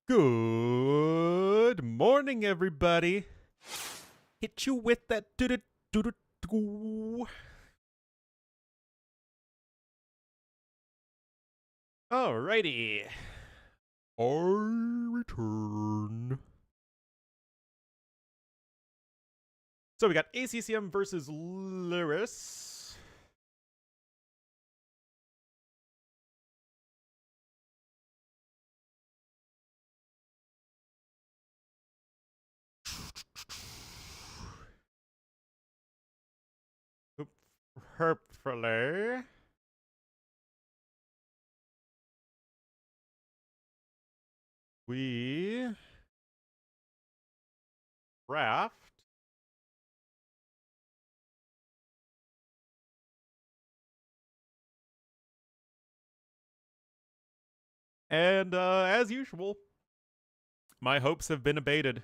Good morning, everybody. Hit you with that do-do-do-do-do. Alrighty. I return. So we got ACCM versus Lyris. Hopefully. We draft. And as usual, my hopes have been abated.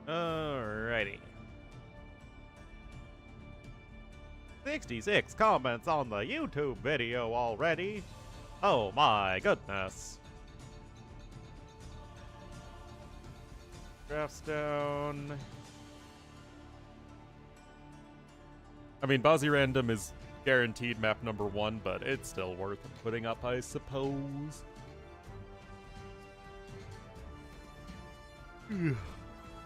Alrighty. 66 comments on the YouTube video already. Oh my goodness. Drafts down. I mean, Bozzy Random is guaranteed map number 1, but it's still worth putting up, I suppose.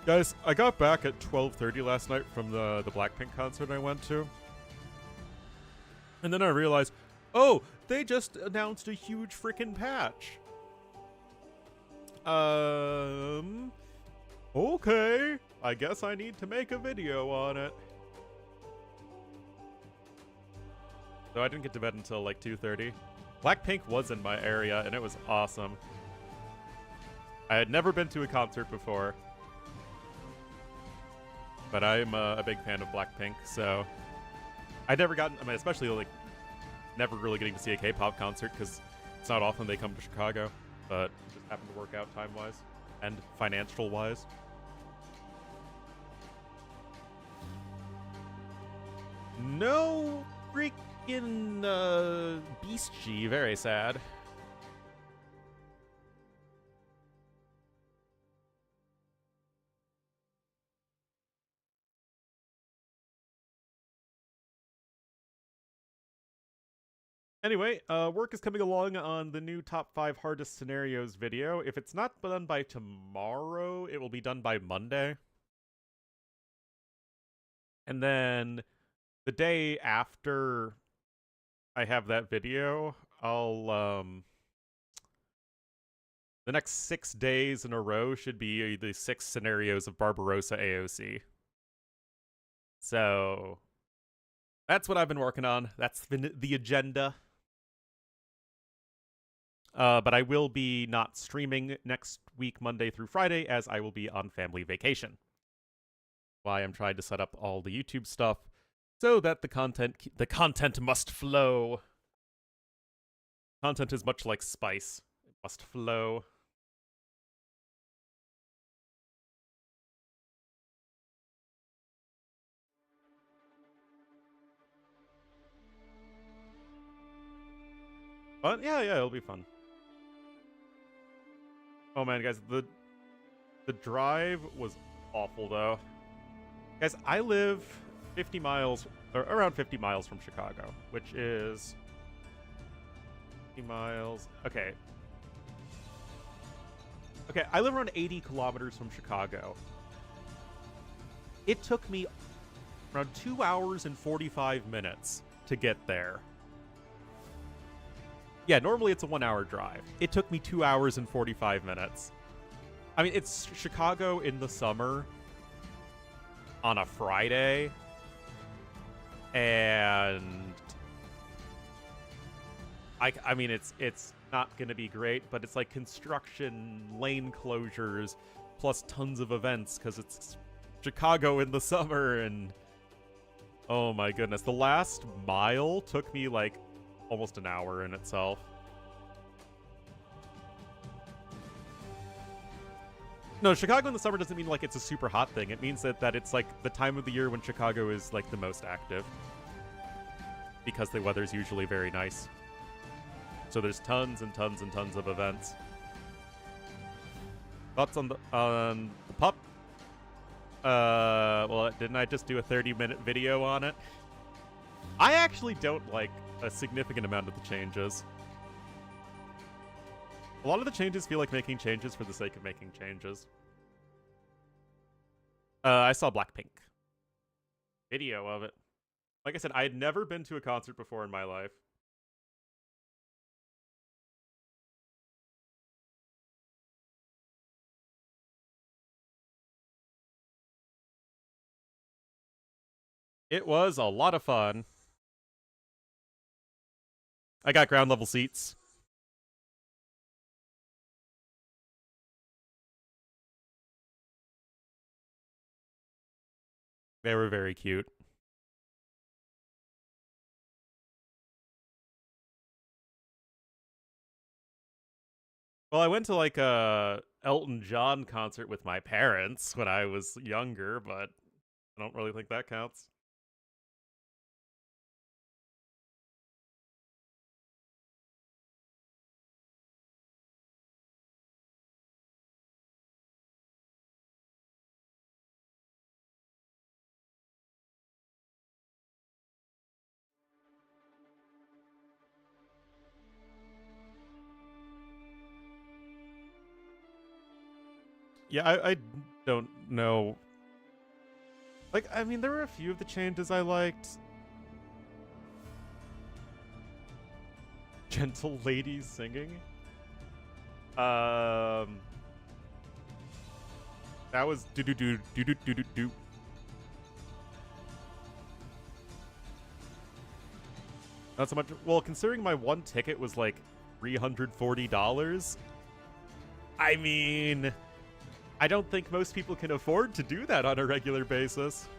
Guys, I got back at 12:30 last night from the Blackpink concert I went to. And then I realized, oh, they just announced a huge freaking patch. Okay. I guess I need to make a video on it. So I didn't get to bed until like 2:30. Blackpink was in my area, and it was awesome. I had never been to a concert before. But I'm a big fan of Blackpink, so I'd never gotten, I mean, especially like never really getting to see a K-pop concert because it's not often they come to Chicago, but it just happened to work out time-wise and financial-wise. No freaking Beast G, very sad. Anyway, work is coming along on the new top 5 hardest scenarios video. If it's not done by tomorrow, it will be done by Monday. And then the day after I have that video, I'll, the next 6 days in a row should be the 6 scenarios of Barbarossa AOC. So, that's what I've been working on. That's been the agenda. But I will be not streaming next week, Monday through Friday, as I will be on family vacation. Why I'm trying to set up all the YouTube stuff so that the content must flow. Content is much like spice. It must flow. But yeah, it'll be fun. Oh man, guys, the drive was awful though. Guys, I live 50 miles, or around 50 miles from Chicago, which is 50 miles. Okay. Okay, I live around 80 kilometers from Chicago. It took me around 2 hours and 45 minutes to get there. Yeah, normally it's a 1 hour drive. It took me 2 hours and 45 minutes. I mean, it's Chicago in the summer on a Friday. And I mean, it's not going to be great, but it's like construction, lane closures, plus tons of events because it's Chicago in the summer. And oh my goodness, the last mile took me like almost an hour in itself. No, Chicago in the summer doesn't mean like it's a super hot thing. It means that it's like the time of the year when Chicago is like the most active. Because the weather's usually very nice. So there's tons and tons and tons of events. Thoughts on the pup? Well, didn't I just do a 30-minute video on it? I actually don't like a significant amount of the changes. A lot of the changes feel like making changes for the sake of making changes. I saw Blackpink. Video of it. Like I said, I had never been to a concert before in my life. It was a lot of fun. I got ground level seats. They were very cute. Well, I went to like a Elton John concert with my parents when I was younger, but I don't really think that counts. Yeah, I don't know. Like, I mean, there were a few of the changes I liked. Gentle ladies singing. That was do do do do do do do do. Not so much. Well, considering my one ticket was like $340, I mean, I don't think most people can afford to do that on a regular basis.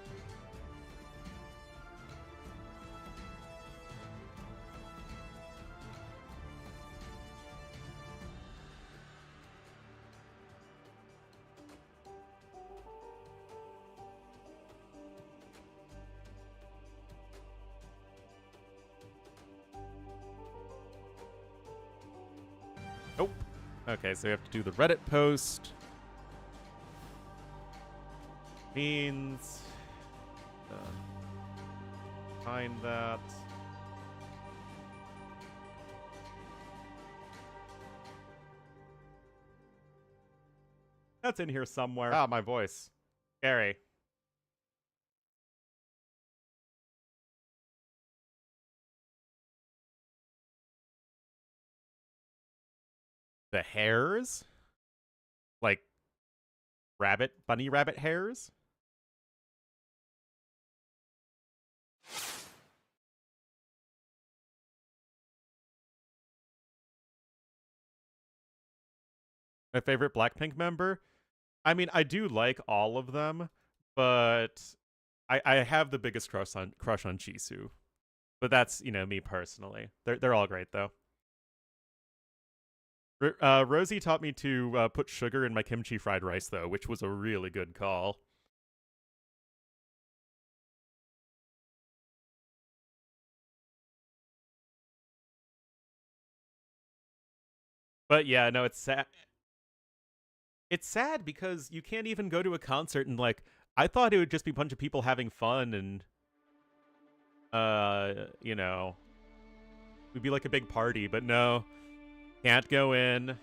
Nope. Okay, so we have to do the Reddit post. Means find that. That's in here somewhere. Ah, my voice. Scary. The hairs? Like bunny rabbit hairs? My favorite Blackpink member? I mean, I do like all of them, but I have the biggest crush on Jisoo. But that's, me personally. They're all great though. Rosie taught me to put sugar in my kimchi fried rice though, which was a really good call. But yeah, no, it's sad. It's sad because you can't even go to a concert and like I thought it would just be a bunch of people having fun and it'd be like a big party, but no. Can't go in.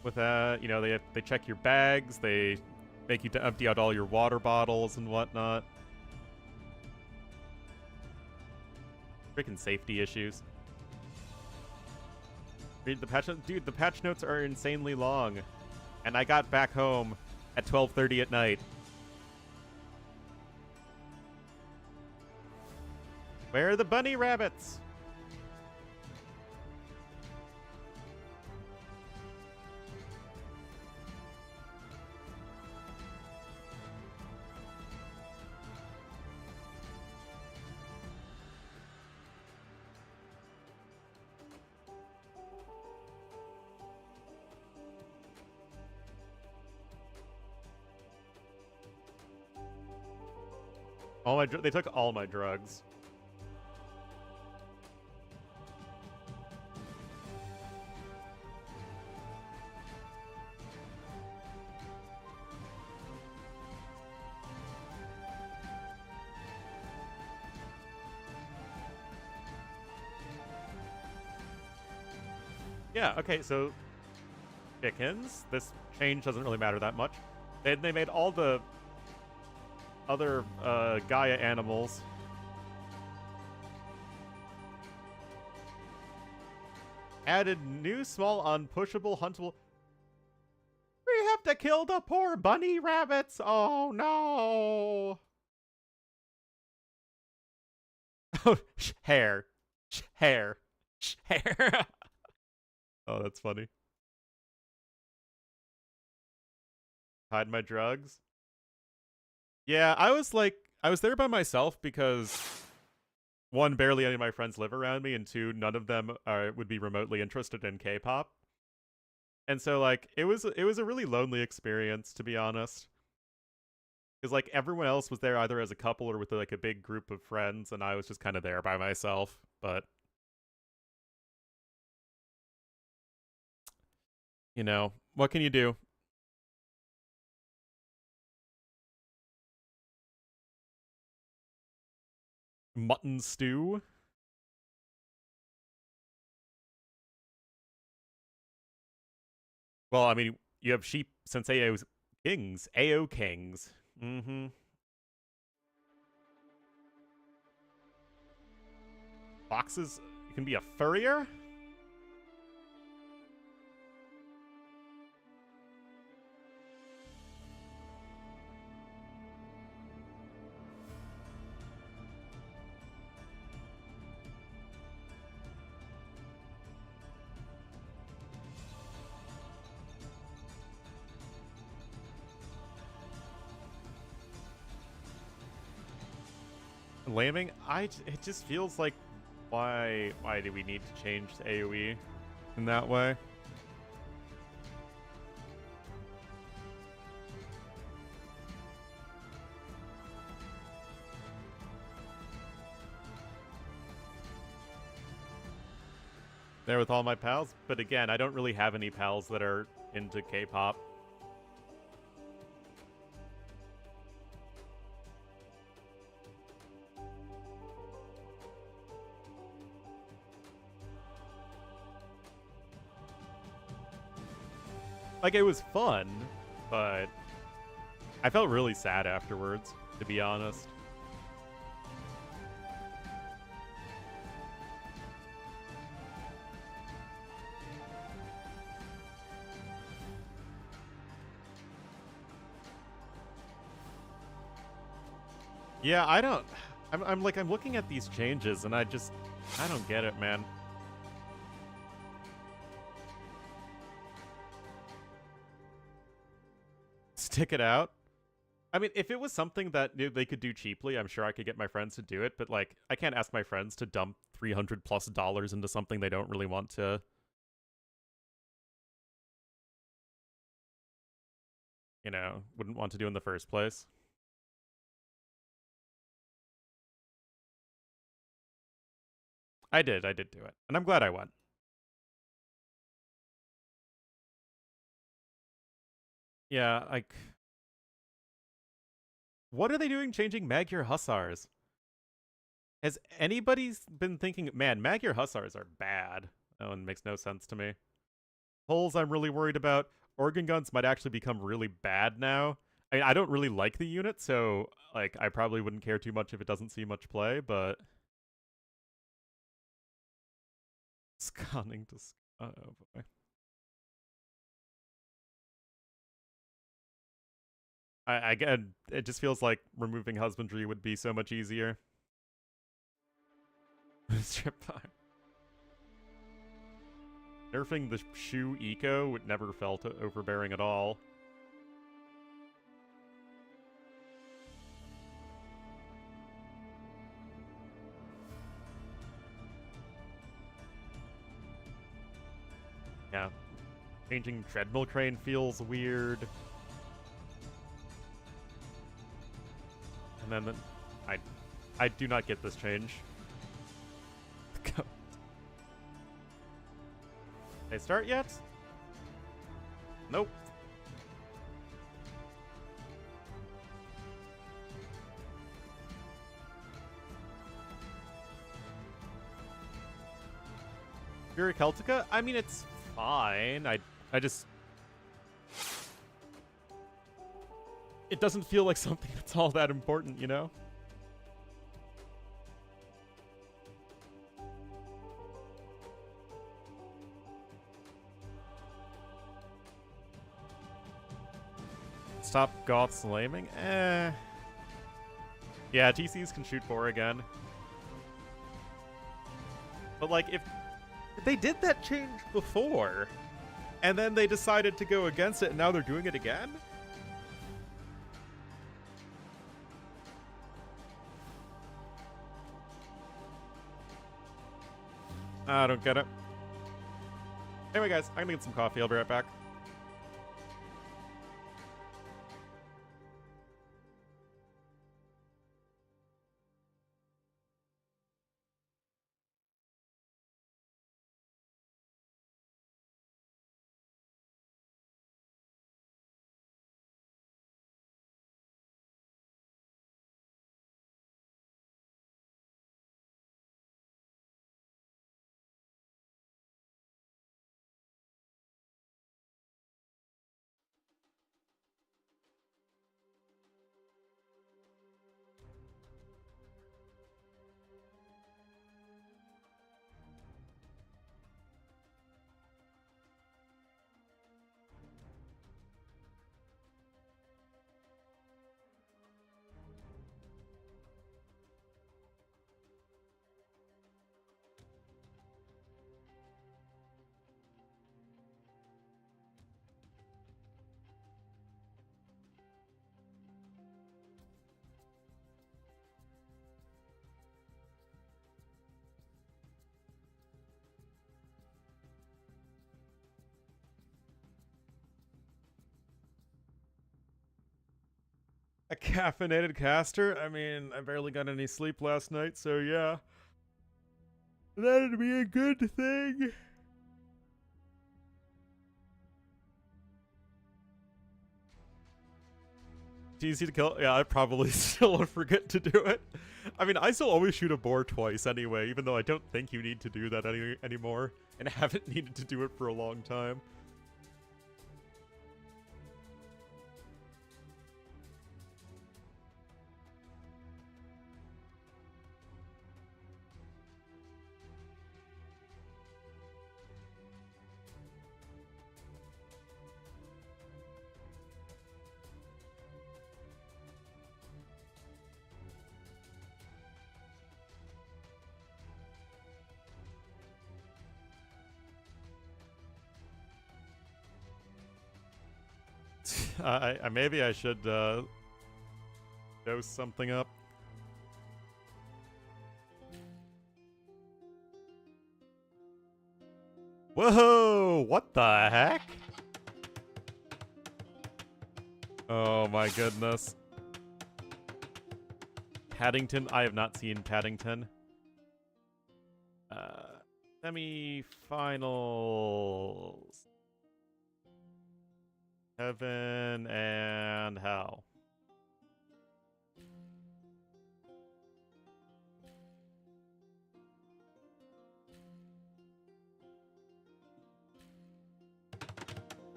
With that, they check your bags, they make you to empty out all your water bottles and whatnot. Freaking safety issues. Read the patch notes. Dude, the patch notes are insanely long. And I got back home at 12:30 at night. Where are the bunny rabbits? They took all my drugs. Yeah, okay, so chickens. This change doesn't really matter that much. They made all the other Gaia animals. Added new small unpushable huntable. We have to kill the poor bunny rabbits. Oh no. Oh, hair. Hair. Hair. Oh, that's funny. Hide my drugs. Yeah, I was there by myself because one, barely any of my friends live around me, and two, none of them would be remotely interested in K-pop. And so like it was a really lonely experience, to be honest. Because like everyone else was there either as a couple or with like a big group of friends, and I was just kind of there by myself. But you know, what can you do? Mutton stew? Well, I mean, you have sheep since AO's kings. AO kings. Mm-hmm. Foxes, you can be a furrier? Lambing? It just feels like why do we need to change to AoE in that way? There with all my pals, but again, I don't really have any pals that are into K-pop. Like, it was fun, but I felt really sad afterwards, to be honest. Yeah, I don't... I'm looking at these changes, and I don't get it, man. Stick it out? I mean, if it was something that they could do cheaply, I'm sure I could get my friends to do it, but, like, I can't ask my friends to dump $300+ into something they don't really want to... You know, wouldn't want to do in the first place. I did do it. And I'm glad I went. Yeah, like... What are they doing changing Magyar Hussars? Has anybody been thinking, man, Magyar Hussars are bad? That one makes no sense to me. Holes I'm really worried about. Organ guns might actually become really bad now. I mean, I don't really like the unit, so, like, I probably wouldn't care too much if it doesn't see much play, but... Scanning to... Oh, boy. Again, it just feels like removing husbandry would be so much easier. Strip time. Nerfing the shoe eco would never felt overbearing at all. Yeah. Changing treadmill crane feels weird. And then I do not get this change. They start yet? Nope. Fury Celtica? I mean, it's fine. I just... It doesn't feel like something that's all that important, you know? Stop Goth slamming? Eh. Yeah, TCs can shoot 4 again. But like, if they did that change before, and then they decided to go against it, and now they're doing it again? I don't get it. Anyway, guys, I'm gonna get some coffee. I'll be right back. A caffeinated caster? I mean, I barely got any sleep last night, so yeah. That'd be a good thing. It's easy to kill. Yeah, I probably still forget to do it. I mean, I still always shoot a boar twice anyway, even though I don't think you need to do that anymore, and haven't needed to do it for a long time. Maybe I should dose something up. Whoa! What the heck? Oh my goodness. Paddington? I have not seen Paddington. Semi-finals. Heaven and hell.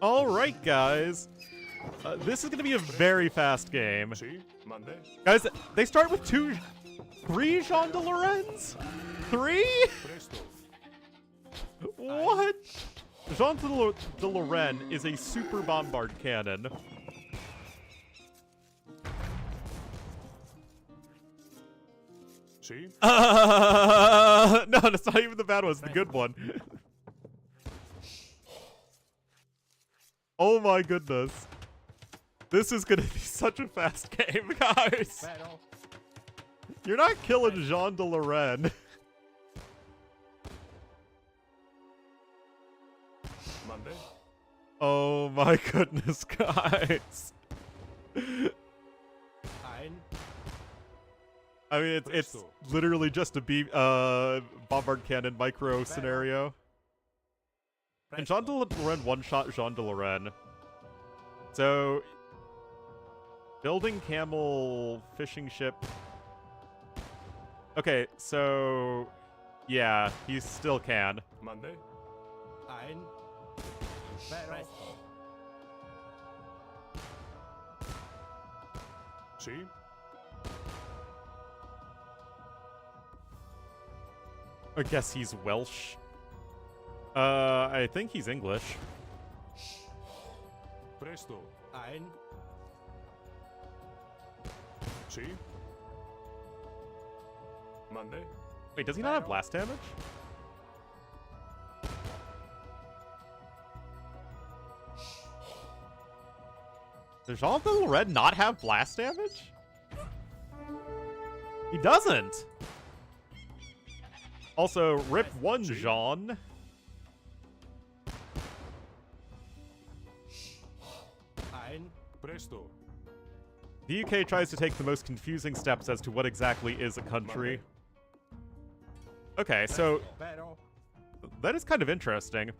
All right, guys. This is going to be a very fast game. Guys, they start with 3 Jean de Lorenz? 3? What? Jean de Lorraine is a super bombard cannon. No, that's not even the bad one, it's the good one. Oh my goodness. This is gonna be such a fast game, guys. You're not killing Jean de Lorraine. Oh my goodness, guys. I mean, it's literally just a bombard cannon micro scenario. And Jean de Lorraine one-shot Jean de Lorraine. So, building camel fishing ship. Okay, so yeah, he still can. Monday. Ein. Barles. See? I guess he's Welsh. I think he's English. Presto. Ein. See? Monday. Wait, does he not have blast damage? Does Jean de Lorraine not have blast damage? He doesn't! Also, rip one, Jean. Ein. Presto. The UK tries to take the most confusing steps as to what exactly is a country. Okay, so Pero. that is kind of interesting.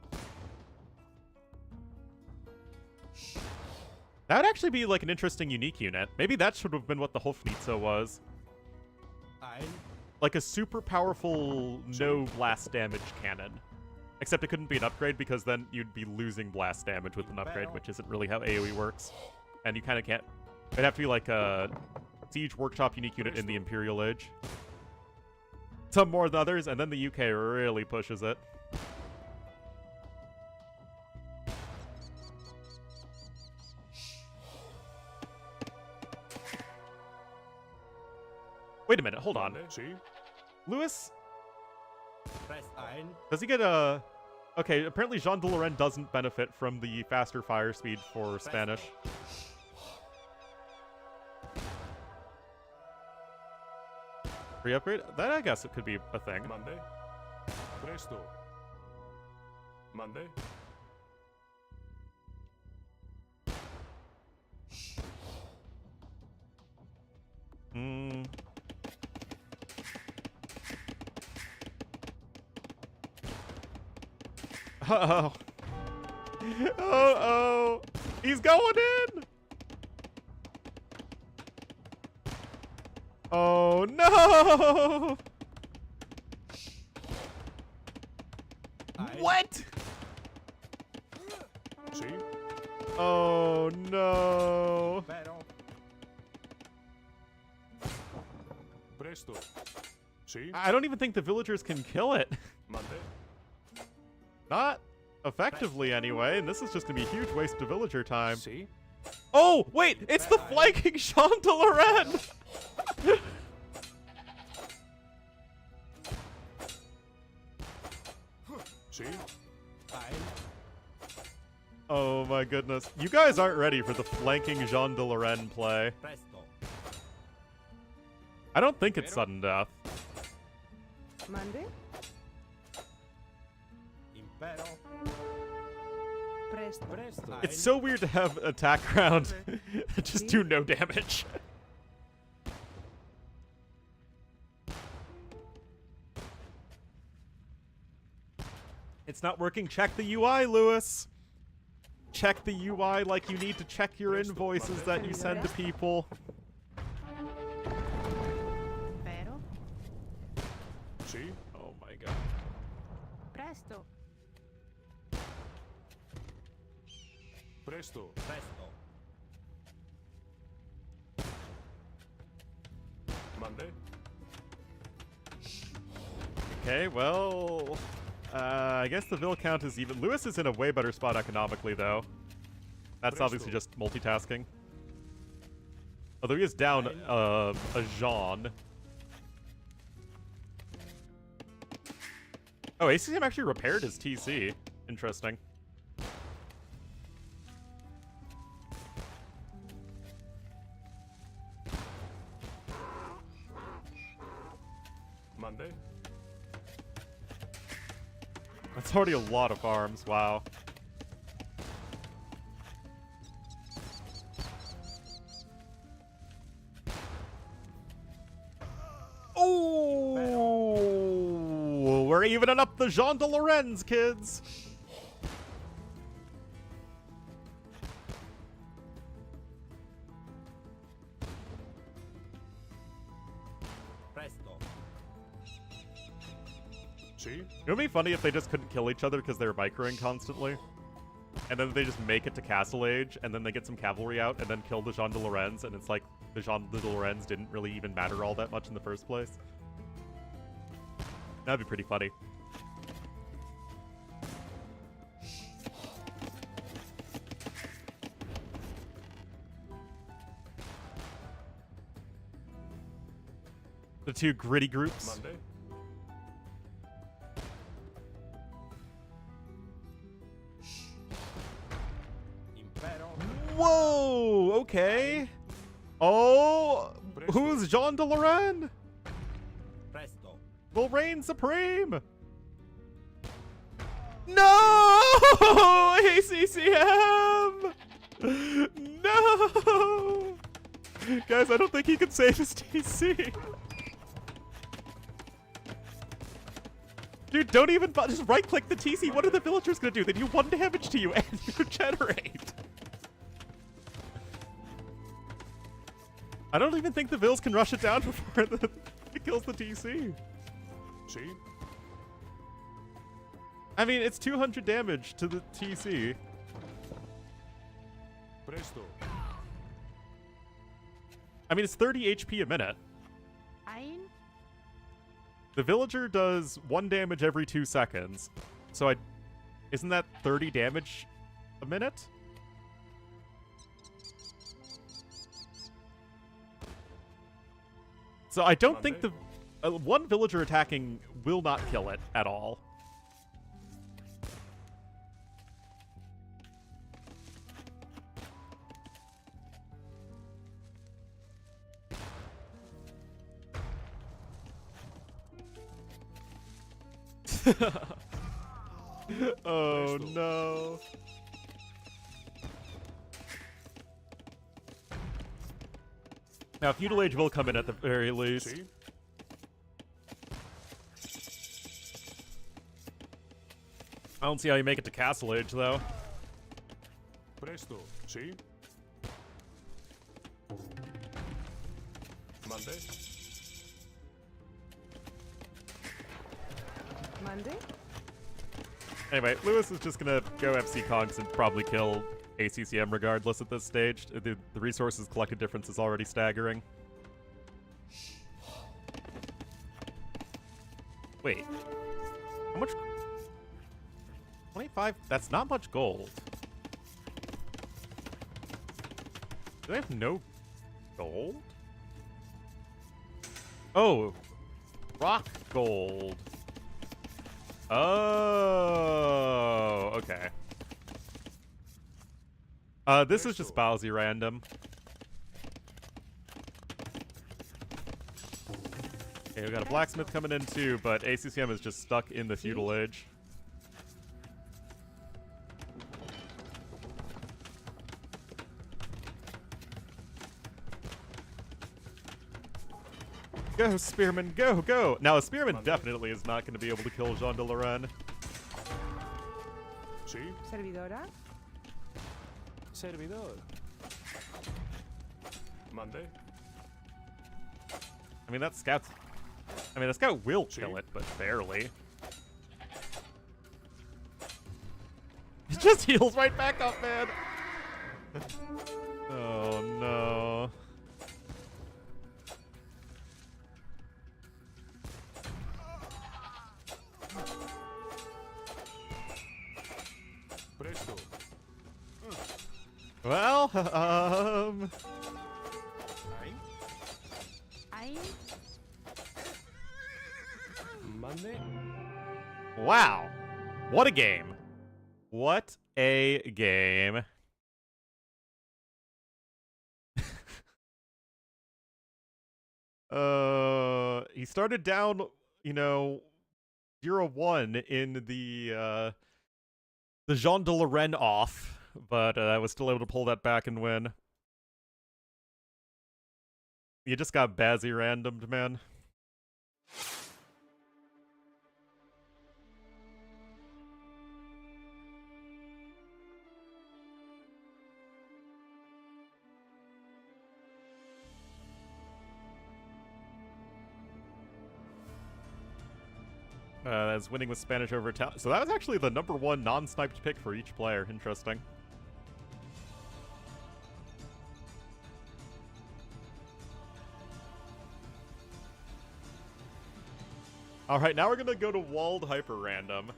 That would actually be like an interesting unique unit. Maybe that should have been what the Hofnitze was. Ein. Like a super powerful no blast damage cannon. Except it couldn't be an upgrade because then you'd be losing blast damage with an upgrade, which isn't really how AoE works. And you kind of can't... It'd have to be like a Siege Workshop unique unit in the Imperial Age. Some more than others, and then the UK really pushes it. Wait a minute, hold on. See? Lewis, Press ein. does he get a... Okay, apparently Jean de Lorraine doesn't benefit from the faster fire speed for Spanish. Free upgrade? That, I guess it could be a thing. Monday. Presto. Monday. Hmm. Uh-oh. Uh-oh. He's going in! Oh, no! Ein. What? See? Oh, no. Pero. Presto. See? I don't even think the villagers can kill it. Monday. Not effectively, anyway, and this is just gonna be a huge waste of villager time. See? Oh, wait! It's the flanking Jean de Lorraine! See? Ein. Oh my goodness. You guys aren't ready for the flanking Jean de Lorraine play. Presto. I don't think it's sudden death. Monday? Impero. Presto. Presto. It's so weird to have attack round that just do no damage. It's not working. Check the UI, Lewis. Check the UI like you need to check your invoices that you send to people. Pero. See? Oh my god. Presto. Presto. Presto. Monday. Okay, well... I guess the Vil count is even. Lewis is in a way better spot economically, though. That's obviously just multitasking. Although he is down a Jean. Oh, ACM actually repaired his TC. Interesting. Monday. That's already a lot of farms, wow. evening up the Jean de Lorenz, kids. Presto. See? It would be funny if they just couldn't kill each other because they were microing constantly. And then they just make it to Castle Age, and then they get some cavalry out, and then kill the Jean de Lorenz, and it's like the Jean de Lorenz didn't really even matter all that much in the first place. That'd be pretty funny. The two gritty groups. Monday. Impero. Whoa! Okay. Oh, who's Jean de Lorenz? Presto. Will reign supreme. No! ACCM! No! Guys, I don't think he can save his TC. Dude, don't even just right-click the TC. What are the villagers gonna do? They do 1 damage to you and you regenerate. I don't even think the Vills can rush it down before it kills the TC. See? I mean, it's 200 damage to the TC. Presto. I mean, it's 30 HP a minute. Ein. The villager does 1 damage every 2 seconds. So isn't that 30 damage a minute? So I don't think the one villager attacking will not kill it at all. Oh no. Now, Feudal Age will come in at the very least. See? I don't see how you make it to Castle Age, though. Presto. See? Monday. Monday. Anyway, Lewis is just gonna go FC Conks and probably kill ACCM regardless at this stage. The resources collected difference is already staggering. Wait. How much? 25? That's not much gold. Do I have no gold? Oh. Rock gold. Oh, okay. This is just Bowsy random. Okay, we got a blacksmith coming in too, but ACCM is just stuck in the feudal age. Go, Spearman, go, go! Now, a Spearman definitely is not going to be able to kill Jean de Lorenz. See? Servidora. Servidor. Monday. I mean, that scout will kill it, but barely. It just heals right back up, man! Oh, no. Presto. Well, Ein. Monday. wow. What a game. What a game. He started down, 0-1 in the Jean de Lorenz off, but I was still able to pull that back and win. You just got Bazzy randomed, man. As winning with Spanish over Italian. So that was actually the #1 non-sniped pick for each player. Interesting. Alright, now we're gonna go to Walled Hyper Random.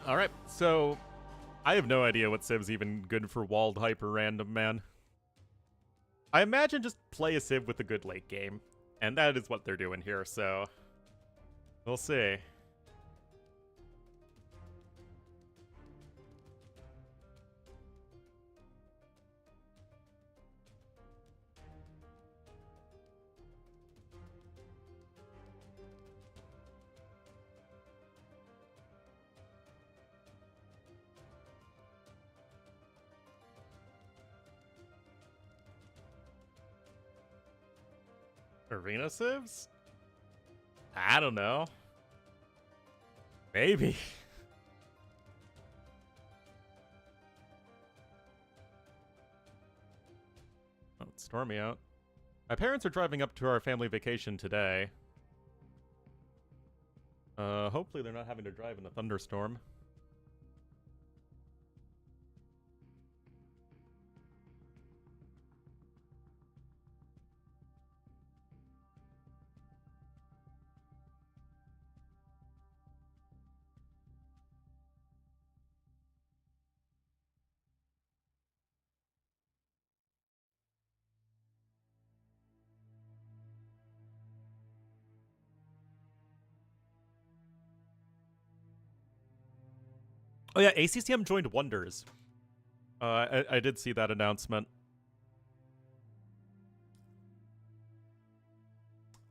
Alright, so I have no idea what civ's even good for Walled Hyper Random, man. I imagine just play a civ with a good late game, and that is what they're doing here, so we'll see. Arena civs? I don't know. Maybe. Oh, it's stormy out. My parents are driving up to our family vacation today. Hopefully they're not having to drive in a thunderstorm. Oh yeah, ACCM joined Wonders. I did see that announcement.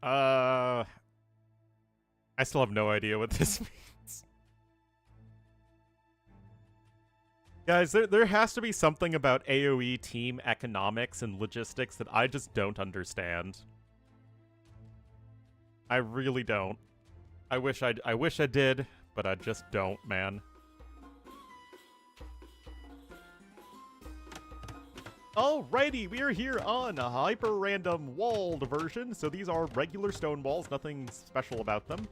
I still have no idea what this means. Guys, there has to be something about AoE team economics and logistics that I just don't understand. I really don't. I wish I did, but I just don't, man. Alrighty, we are here on a hyper-random walled version. So these are regular stone walls, nothing special about them.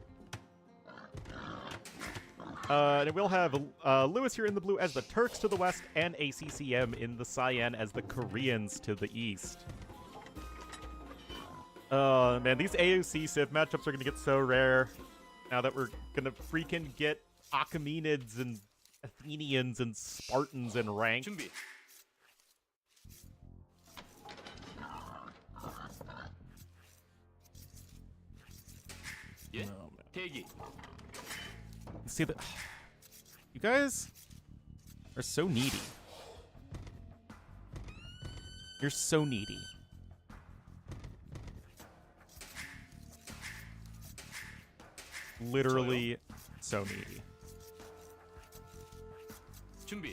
And we'll have Lewis here in the blue as the Turks to the west, and ACCM in the cyan as the Koreans to the east. Man, these AOC Civ matchups are gonna get so rare now that we're gonna freaking get Achaemenids and Athenians and Spartans in rank. Yeah. Oh, man. See that? You guys are so needy. You're so needy. Literally so needy.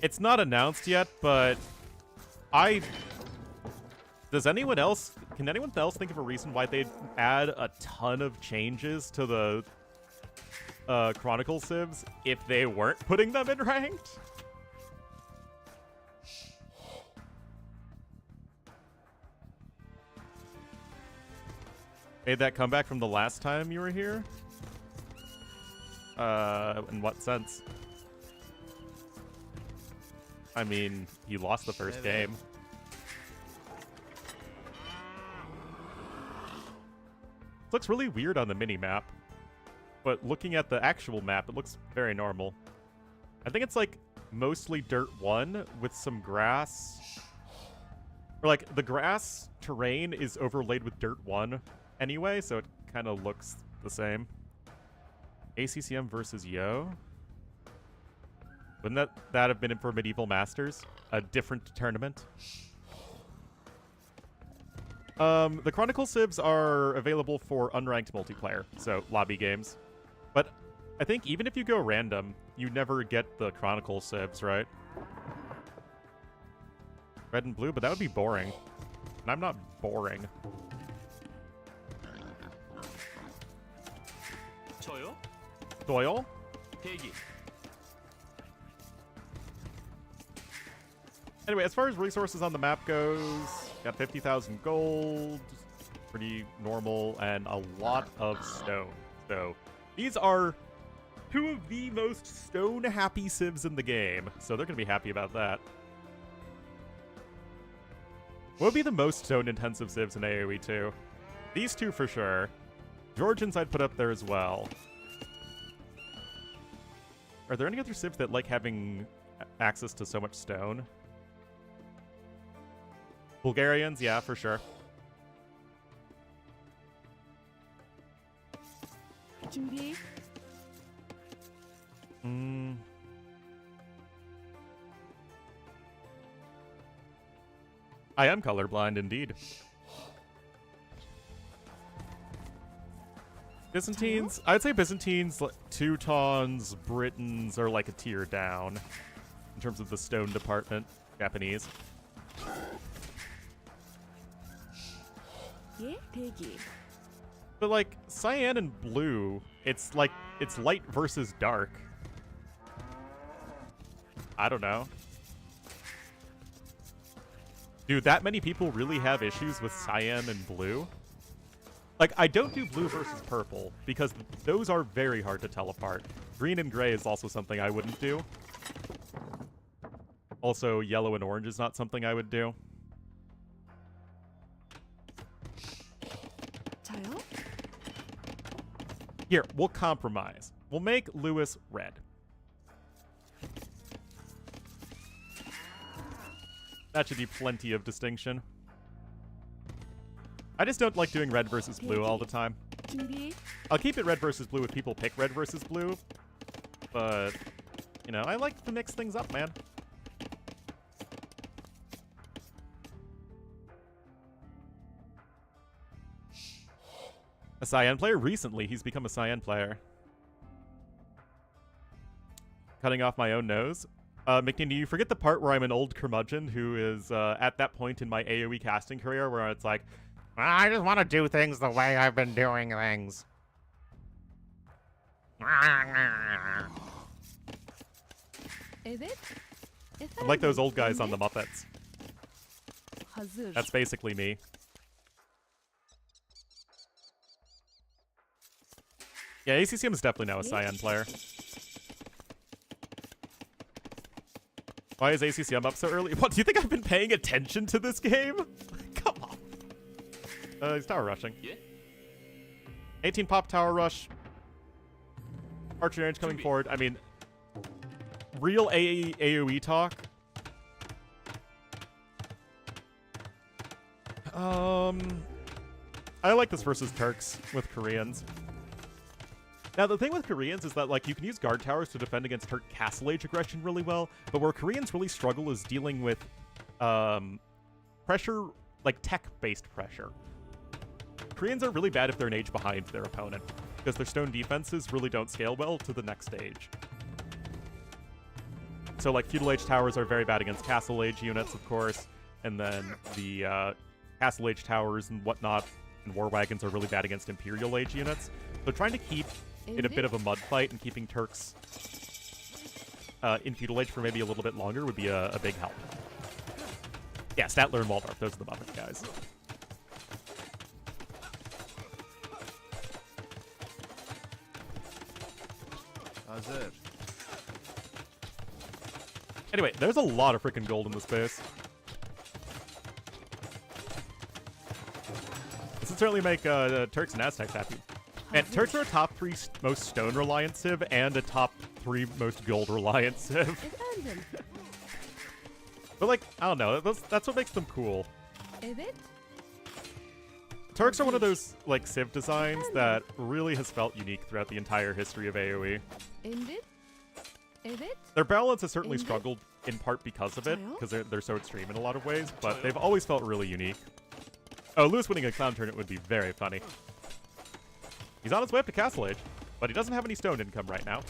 It's not announced yet, but does anyone else... Can anyone else think of a reason why they'd add a ton of changes to the Chronicle civs if they weren't putting them in ranked? Made that comeback from the last time you were here? In what sense? I mean, you lost the first game. It looks really weird on the mini-map, but looking at the actual map, it looks very normal. I think it's like mostly Dirt 1 with some grass Or like the grass terrain is overlaid with dirt 1 anyway, so it kind of looks the same. ACCM versus Yo. Wouldn't that have been for Medieval Masters? A different tournament? The Chronicle Civs are available for unranked multiplayer, so lobby games. But I think even if you go random, you never get the Chronicle Civs, right? Red and blue, but that would be boring. And I'm not boring. 저요? Doyle? 대기. Anyway, as far as resources on the map goes, got 50,000 gold, pretty normal, and a lot of stone. So these are two of the most stone-happy civs in the game, so they're going to be happy about that. What would be the most stone-intensive civs in AoE 2? These two for sure. Georgians I'd put up there as well. Are there any other civs that like having access to so much stone? Bulgarians, yeah, for sure. 준비. I am colorblind, indeed. Byzantines? I'd say Byzantines, Teutons, Britons are like a tier down in terms of the stone department. Japanese. 예, 대기. But like cyan and blue, it's like it's light versus dark. I don't know. Dude, that many people really have issues with cyan and blue? Like, I don't do blue versus purple, because those are very hard to tell apart. Green and gray is also something I wouldn't do. Also, yellow and orange is not something I would do. 저요? Here, we'll compromise. We'll make Lewis red. That should be plenty of distinction. I just don't like doing red versus blue all the time. 준비. I'll keep it red versus blue if people pick red versus blue. But, you know, I like to mix things up, man. A cyan player? Recently, he's become a cyan player. Cutting off my own nose. McNean, do you forget the part where I'm an old curmudgeon who is at that point in my AoE casting career where it's like, I just want to do things the way I've been doing things. Evet. I'm like those old guys on the Muppets. hazır. That's basically me. Yeah, ACCM is definitely now a cyan player. Why is ACCM up so early? What, do you think I've been paying attention to this game? Come on. He's tower rushing. Yeah. 18 pop tower rush. Archer range coming forward. I mean, real AoE talk. I like this versus Turks with Koreans. Now, the thing with Koreans is that, like, you can use guard towers to defend against Turk Castle Age aggression really well, but where Koreans really struggle is dealing with pressure, like tech-based pressure. Koreans are really bad if they're an age behind their opponent, because their stone defenses really don't scale well to the next stage. So, like, Feudal Age towers are very bad against Castle Age units, of course, and then the Castle Age towers and whatnot and War Wagons are really bad against Imperial Age units. So trying to keep in a bit of a mud fight and keeping Turks in Feudal Age for maybe a little bit longer would be a big help. Yeah, Statler and Waldorf, those are the Muppet guys. hazır. Anyway, there's a lot of freaking gold in this base. This would certainly make Turks and Aztecs happy. And Turks are a top 3 most stone reliant civ and a top 3 most gold reliant civ. Efendim. But like, I don't know, that's what makes them cool. Evet. Turks are one of those, like, civ designs that really has felt unique throughout the entire history of AoE. Ended. Evet. Their balance has certainly Indeed. struggled in part because of it, Style? because they're so extreme in a lot of ways, but they've always felt really unique. Oh, Lewis winning a clown tournament would be very funny. He's on his way up to Castle Age, but he doesn't have any stone income right now.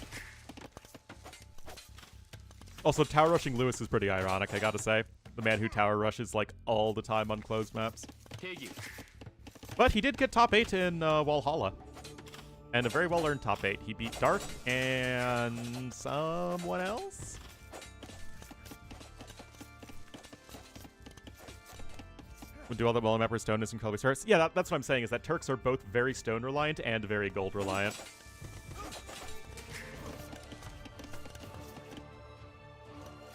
Also, tower rushing Lewis is pretty ironic, I gotta say. The man who tower rushes, like, all the time on closed maps. But he did get top 8 in Valhalla. And a very well-earned top 8. He beat Dark and someone else? Would do all that well on Emperor Stone is incredibly scarce. Yeah, that's what I'm saying, is that Turks are both very stone-reliant and very gold-reliant.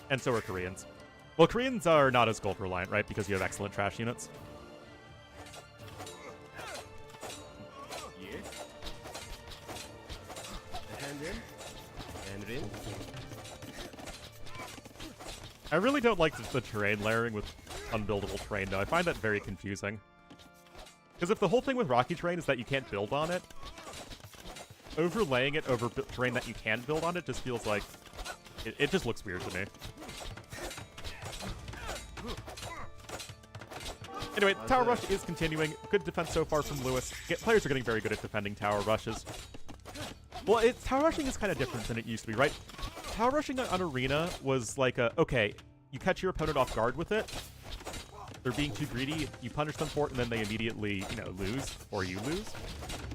And so are Koreans. Well, Koreans are not as gold-reliant, right? Because you have excellent trash units. Efendim? Emrin? I really don't like the terrain layering with unbuildable terrain, though. I find that very confusing. Because if the whole thing with rocky terrain is that you can't build on it, overlaying it over terrain that you can build on it just feels like... It just looks weird to me. Anyway, Tower Rush is continuing. Good defense so far from Lewis. Players are getting very good at defending Tower Rushes. Well, Tower Rushing is kind of different than it used to be, right? Tower Rushing on Arena was like okay, you catch your opponent off guard with it. They're being too greedy, you punish them for it, and then they immediately, lose, or you lose,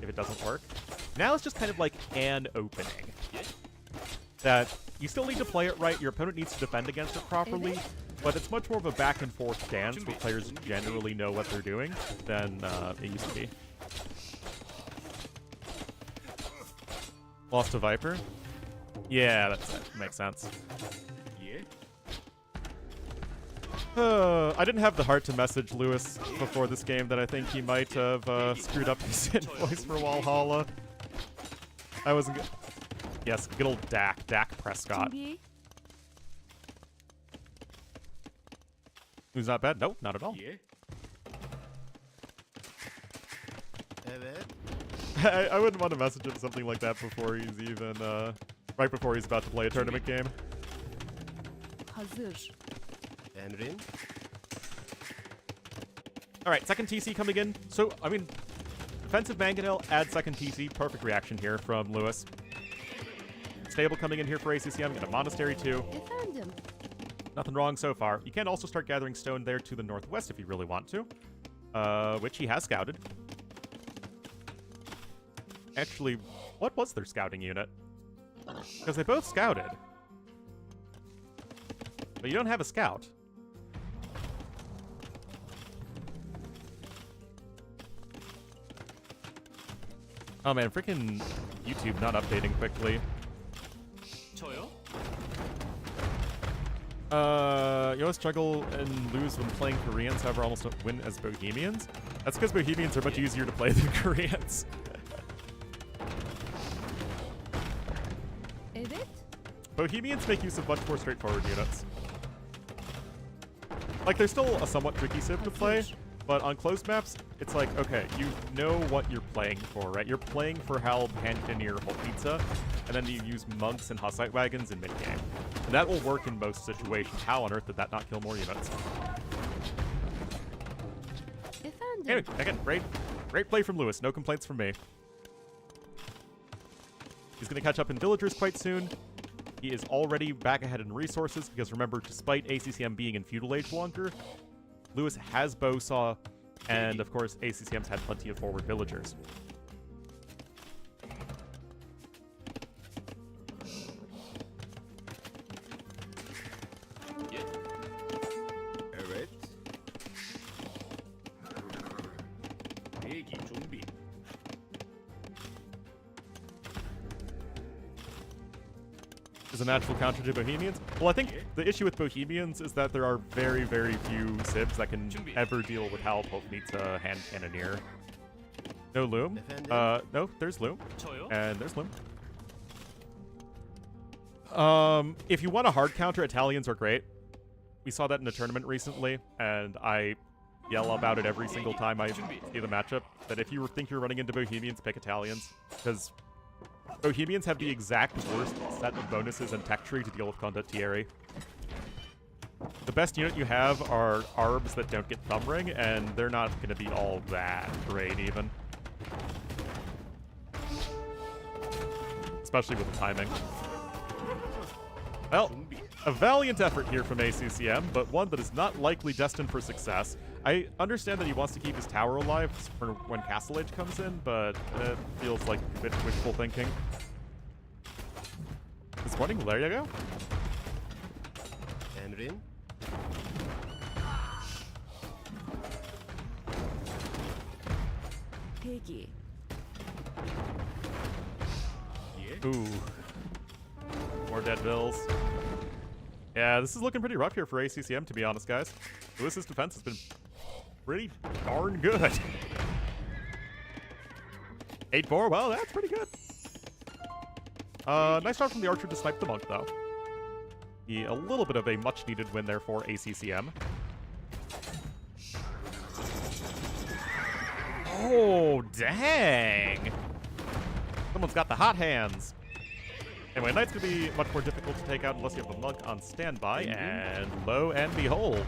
if it doesn't work. Now it's just kind of like an opening. That you still need to play it right, your opponent needs to defend against it properly, but it's much more of a back and forth dance where players generally know what they're doing than it used to be. Lost to Viper? Yeah, that makes sense. I didn't have the heart to message Lewis before this game that I think he might have screwed up his invoice for Valhalla. I wasn't good. Yes, good old Dak Prescott. Who's not bad? Nope, not at all. Evet. I wouldn't want to message him something like that before he's even, right before he's about to play a tournament game. Hazır. Emrin? Alright, second TC coming in. So, I mean, defensive Mangonel, add second TC. Perfect reaction here from Lewis. Stable coming in here for ACCM. Got a Monastery too. Efendim. Nothing wrong so far. You can also start gathering stone there to the northwest if you really want to. Which he has scouted. Actually, what was their scouting unit? Because they both scouted. But you don't have a scout. Oh man, freaking YouTube not updating quickly. You always struggle and lose when playing Koreans, however almost don't win as Bohemians. That's because Bohemians are much easier to play than Koreans. Evet. Bohemians make use of much more straightforward units. Like, they're still a somewhat tricky civ to play, but on closed maps, it's like, okay, you know what you're playing for, right? You're playing for Halb, Handkinir, Holpizza, and then you use monks and Hussite wagons in mid-game. And that will work in most situations. How on earth did that not kill more units? Efendim. Anyway, again, great play from Lewis. No complaints from me. He's going to catch up in villagers quite soon. He is already back ahead in resources, because remember, despite ACCM being in Feudal Age longer, Lewis has Bowsaw, and of course, ACCM's had plenty of forward villagers. Evet. Is a natural counter to Bohemians? Well, I think the issue with Bohemians is that there are very, very few civs that can ever deal with Halb, Holpizza, Hand Cannoneer. No Loom? No, there's Loom. And there's Loom. If you want a hard counter, Italians are great. We saw that in a tournament recently, and I yell about it every single time I see the matchup, that if you think you're running into Bohemians, pick Italians. Because Bohemians have the exact worst set of bonuses and tech tree to deal with Condottieri. The best unit you have are Arbs that don't get Thumb Ring, and they're not going to be all that great even. Especially with the timing. Well, a valiant effort here from ACCM, but one that is not likely destined for success. I understand that he wants to keep his tower alive for when Castle Age comes in, but it feels like a bit wishful thinking. This morning, there you go. Enrin. Piggy. Ooh. More dead bills. Yeah, this is looking pretty rough here for ACCM, to be honest, guys. Lewis's defense has been pretty darn good. 8-4, well, that's pretty good. Nice start from the archer to snipe the monk, though. A little bit of a much-needed win there for ACCM. Oh, dang! Someone's got the hot hands. Anyway, Knight's going to be much more difficult to take out unless you have the monk on standby, and lo and behold.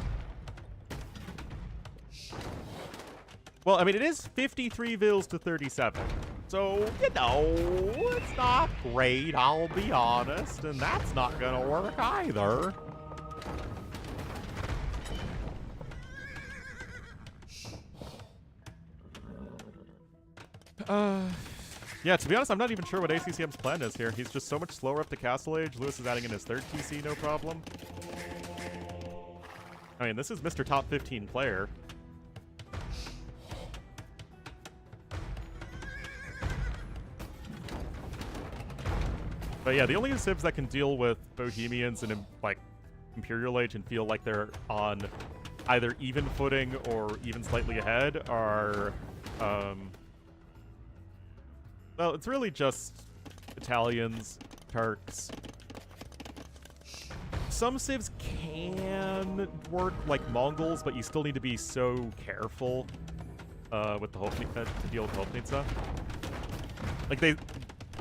Well, I mean, it is 53 vills to 37. So, you know, it's not great, I'll be honest, and that's not going to work either. Yeah, to be honest, I'm not even sure what ACCM's plan is here. He's just so much slower up to Castle Age. Lewis is adding in his third TC, no problem. I mean, this is Mr. Top 15 player. But yeah, the only civs that can deal with Bohemians and like Imperial Age and feel like they're on either even footing or even slightly ahead are well, it's really just Italians, Turks. Some civs can work like Mongols, but you still need to be so careful with the to deal with the Hofnitsa. Like you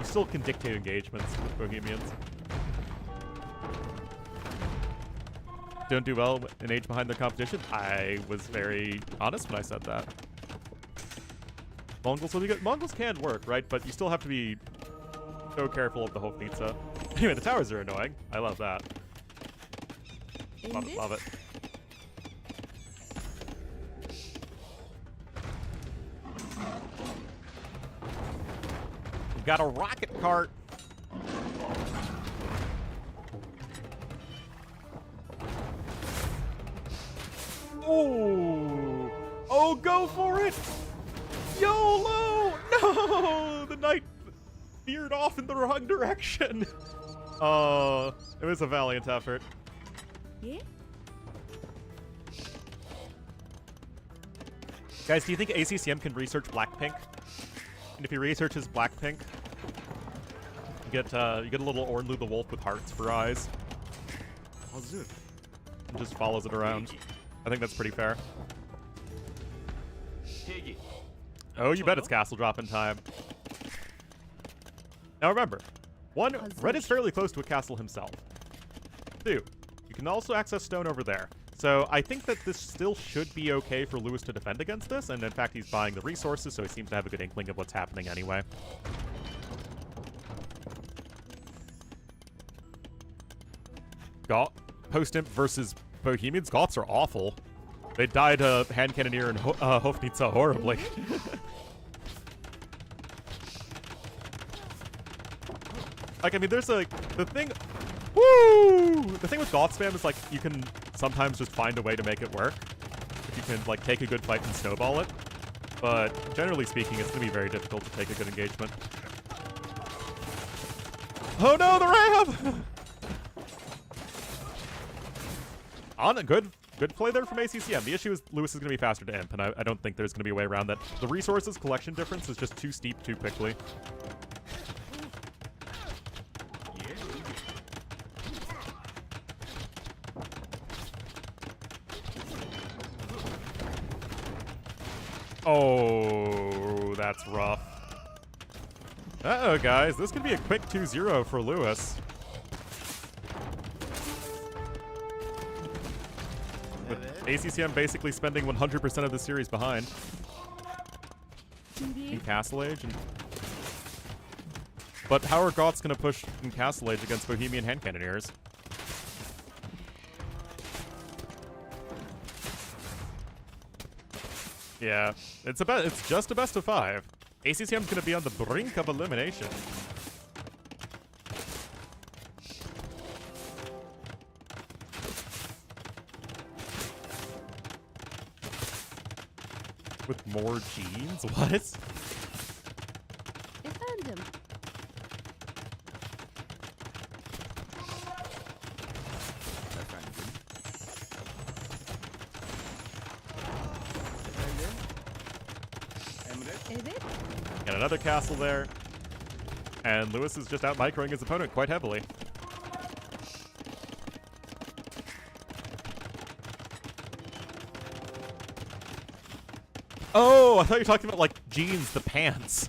still can dictate engagements with Bohemians. Don't do well in age behind their competition. I was very honest when I said that. Mongols will be good. Mongols can work, right? But you still have to be so careful of the Hofnitsa. Anyway, the towers are annoying. I love that. Love it, love it. We've got a rocket cart. Oh! Oh, go for it! YOLO! No! The knight veered off in the wrong direction. Oh, it was a valiant effort. Yeah? Guys, do you think ACCM can research Blackpink? And if he researches Blackpink, you get a little Ornlu the wolf with hearts for eyes. And just follows it around. I think that's pretty fair. Oh, you bet it's castle dropping time. Now remember, 1, Red is fairly close to a castle himself. 2, you can also access stone over there. So I think that this still should be okay for Lewis to defend against this, and in fact he's buying the resources, so he seems to have a good inkling of what's happening anyway. Post-imp versus Bohemians. Goths are awful. They died hand cannoneer and Hofnitsa horribly. Like, I mean, there's like the thing. Woo! The thing with Goth spam is like you can sometimes just find a way to make it work. If you can like take a good fight and snowball it. But generally speaking, it's gonna be very difficult to take a good engagement. Oh no, the ram! On a good play there from ACCM. The issue is Lewis is going to be faster to imp, and I don't think there's going to be a way around that. The resources collection difference is just too steep too quickly. Oh, that's rough. Uh-oh, guys. This could be a quick 2-0 for Lewis. With ACCM basically spending 100% of the series behind in Castle Age. But how are Goths going to push in Castle Age against Bohemian Hand Cannoneers? Yeah, it's just a best of 5. ACCM's going to be on the brink of elimination. With more genes? What? Efendim. Evet. Got another castle there. And Lewis is just out microing his opponent quite heavily. Oh, I thought you were talking about, like, jeans, the pants.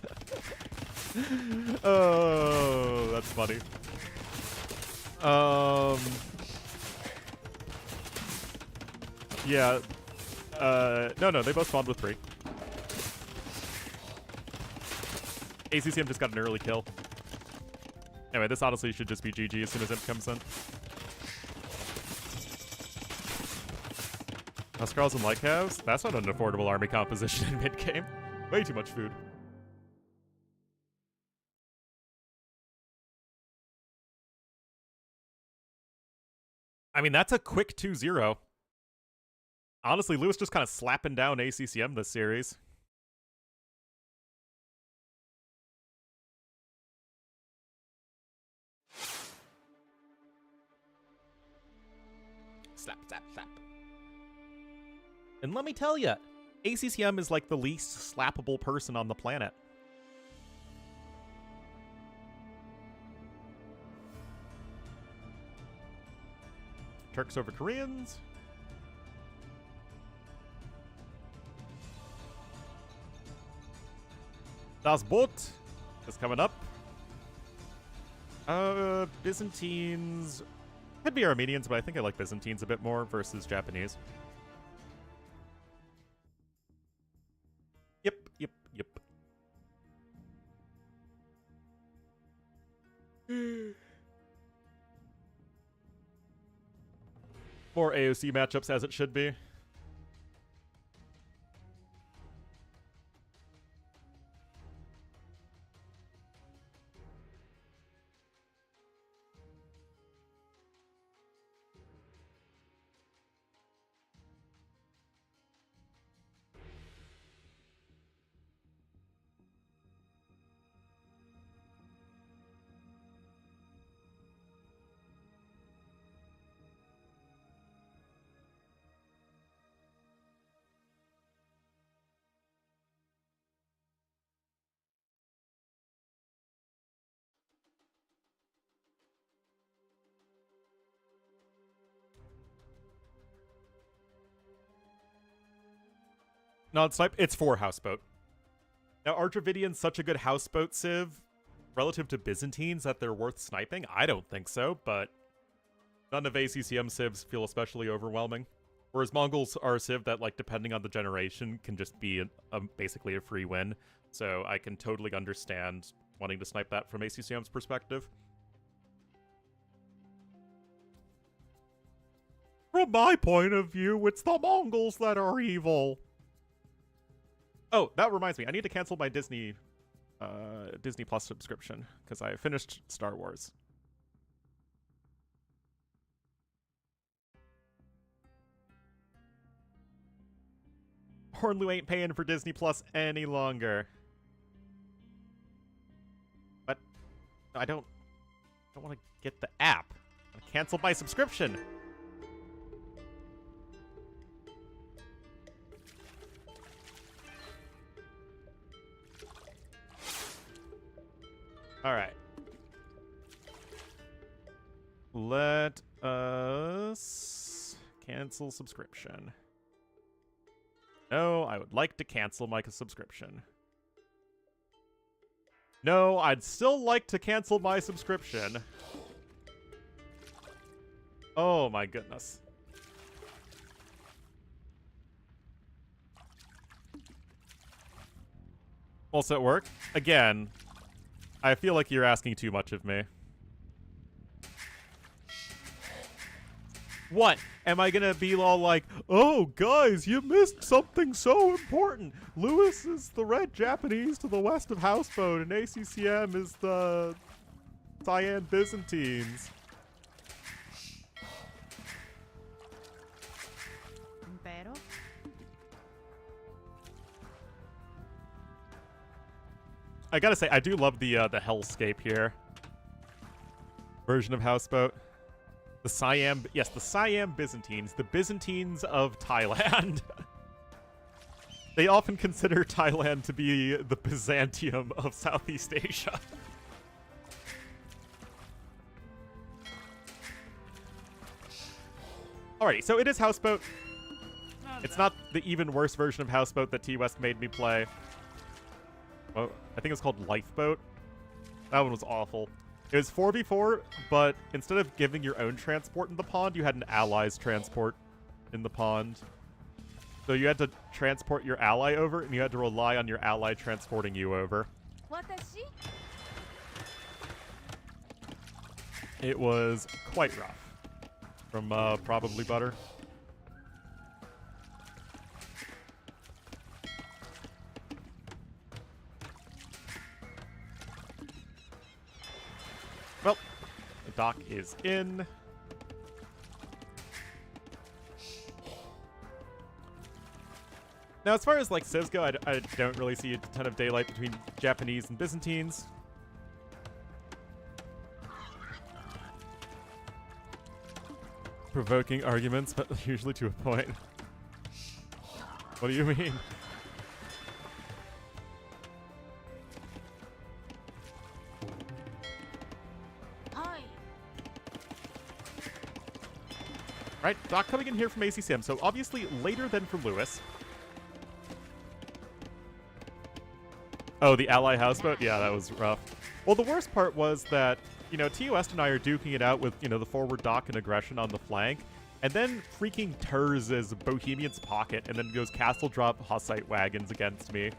Oh, that's funny. Yeah. No, they both spawned with 3. ACCM just got an early kill. Anyway, this honestly should just be GG as soon as Imp comes in. Huskarls and Lycavs? That's not an affordable army composition in mid-game. Way too much food. I mean, that's a quick 2-0. Honestly, Lewis just kind of slapping down ACCM this series. Slap, slap, slap. And let me tell you, ACCM is like the least slappable person on the planet. Turks over Koreans. Das Boot is coming up. Byzantines. Could be Armenians, but I think I like Byzantines a bit more versus Japanese. Yep. More AOC matchups as it should be. No, it's 4 houseboat. Now, are Dravidians such a good houseboat civ relative to Byzantines that they're worth sniping? I don't think so, but none of ACCM civs feel especially overwhelming. Whereas Mongols are a civ that, like, depending on the generation, can just be basically a free win. So I can totally understand wanting to snipe that from ACCM's perspective. From my point of view, it's the Mongols that are evil. Oh, that reminds me. I need to cancel my Disney Plus subscription because I finished Star Wars. Ornlu ain't paying for Disney Plus any longer. But I don't want to get the app. I canceled my subscription. All right. Let us cancel subscription. No, I would like to cancel my subscription. No, I'd still like to cancel my subscription. Oh my goodness. Also at work, again, I feel like you're asking too much of me. What? Am I gonna be all like, oh, guys, you missed something so important. Lewis is the red Japanese to the west of Houseboat, and ACCM is the cyan Byzantines. Pero I gotta say, I do love the hellscape here. Version of Houseboat. The Siam, yes, the Siam Byzantines, the Byzantines of Thailand. They often consider Thailand to be the Byzantium of Southeast Asia. Alrighty, so it is Houseboat. It's not the even worse version of Houseboat that T-West made me play. Well, I think it was called Lifeboat. That one was awful. It was 4v4, but instead of giving your own transport in the pond, you had an ally's transport in the pond. So you had to transport your ally over, and you had to rely on your ally transporting you over. watashi? It was quite rough. From probably Butter. Well, the dock is in. Now, as far as like civs go, I don't really see a ton of daylight between Japanese and Byzantines. Provoking arguments, but usually to a point. What do you mean? Right, dock coming in here from ACCM, so obviously later than for Lewis. Oh, the ally houseboat? Yeah, that was rough. Well, the worst part was that, you know, TOS and I are duking it out with, you know, the forward dock and aggression on the flank, and then freaking Turs as Bohemian's Pocket, and then goes Castle Drop Hussite Wagons against me.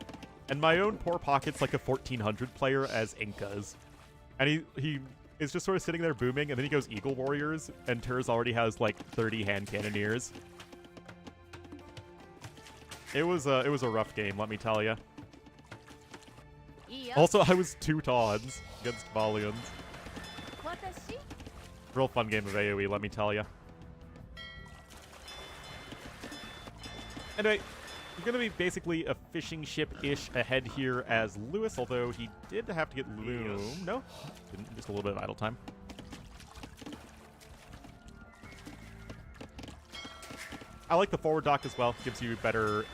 And my own poor pocket's like a 1400 player as Incas. And he is just sort of sitting there booming, and then he goes Eagle Warriors, and Turs already has like 30 hand cannoneers. It was a rough game, let me tell you. Also, I was 2 Tons against Valians. Watashi? Real fun game of AoE, let me tell you. Anyway, you're going to be basically a fishing ship-ish ahead here as Lewis, although he did have to get Loom. No? Didn't. Just a little bit of idle time. I like the forward dock as well. Gives you better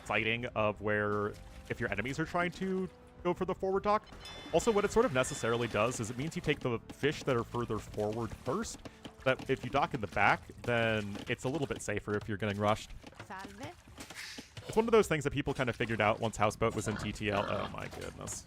sighting of where, if your enemies are trying to go for the forward dock. Also, what it sort of necessarily does is it means you take the fish that are further forward first. That if you dock in the back, then it's a little bit safer if you're getting rushed. Salve? It's one of those things that people kind of figured out once Houseboat was in TTL. Oh my goodness.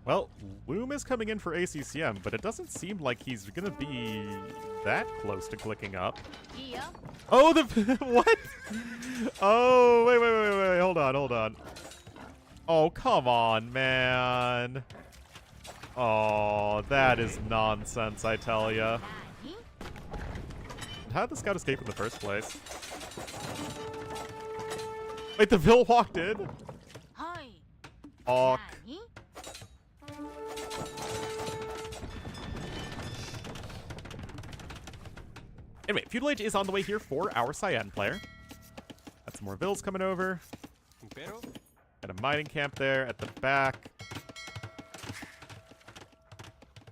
Well, Loom is coming in for ACCM, but it doesn't seem like he's gonna be that close to clicking up. Iya? Oh, the what? Oh, wait, hold on. Oh, come on, man. Oh, that is nonsense, I tell ya. Nani? How did the scout escape in the first place? Wait, the Vil walked in? Hai. Hawk. Nani? Anyway, Feudal Age is on the way here for our Cyan player. Got some more Vils coming over. Pero Got a mining camp there at the back.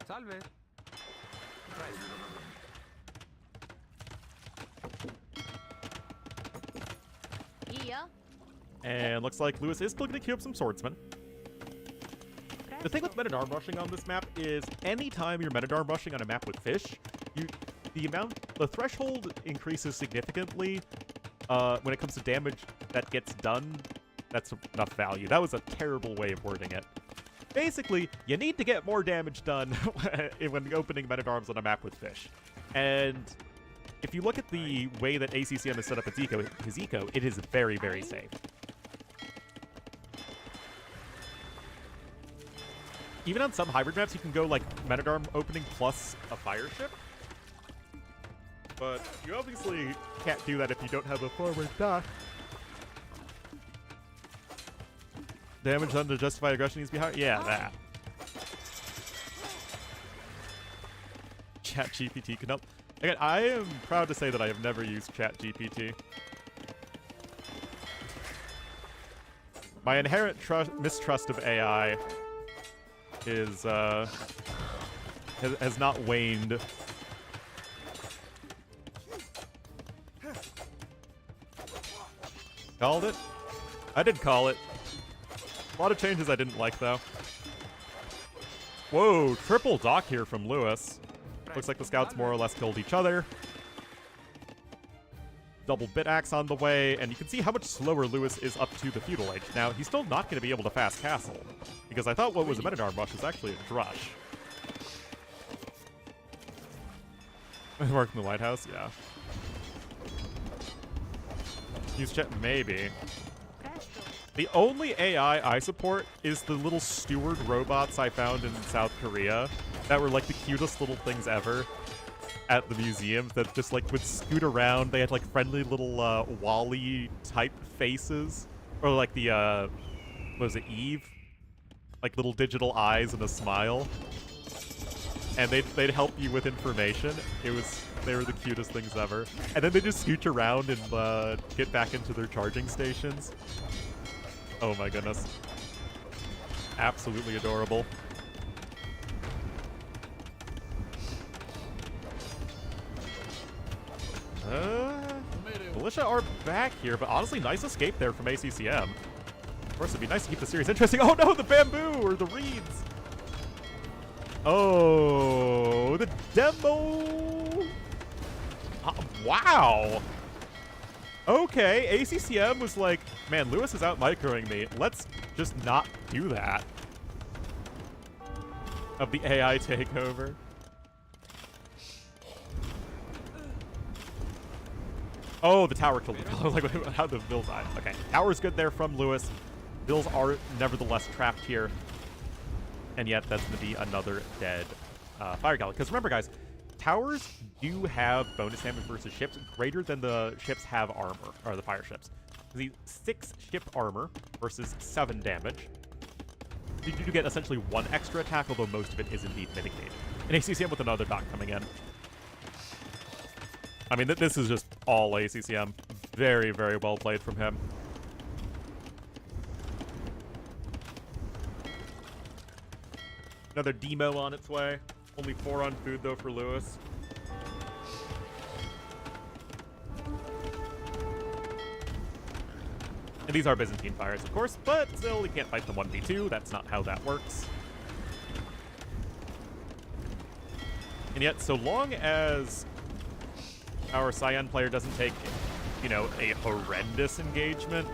salve. And looks like Lewis is still going to queue up some swordsmen. The thing with meta-darm rushing on this map is anytime you're meta-darm rushing on a map with fish, the threshold increases significantly when it comes to damage that gets done. That's enough value. That was a terrible way of wording it. Basically, you need to get more damage done when opening meta-darms on a map with fish. And if you look at the way that ACCM has set up his eco, it is very, very safe. Even on some hybrid maps, you can go like meta-darm opening plus a fire ship. But you obviously can't do that if you don't have a forward dock. Damage done to justify aggression needs to be higher? Yeah, that. ChatGPT can help. Again, I am proud to say that I have never used ChatGPT. My inherent mistrust of AI is has not waned. Called it? I did call it. A lot of changes I didn't like, though. Whoa, triple dock here from Lewis. Looks like the scouts more or less killed each other. Double bit axe on the way, and you can see how much slower Lewis is up to the feudal age. Now, he's still not going to be able to fast castle, because I thought what was a meta-darm rush is actually a drush. Work in the White House? Yeah. Use chat? Maybe. The only AI I support is the little steward robots I found in South Korea that were like the cutest little things ever at the museum that just like would scoot around. They had like friendly little Wall-E type faces, or like the what was it, Eve? Like little digital eyes and a smile. And they'd help you with information. They were the cutest things ever. And then they just scooch around and get back into their charging stations. Oh my goodness. Absolutely adorable. Militia are back here, but honestly, nice escape there from ACCM. Of course, it'd be nice to keep the series interesting. Oh no, the bamboo or the reeds. Oh, the demo. Wow. Okay, ACCM was like, man, Lewis is out microing me. Let's just not do that. Of the AI takeover. Oh, the tower killed the Like, how the Bill died. Okay, tower's good there from Lewis. Bills are nevertheless trapped here. And yet, that's going to be another dead fire galley. Because remember, guys, towers do have bonus damage versus ships greater than the ships have armor, or the fire ships. The 6 ship armor versus 7 damage. You do get essentially 1 extra attack, although most of it is indeed mitigated. And ACCM with another dock coming in. I mean, this is just all ACCM. Very, very well played from him. Another demo on its way. Only 4 on food, though, for Lewis. And these are Byzantine fires, of course, but still, you can't fight them 1v2. That's not how that works. And yet, so long as our Cyan player doesn't take, you know, a horrendous engagement,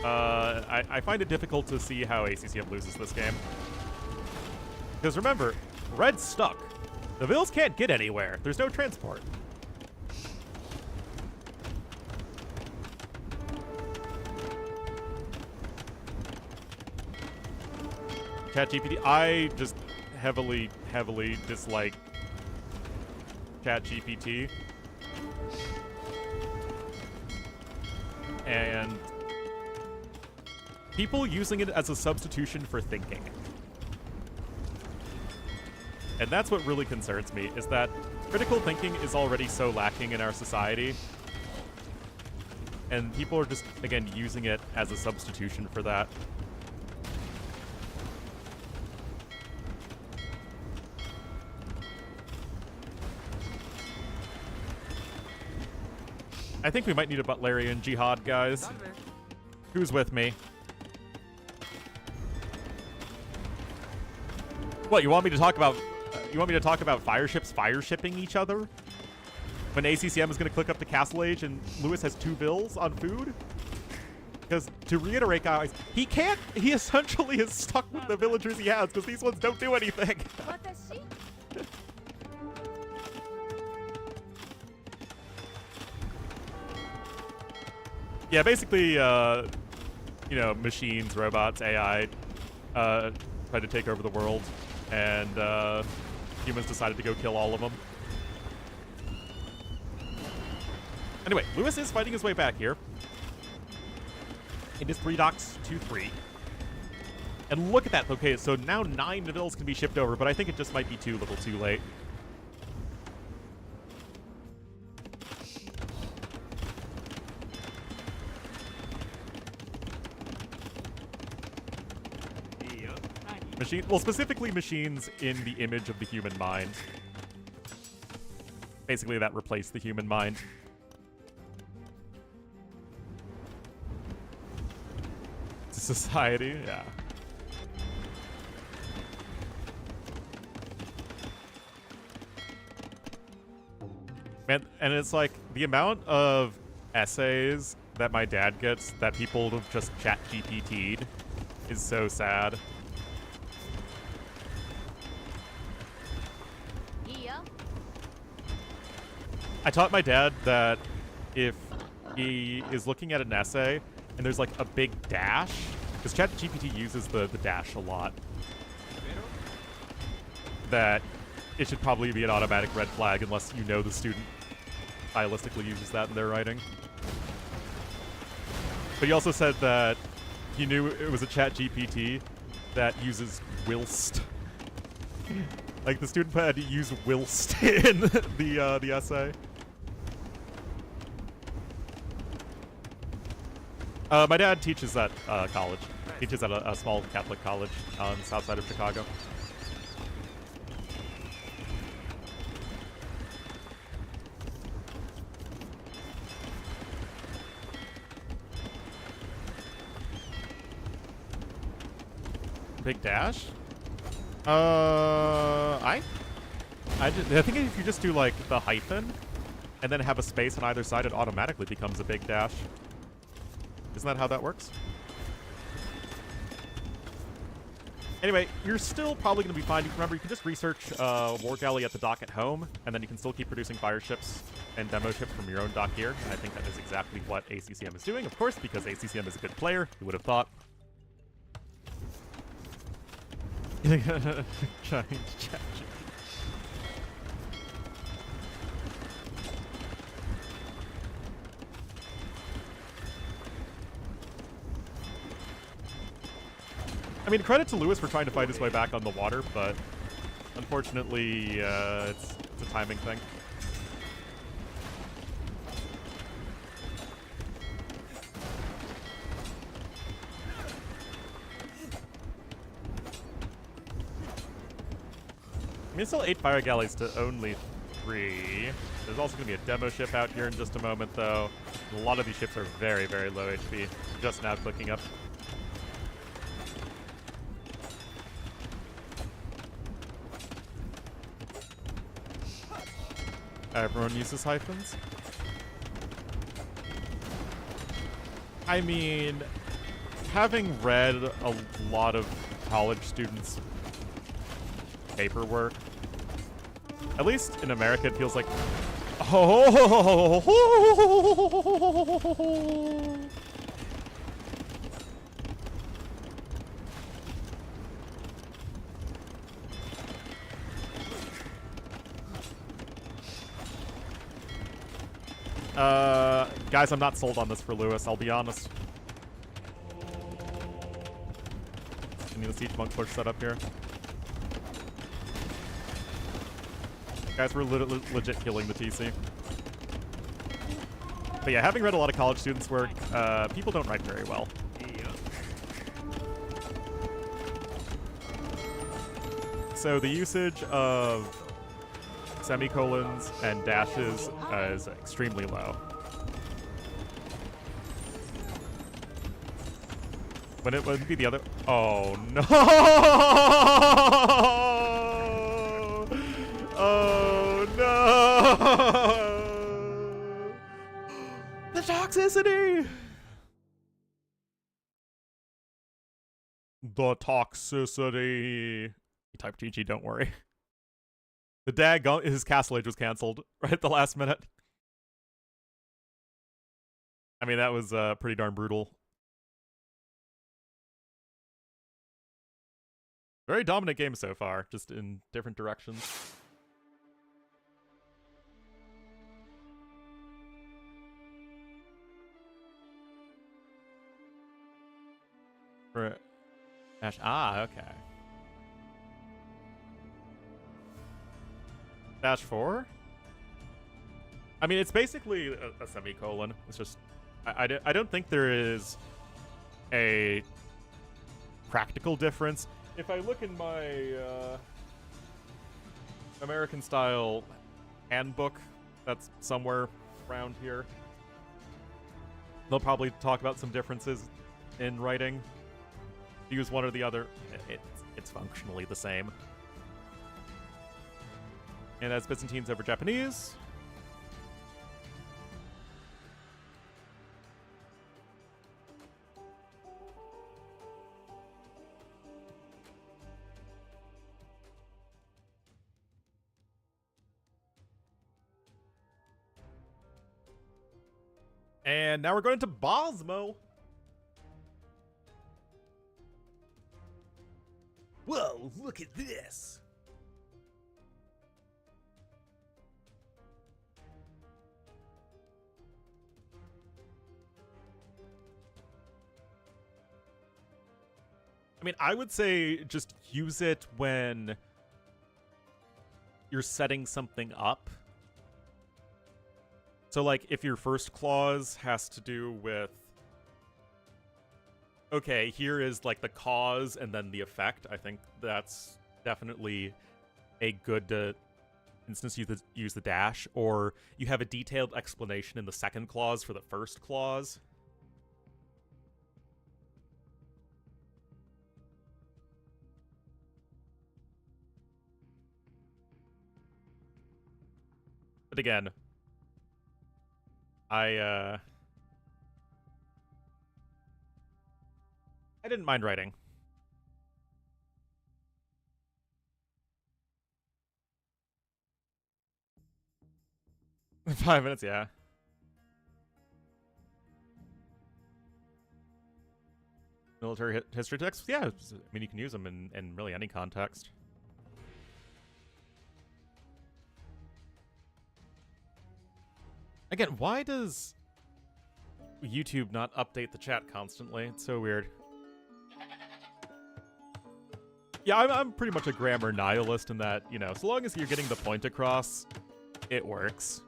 I find it difficult to see how ACCM loses this game. Because remember, Red's stuck. The Vils can't get anywhere. There's no transport. ChatGPT, I just heavily dislike ChatGPT. And people using it as a substitution for thinking. And that's what really concerns me, is that critical thinking is already so lacking in our society. And people are just, again, using it as a substitution for that. I think we might need a Butlerian Jihad, guys. Salve. Who's with me? What, you want me to talk about fire ships fire shipping each other? When ACCM is going to click up to Castle Age and Lewis has 2 bills on food? Because, to reiterate, guys, he essentially is stuck with the villagers he has because these ones don't do anything. 私 Yeah, basically, you know, machines, robots, AI tried to take over the world, and humans decided to go kill all of them. Anyway, Lewis is fighting his way back here. It is 3 docks to 3. And look at that. Okay, so now 9 vills can be shipped over, but I think it just might be a little too late. Well, specifically machines in the image of the human mind. Basically, that replaced the human mind. Society, yeah. Man, and it's like the amount of essays that my dad gets that people have just chat GPT'd is so sad. いいよ I taught my dad that if he is looking at an essay and there's like a big dash, because ChatGPT uses the dash a lot, that it should probably be an automatic red flag unless you know the student stylistically uses that in their writing. But he also said that he knew it was a ChatGPT that uses whilst. Like the student had to use whilst in the essay. My dad teaches at college. Teaches at a small Catholic college on the south side of Chicago. Big dash? I think if you just do like the hyphen and then have a space on either side, it automatically becomes a big dash. Isn't that how that works? Anyway, you're still probably going to be fine. Remember, you can just research War Galley at the dock at home, and then you can still keep producing fire ships and demo ships from your own dock here. And I think that is exactly what ACCM is doing, of course, because ACCM is a good player. Who would have thought? Giant chat. I mean, credit to Lewis for trying to fight his way back on the water, but unfortunately, it's a timing thing. I mean, it's still 8 fire galleys to only 3. There's also going to be a demo ship out here in just a moment, though. A lot of these ships are very, very low HP. Just now clicking up. Everyone uses hyphens? I mean, having read a lot of college students' paperwork, at least in America, it feels like, guys, I'm not sold on this for Lewis, I'll be honest. I need a siege monk push set up here. Guys, we're legit killing the TC. But yeah, having read a lot of college students' work, people don't write very well. So the usage of semicolons and dashes is extremely low. When it wouldn't be the other. Oh no! Oh no! The toxicity! The toxicity. He typed GG, don't worry. The his Castle Age was cancelled right at the last minute. I mean, that was pretty darn brutal. Very dominant game so far, just in different directions. For Ash, okay. Dash 4? I mean, it's basically a semicolon. It's just, I don't think there is a practical difference. If I look in my American-style handbook that's somewhere around here, they'll probably talk about some differences in writing. Use one or the other, it's functionally the same. And that's Byzantines over Japanese. And now we're going to Bosmo. Whoa, look at this. I mean, I would say just use it when you're setting something up. So, like, if your first clause has to do with, okay, here is, like, the cause and then the effect, I think that's definitely a good instance you use the dash. Or you have a detailed explanation in the second clause for the first clause. But again, I didn't mind writing. Five minutes, yeah. Military history texts? Yeah, I mean, you can use them in really any context. Again, why does YouTube not update the chat constantly? It's so weird. Yeah, I'm pretty much a grammar nihilist in that, you know, so long as you're getting the point across, it works.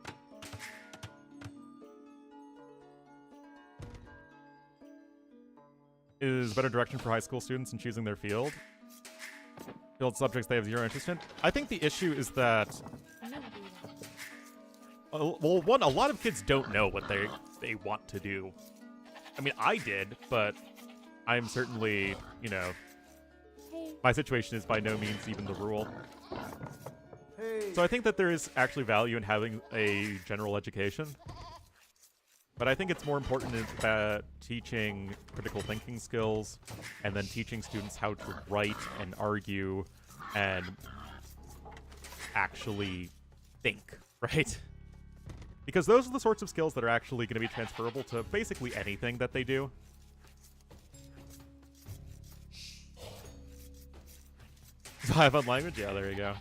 Is better direction for high school students in choosing their field? Field subjects they have zero interest in? I think the issue is that, well, one, a lot of kids don't know what they want to do. I mean, I did, but I'm certainly, you know, my situation is by no means even the rule. So I think that there is actually value in having a general education. But I think it's more important about teaching critical thinking skills and then teaching students how to write and argue and actually think, right? Because those are the sorts of skills that are actually going to be transferable to basically anything that they do. 5 on language? Yeah, there you go.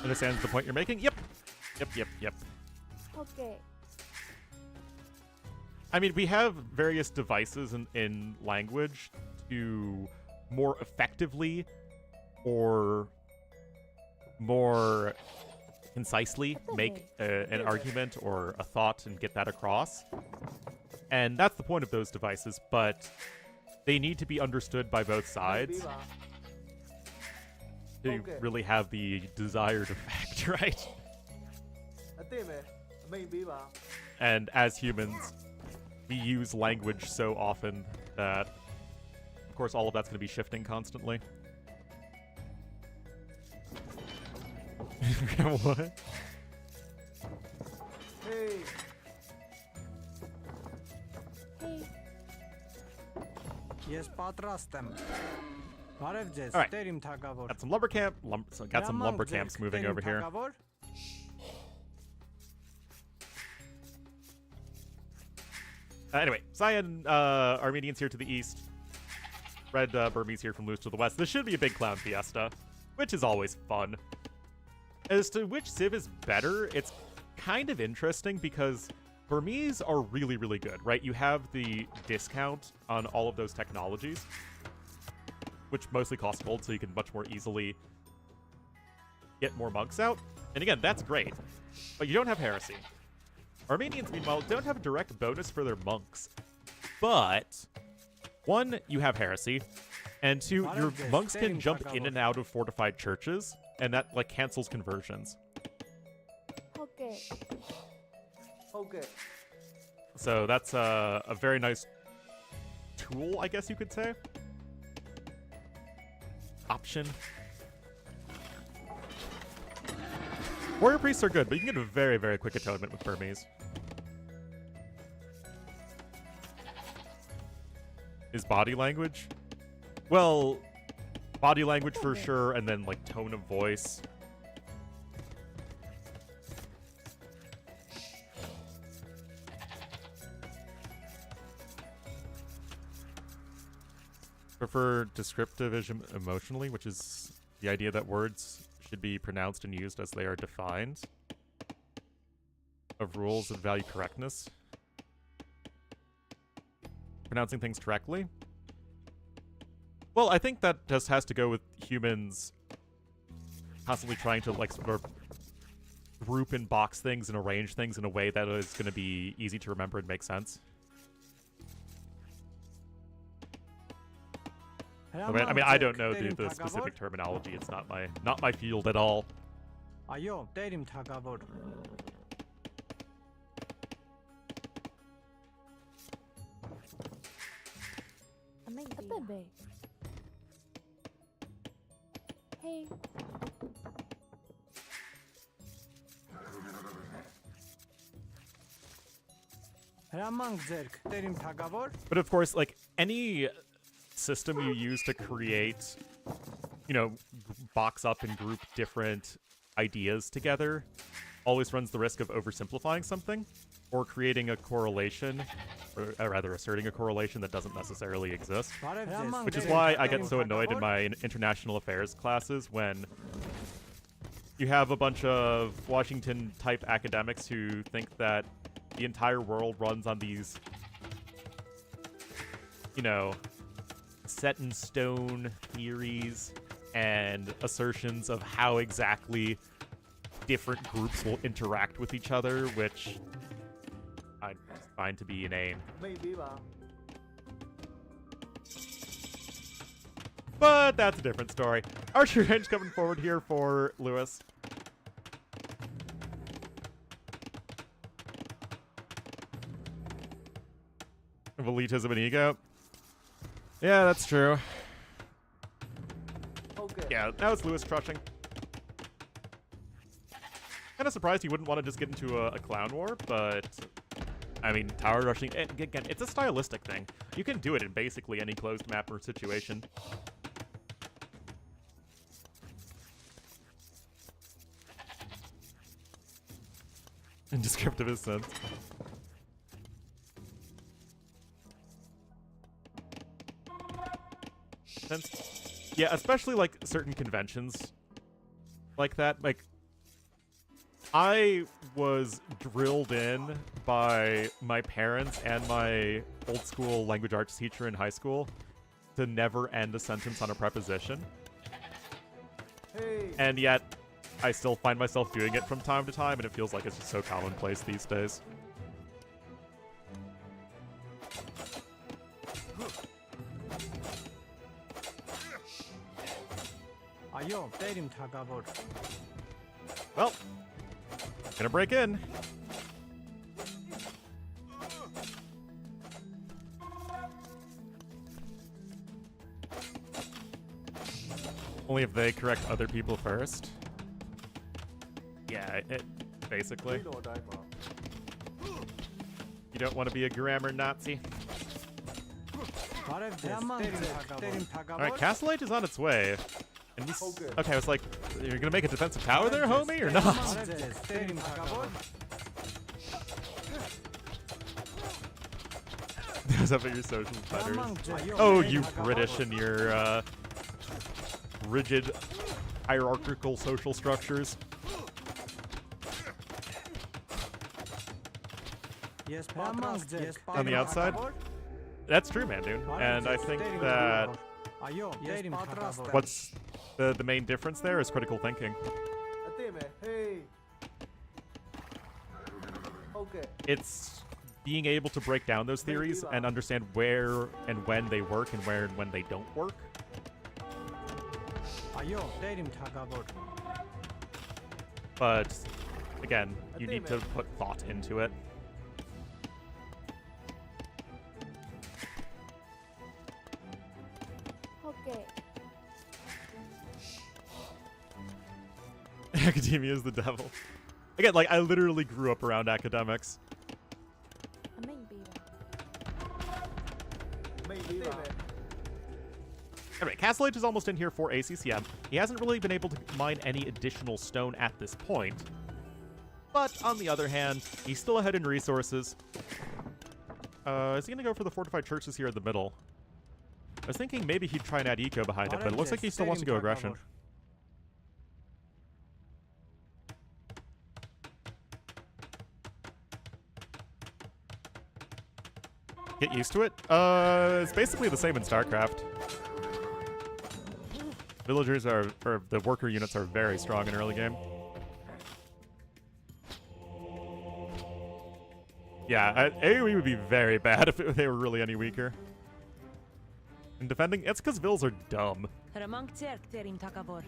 Understands the point you're making? Yep. Yep. Okay. I mean, we have various devices in language to more effectively or more concisely make an argument or a thought and get that across. And that's the point of those devices, but they need to be understood by both sides. to Okay. really have the desired effect, right? အသိမယ်အမိန်ပေးပါ And as humans, we use language so often that, of course, all of that's going to be shifting constantly. What? Hey Hey. Ես պատրաստ եմ։ Բարև ձեզ, Alright. Տեր իմ թագավոր։ Got some lumber camps moving over here. Anyway, Cyan Armenians here to the east. Red Burmese here from Loose to the west. This should be a big clown fiesta, which is always fun. As to which Civ is better, it's kind of interesting because Burmese are really, really good, right? You have the discount on all of those technologies, which mostly cost gold, so you can much more easily get more monks out. And again, that's great, but you don't have heresy. Armenians, meanwhile, don't have a direct bonus for their monks. But, one, you have heresy, and two, your monks can jump in and out of fortified churches, and that, like, cancels conversions. Okay. okay So that's a very nice tool, I guess you could say. Option. Warrior priests are good, but you can get a very, very quick atonement with Burmese. Is body language? Well, body language for sure, and then like tone of voice. Prefer descriptive emotionally, which is the idea that words should be pronounced and used as they are defined. Of rules that value correctness. Pronouncing things correctly. Well, I think that just has to go with humans constantly trying to like sort of group and box things and arrange things in a way that is going to be easy to remember and make sense. I mean, I don't know the specific terminology. It's not my field at all. Այո, Տեր իմ թագավոր։ Bebe. Hey. Հրամանք ձերք, Տեր իմ թագավոր։ But of course, like any system you use to create, you know, box up and group different ideas together always runs the risk of oversimplifying something or creating a correlation, or rather asserting a correlation that doesn't necessarily exist. Բարև ձեզ։ Which is why I get so annoyed in my international affairs classes when you have a bunch of Washington-type academics who think that the entire world runs on these, you know, set-in-stone theories and assertions of how exactly different groups will interact with each other, which I find to be inane. အမိန်ပေးပါ But that's a different story. Archer Range coming forward here for Lewis. Of elitism and ego. Yeah, that's true. okay Yeah, now it's Lewis crushing. Kind of surprised he wouldn't want to just get into a clown war, but I mean, tower rushing, again, it's a stylistic thing. You can do it in basically any closed map or situation. In descriptive sense. Yeah, especially like certain conventions like that. Like, I was drilled in by my parents and my old school language arts teacher in high school to never end a sentence on a preposition. hey And yet, I still find myself doing it from time to time, and it feels like it's just so commonplace these days. Այո, տեր իմ թագավոր։ Well, gonna break in. Only if they correct other people first. Yeah, basically. ပြီးတော့အတိုင်းပါ You don't want to be a grammar Nazi. Բարև ձեզ, տեր իմ թագավոր։ Alright, Castle Age is on its way. And we Okay. okay, I was like, you're gonna make a defensive tower there, homie, or not? Բարև ձեզ, տեր իմ թագավոր։ Is that what your social letters? Հրամանք ձեզ։ Oh, Տեր you իմ թագավոր։ British and your rigid hierarchical social structures. Ես պատրաստ ձեզ։ On the outside? That's true, man, dude. And I think that Այո, տեր իմ թագավոր։ what's the main difference there is critical thinking. အသင့်ပဲ hey ဟုတ်ကဲ့ It's being able to break down those theories and understand where and when they work and where and when they don't work. Այո, տեր իմ թագավոր։ But again, you need to put thought into it. Okay. Academia is the devil. Again, like, I literally grew up around academics. Amazing beaver. မိတ်ပေးပါ Anyway, Castle Age is almost in here for ACCM. He hasn't really been able to mine any additional stone at this point. But, on the other hand, he's still ahead in resources. Is he going to go for the fortified churches here in the middle? I was thinking maybe he'd try and add eco behind it, but it looks like he still wants to go aggression. Get used to it? It's basically the same in StarCraft. Villagers are, or the worker units are very strong in early game. Yeah, AoE would be very bad if they were really any weaker. In defending, it's because Vills are dumb. Հրամանք ձերք, տեր իմ թագավոր։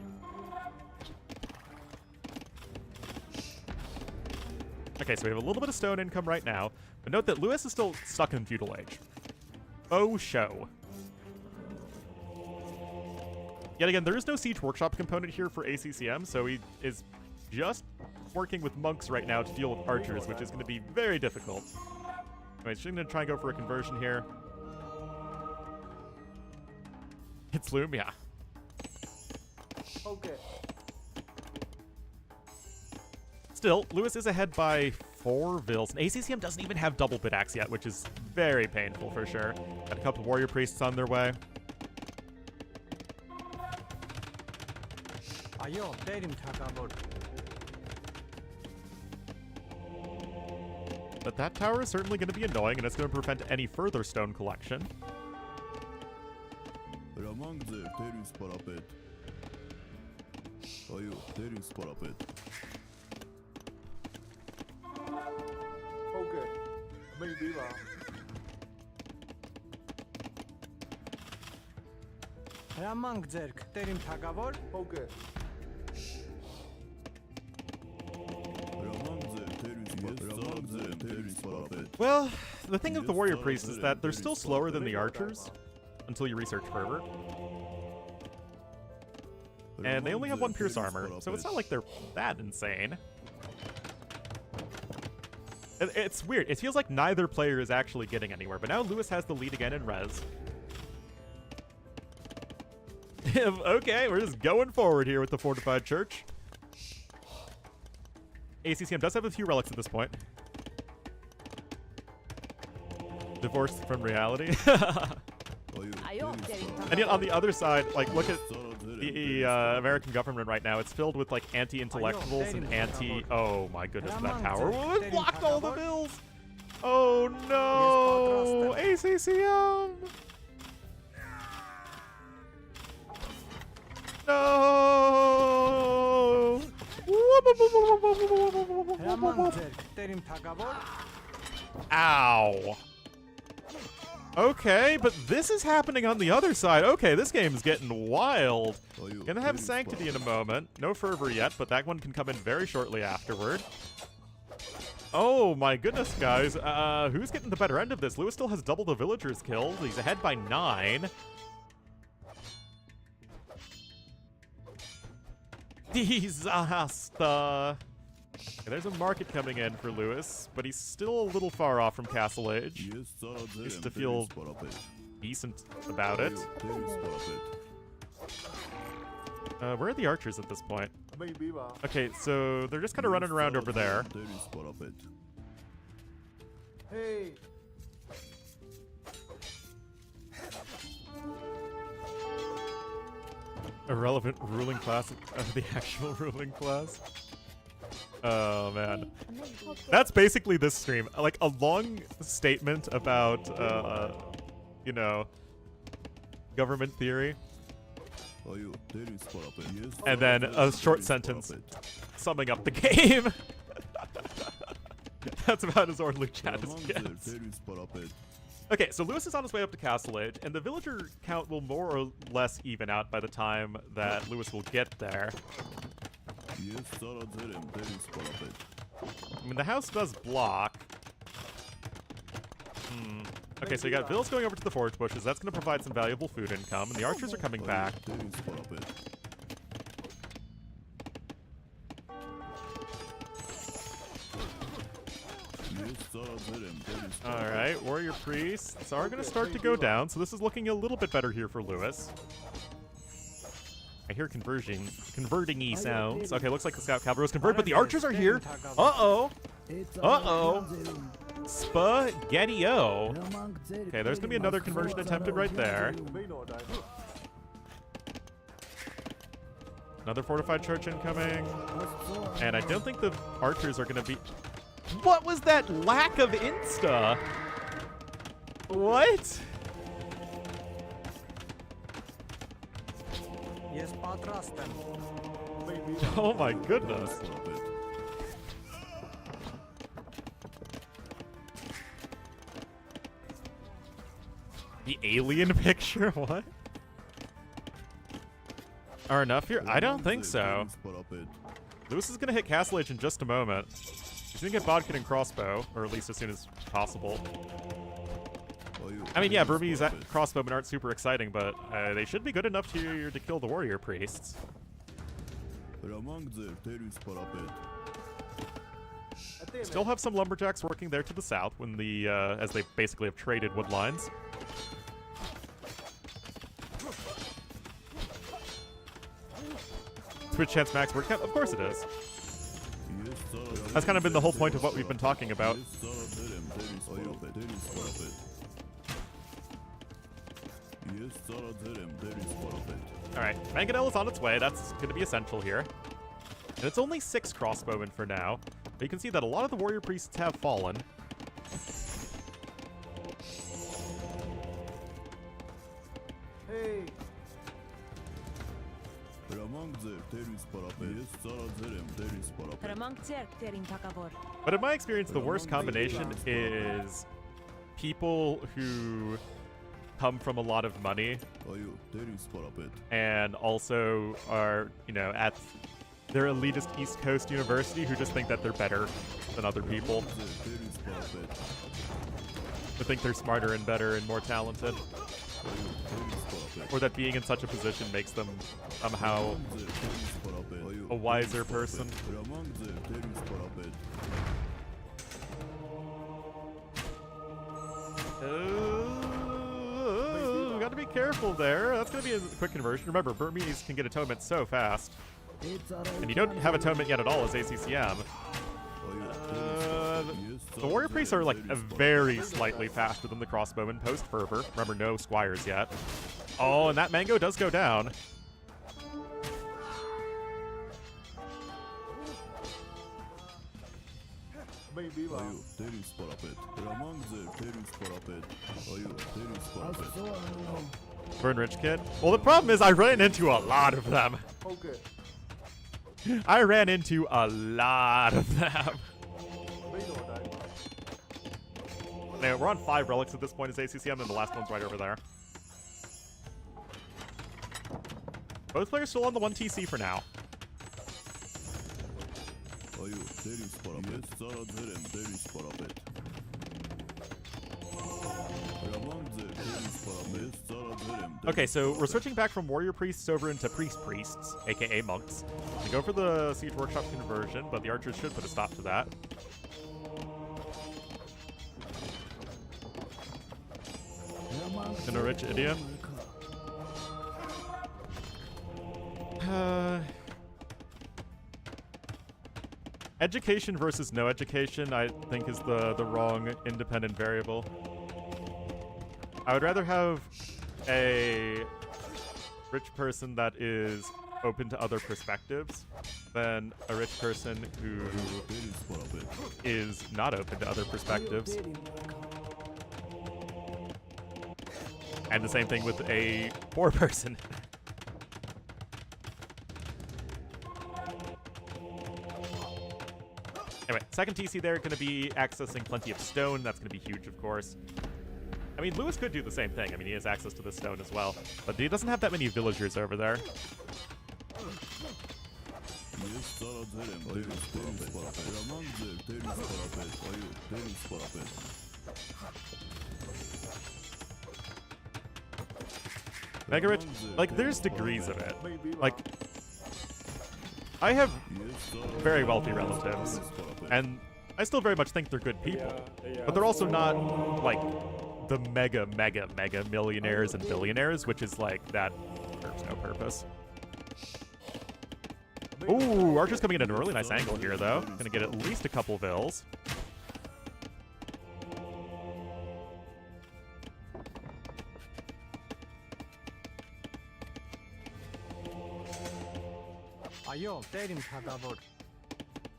Okay, so we have a little bit of stone income right now, but note that Lewis is still stuck in Feudal Age. Oh, show. Yet again, there is no Siege Workshop component here for ACCM, so he is just working with monks right now to deal with archers, which is going to be very difficult. Anyway, she's going to try and go for a conversion here. It's Loom, yeah. ဟုတ်ကဲ့ Still, Lewis is ahead by 4 Vills, and ACCM doesn't even have double bid axe yet, which is very painful for sure. Got a couple warrior priests on their way. Այո, տեր իմ թագավոր։ But that tower is certainly going to be annoying, and it's going to prevent any further stone collection. Հրամանք ձեր, տեր ինձ պարապետ։ Այո, տեր ինձ պարապետ։ဟုတ်ကဲ့မိတ်ပေးပါ Հրամանք ձերք, տեր իմ թագավոր։ဟုတ်ကဲ့ Հրամանք ձեր, տեր ինձ պարապետ։ Well, the thing with the warrior priests is that they're still slower than the archers until you research fervor. And they only have 1 pierce armor, so it's not like they're that insane. It's weird. It feels like neither player is actually getting anywhere, but now Lewis has the lead again in res. Okay, we're just going forward here with the fortified church. ACCM does have a few relics at this point. Divorced from reality. Այո, տեր իմ And yet թագավոր։ on the other side, like, look at the American government right now. It's filled with, like, anti-intellectuals and anti... Oh, my goodness, that tower. Oh, it blocked all the bills! Oh, no! ACCM! No! Հրամանք ձերք, տեր իմ թագավոր։ Ow. Okay, but this is happening on the other side. Okay, this game's getting wild. Gonna have Sanctity in a moment. No Fervor yet, but that one can come in very shortly afterward. Oh my goodness, guys. Who's getting the better end of this? Lewis still has double the villagers killed. He's ahead by 9. Disaster. Okay, there's a market coming in for Lewis, but he's still a little far off from Castle Age. Used to feel decent about it. Where are the archers at this point? Maybe ba. Okay, so they're just kind of running around over there. Hey. Irrelevant ruling class of the actual ruling class. Oh man, that's basically this stream. Like a long statement about, you know, government theory, and then a short sentence summing up the game. That's about as Ornlu chat as gets. Okay, so Lewis is on his way up to Castle Age, and the villager count will more or less even out by the time that Lewis will get there. I mean, the house does block. Okay, so you got Vills going over to the forage bushes. That's going to provide some valuable food income, and the archers are coming back. Alright, warrior priests are going to start to go down, so this is looking a little bit better here for Lewis. I hear converting-y sounds. Okay, looks like the scout cavalry was converted, but the archers are here. Uh-oh. Uh-oh. Spaghetti-o. Okay, there's going to be another conversion attempted right there. Another fortified church incoming. And I don't think the archers are going to be... What was that lack of insta? What? Yes, patrastem. Oh my goodness. The alien picture? What? Are enough here? I don't think so. Lewis is going to hit Castle Age in just a moment. He's going to get Bodkin and Crossbow, or at least as soon as possible. I mean, yeah, Burmese crossbowmen aren't super exciting, but they should be good enough to kill the warrior priests. Still have some lumberjacks working there to the south when the as they basically have traded wood lines. Twitch chance max word count? Of course it is. That's kind of been the whole point of what we've been talking about. Alright, Mangonel is on its way. That's going to be essential here. And it's only 6 crossbowmen for now. But you can see that a lot of the warrior priests have fallen. Hey. But in my experience, the worst combination is people who come from a lot of money and also are, you know, at their elitist East Coast university who just think that they're better than other people. Who think they're smarter and better and more talented. Or that being in such a position makes them somehow a wiser person. Gotta be careful there. That's gonna be a quick conversion. Remember, Burmese can get atonement so fast. And you don't have atonement yet at all as ACCM. The warrior priests are like very slightly faster than the crossbowmen post fervor. Remember, no squires yet. Oh, and that mango does go down. Burn Rich Kid? Well, the problem is I ran into a lot of them. Okay. I ran into a lot of them. Now, we're on 5 relics at this point as ACCM, and the last one's right over there. Both players still on the 1 TC for now. Are you Teris parapet? Yes, Zara Zerem, Teris parapet. Okay, so we're switching back from warrior priests over into priests, aka monks. We go for the siege workshop conversion, but the archers should put a stop to that. In a rich idiom. Education versus no education, I think, is the wrong independent variable. I would rather have a rich person that is open to other perspectives than a rich person who is not open to other perspectives. And the same thing with a poor person. Anyway, second TC there, going to be accessing plenty of stone. That's going to be huge, of course. I mean, Lewis could do the same thing. I mean, he has access to the stone as well. But he doesn't have that many villagers over there. Mega Rich, like, there's degrees of it. Like, I have very wealthy relatives, and I still very much think they're good people. But they're also not, like, the mega millionaires and billionaires, which is like, that serves no purpose. Ooh, Archer's coming in at a really nice angle here, though. Gonna get at least a couple vills.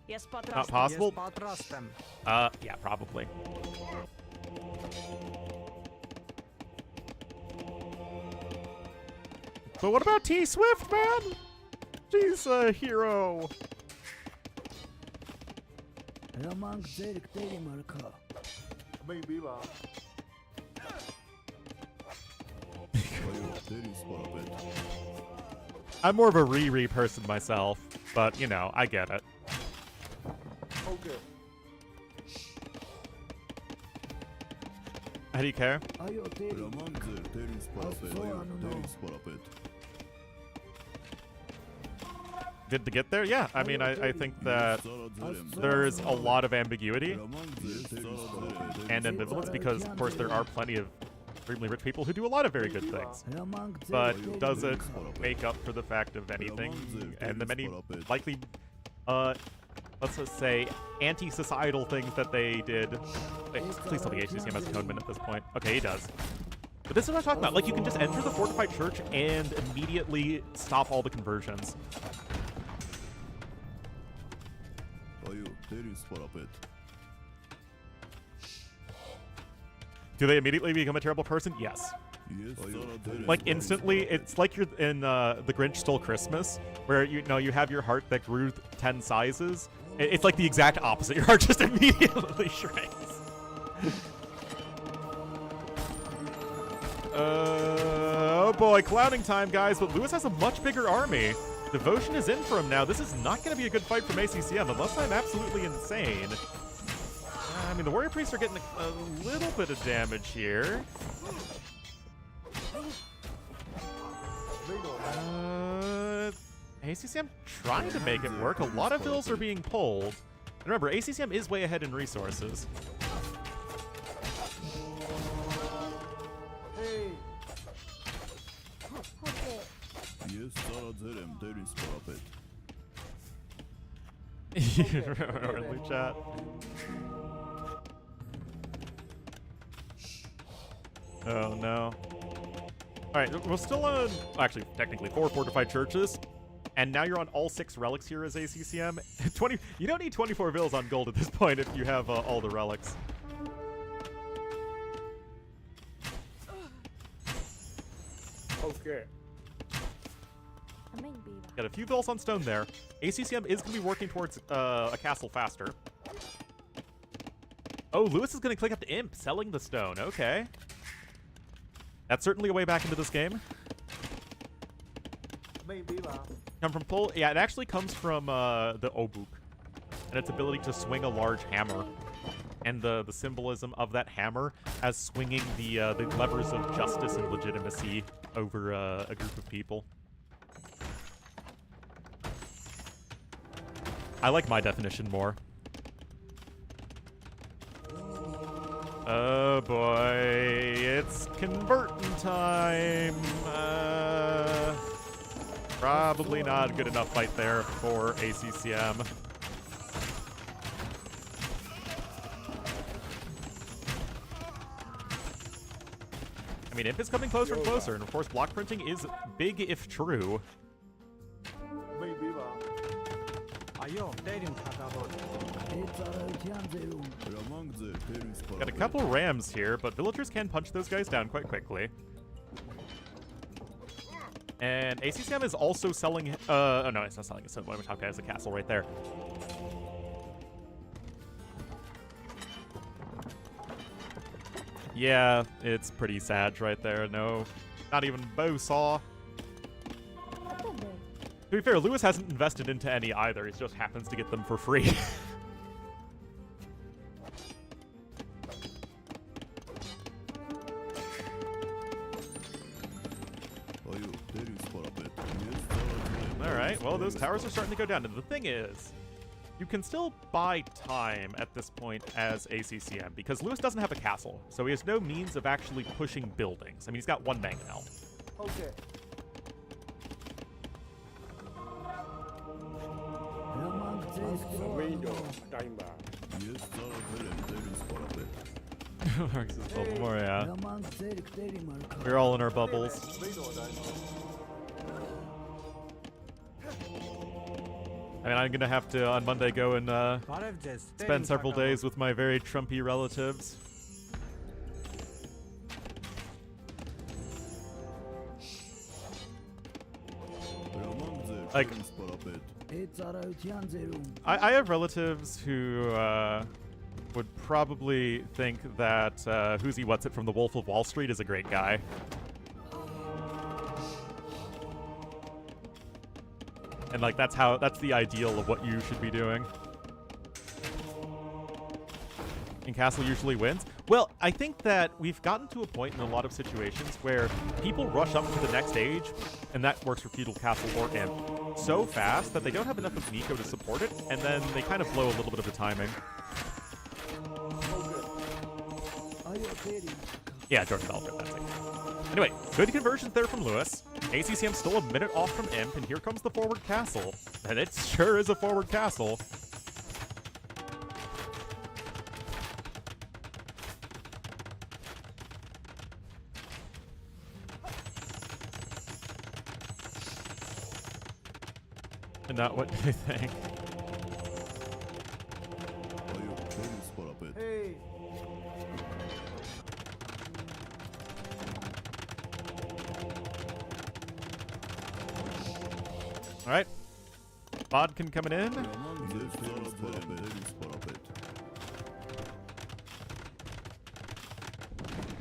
Yes, Not possible? Yes, Yeah, probably. But what about T-Swift, man? She's a hero. Maybe, but I'm more of a Riri person myself, but, you know, I get it. okay. How do you care? Good to get there? Yeah, I mean, I think that there's a lot of ambiguity and ambivalence because, of course, there are plenty of extremely rich people who do a lot of very good things. But does it make up for the fact of anything and the many likely, let's just say, anti-societal things that they did? Wait, please tell me HCCM has atonement at this point. Okay, he does. But this is what I'm talking about. Like, you can just enter the fortified church and immediately stop all the conversions. Do they immediately become a terrible person? Yes. Like, instantly. It's like you're in The Grinch Stole Christmas, where, you know, you have your heart that grew 10 sizes. It's like the exact opposite. Your heart just immediately shrinks. Oh boy, clowning time, guys. But Lewis has a much bigger army. Devotion is in for him now. This is not going to be a good fight from ACCM unless I'm absolutely insane. I mean, the Warrior Priests are getting a little bit of damage here. ACCM trying to make it work. A lot of vills are being pulled. And remember, ACCM is way ahead in resources. Hey, Okay. Ornlu chat. Oh no. Alright, we're still on, actually, technically 4 fortified churches. And now you're on all 6 relics here as ACCM. 20. You don't need 24 vills on gold at this point if you have all the relics. okay. Maybe. Got a few vills on stone there. ACCM is going to be working towards a castle faster. Oh, Lewis is going to click up to Imp, selling the stone. Okay. That's certainly a way back into this game. Maybe lah. Come from pull? Yeah, it actually comes from the Obuk. And its ability to swing a large hammer. And the symbolism of that hammer as swinging the levers of justice and legitimacy over a group of people. I like my definition more. Oh boy, it's convertin' time. Probably not a good enough fight there for ACCM. I mean, Imp is coming closer and closer, and of course block printing is big if true. Maybe lah. Այո, տեր իմ թագավոր։ Got a couple rams here, but villagers can punch those guys down quite quickly. And ACCM is also selling... oh no, it's not selling. It's selling. We're talking about a castle right there. Yeah, it's pretty sad right there. No, not even bow saw. To be fair, Lewis hasn't invested into any either. He just happens to get them for free. Alright, well, those towers are starting to go down. And the thing is, you can still buy time at this point as ACCM, because Lewis doesn't have a castle, so he has no means of actually pushing buildings. I mean, he's got one mangonel. Okay. Marcus is bubble more, yeah. We're all in our bubbles. I mean, I'm gonna have to, on Monday, go and spend several days with my very Trumpy relatives. Like, I have relatives who would probably think that Who's He What's It from The Wolf of Wall Street is a great guy. And like that's the ideal of what you should be doing. And Castle usually wins. Well, I think that we've gotten to a point in a lot of situations where people rush up to the next stage, and that works for Feudal Castle or Imp, so fast that they don't have enough of Nico to support it, and then they kind of blow a little bit of the timing. Yeah, Jordan Belfort, that's it. Anyway, good conversions there from Lewis. ACCM still a minute off from Imp, and here comes the forward castle. And it sure is a forward castle. And not what they think. Hey. All right, Bodkin coming in.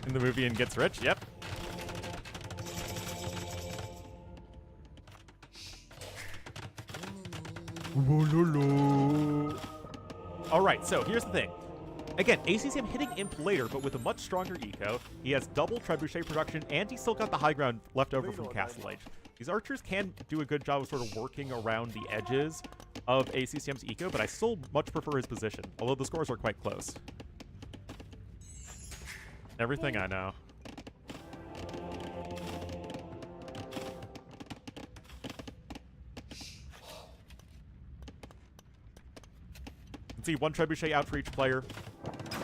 In the movie and gets rich. Yep. All right, so here's the thing. Again, ACCM hitting Imp later, but with a much stronger eco. He has double trebuchet production, and he's still got the high ground left over from Castle Age. These archers can do a good job of sort of working around the edges of ACCM's eco, but I still much prefer his position, although the scores are quite close. Everything I know. Let's see, one trebuchet out for each player.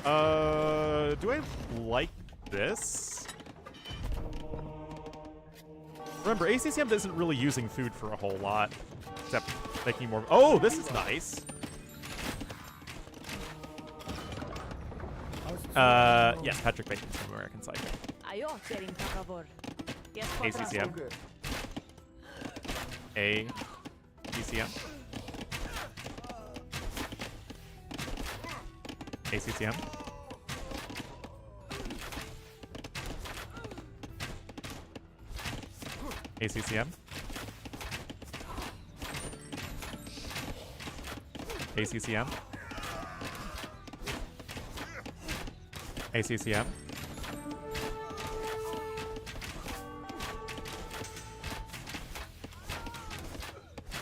Do I like this? Remember, ACCM isn't really using food for a whole lot, except making more. Oh, this is nice. Yes, Patrick Bateman from American Psycho. ACCM. ACCM. ACCM. ACCM. ACCM. ACCM.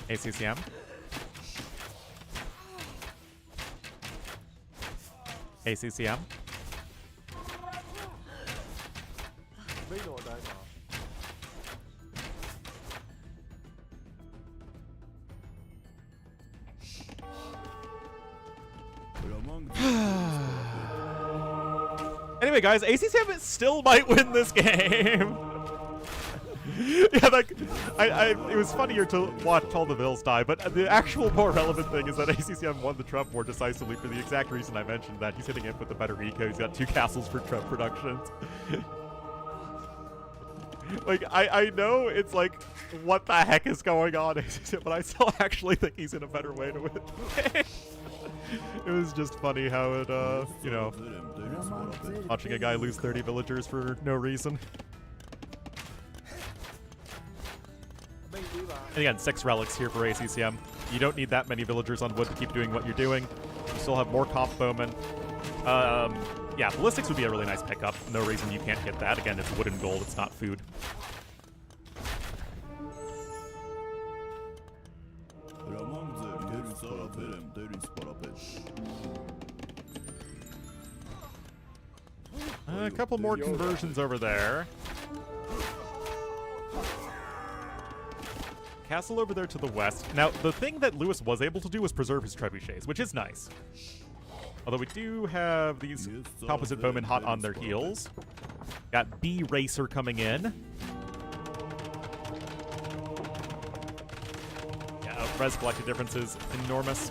ACCM. ACCM. Mấy đồ đại mà. Anyway, guys, ACCM still might win this game. Yeah, like, it was funnier to watch all the Bills die, but the actual more relevant thing is that ACCM won the Trump more decisively for the exact reason I mentioned, that he's hitting it with a better eco. He's got 2 castles for Trump productions. Like, I know it's like, what the heck is going on, ACCM, but I still actually think he's in a better way to win. It was just funny how it, you know, watching a guy lose 30 villagers for no reason. And again, 6 relics here for ACCM. You don't need that many villagers on wood to keep doing what you're doing. You still have more comp bowmen. Yeah, ballistics would be a really nice pickup. No reason you can't get that. Again, it's wood and gold, it's not food. A couple more conversions over there. Castle over there to the west. Now, the thing that Lewis was able to do was preserve his trebuchets, which is nice. Although we do have these composite bowmen hot on their heels. Got B Racer coming in. Yeah, res collected difference is enormous.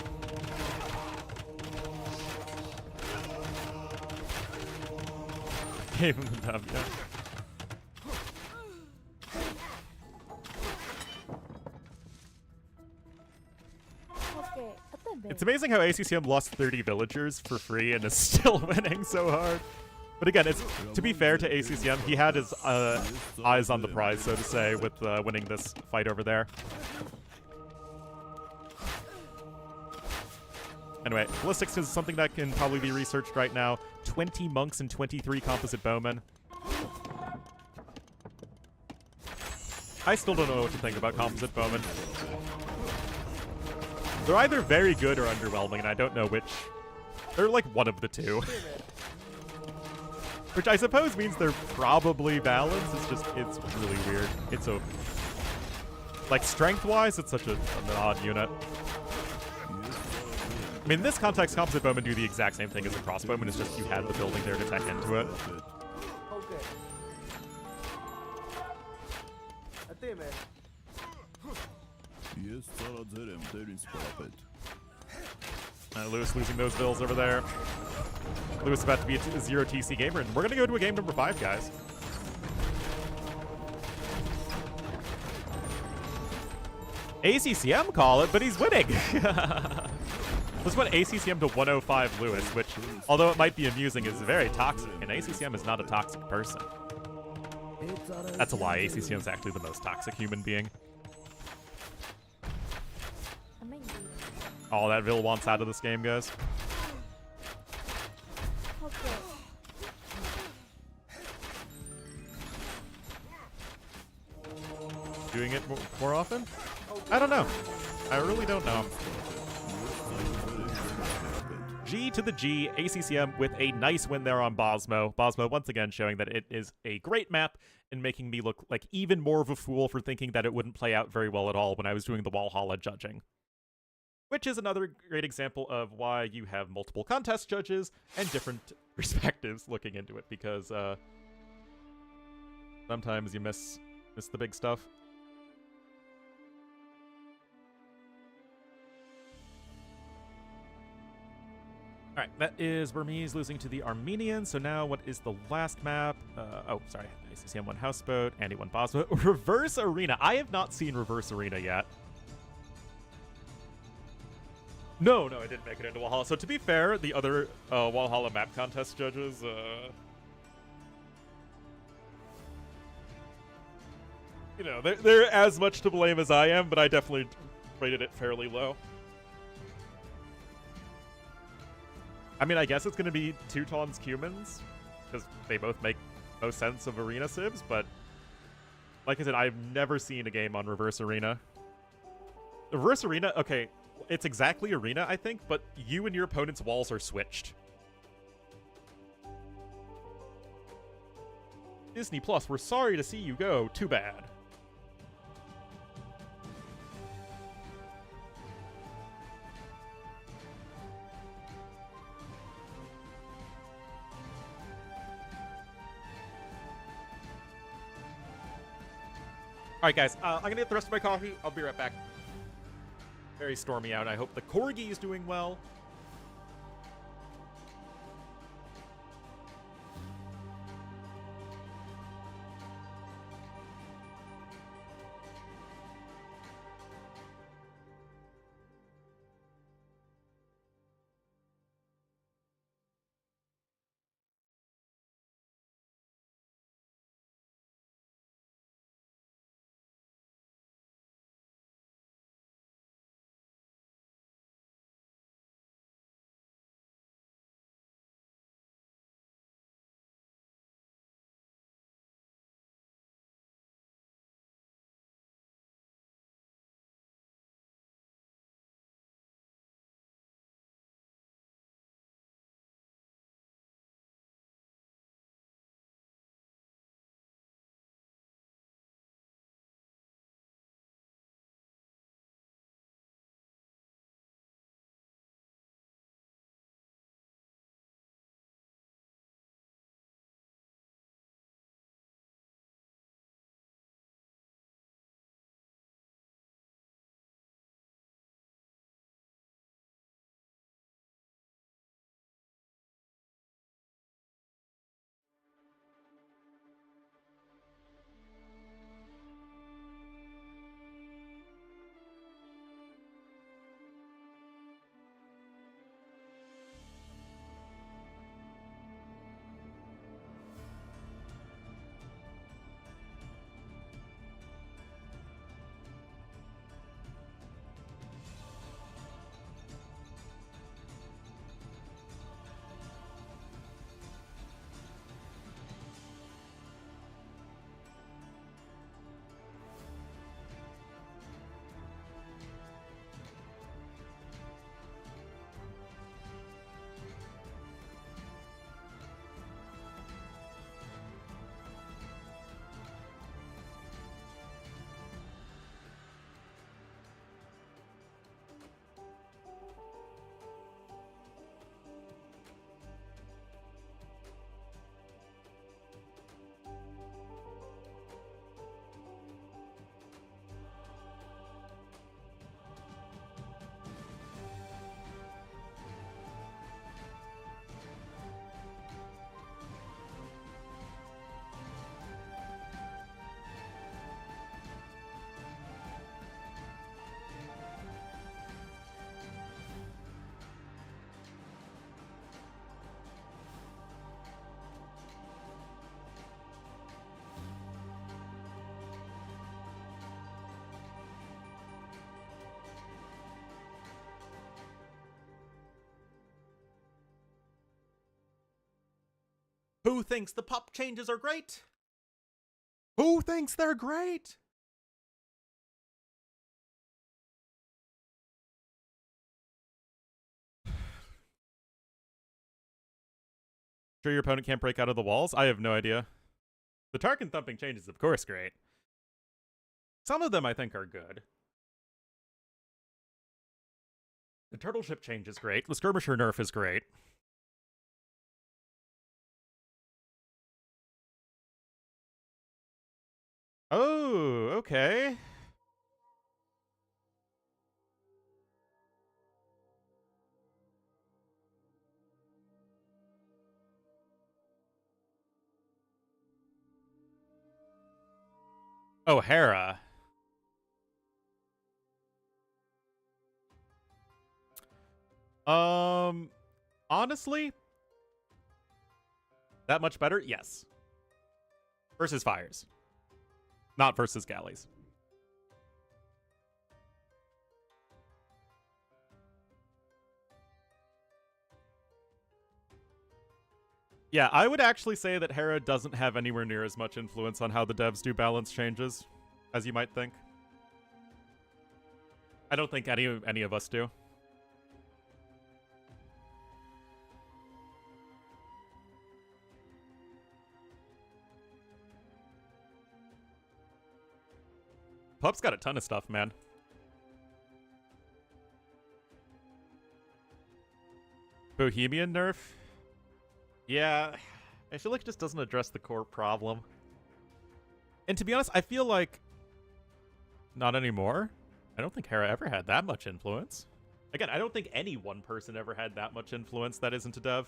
Gave him the dub, yeah. It's amazing how ACCM lost 30 villagers for free and is still winning so hard. But again, it's to be fair to ACCM, he had his eyes on the prize, so to say, with winning this fight over there. Anyway, ballistics is something that can probably be researched right now. 20 monks and 23 composite bowmen. I still don't know what to think about composite bowmen. They're either very good or underwhelming, and I don't know which. They're like one of the two. Which I suppose means they're probably balanced. It's just, it's really weird. It's a... Like, strength-wise, it's such an odd unit. I mean, in this context, composite bowmen do the exact same thing as a crossbowman. It's just you had the building there to tech into it. Okay. Ate, man. Lewis losing those bills over there. Lewis about to be a 0 TC gamer, and we're going to go to a game number 5, guys. ACCM call it, but he's winning. Let's put ACCM to 105 Lewis, which, although it might be amusing, is very toxic, and ACCM is not a toxic person. That's a lie. ACCM is actually the most toxic human being. Oh, that Vil wants out of this game, guys. Doing it more often? I don't know. I really don't know. G to the G, ACCM with a nice win there on Bosmo. Bosmo once again showing that it is a great map and making me look like even more of a fool for thinking that it wouldn't play out very well at all when I was doing the Walhalla judging. Which is another great example of why you have multiple contest judges and different perspectives looking into it, because sometimes you miss the big stuff. Alright, that is Burmese losing to the Armenians. So now what is the last map? Oh, sorry. ACCM won Houseboat. Andy won Bosmo. Reverse Arena. I have not seen Reverse Arena yet. No, I didn't make it into Walhalla. So to be fair, the other Walhalla map contest judges... you know, they're as much to blame as I am, but I definitely rated it fairly low. I mean, I guess it's going to be Teutons Cumans, because they both make most sense of Arena Civs, but like I said, I've never seen a game on Reverse Arena. Reverse Arena, okay, it's exactly Arena, I think, but you and your opponent's walls are switched. Disney Plus, we're sorry to see you go. Too bad. Alright, guys, I'm gonna get the rest of my coffee. I'll be right back. Very stormy out. I hope the Corgi is doing well. Who thinks the pop changes are great? Who thinks they're great? Sure your opponent can't break out of the walls? I have no idea. The Tarkin thumping changes, of course, great. Some of them I think are good. The turtle ship change is great. The skirmisher nerf is great. Oh, okay. Oh, Hera. Honestly, that much better? Yes. Versus Fires. Not versus galleys. Yeah, I would actually say that Hera doesn't have anywhere near as much influence on how the devs do balance changes as you might think. I don't think any of us do. Pup's got a ton of stuff, man. Bohemian nerf? Yeah, I feel like it just doesn't address the core problem. And to be honest, I feel like not anymore. I don't think Hera ever had that much influence. Again, I don't think any one person ever had that much influence that isn't a dev.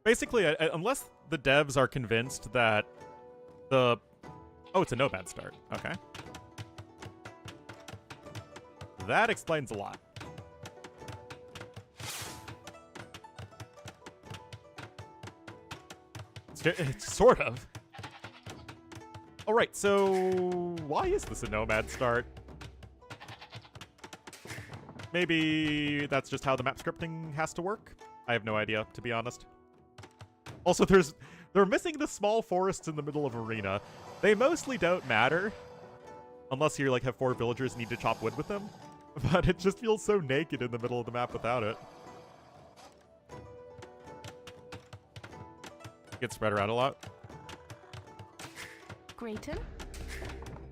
Basically, unless the devs are convinced that the... Oh, it's a nomad start. Okay. That explains a lot. It's sort of. Alright, so why is this a nomad start? Maybe that's just how the map scripting has to work? I have no idea, to be honest. Also, they're missing the small forests in the middle of arena. They mostly don't matter. Unless you like have 4 villagers and need to chop wood with them. But it just feels so naked in the middle of the map without it. Gets spread around a lot. Grayton?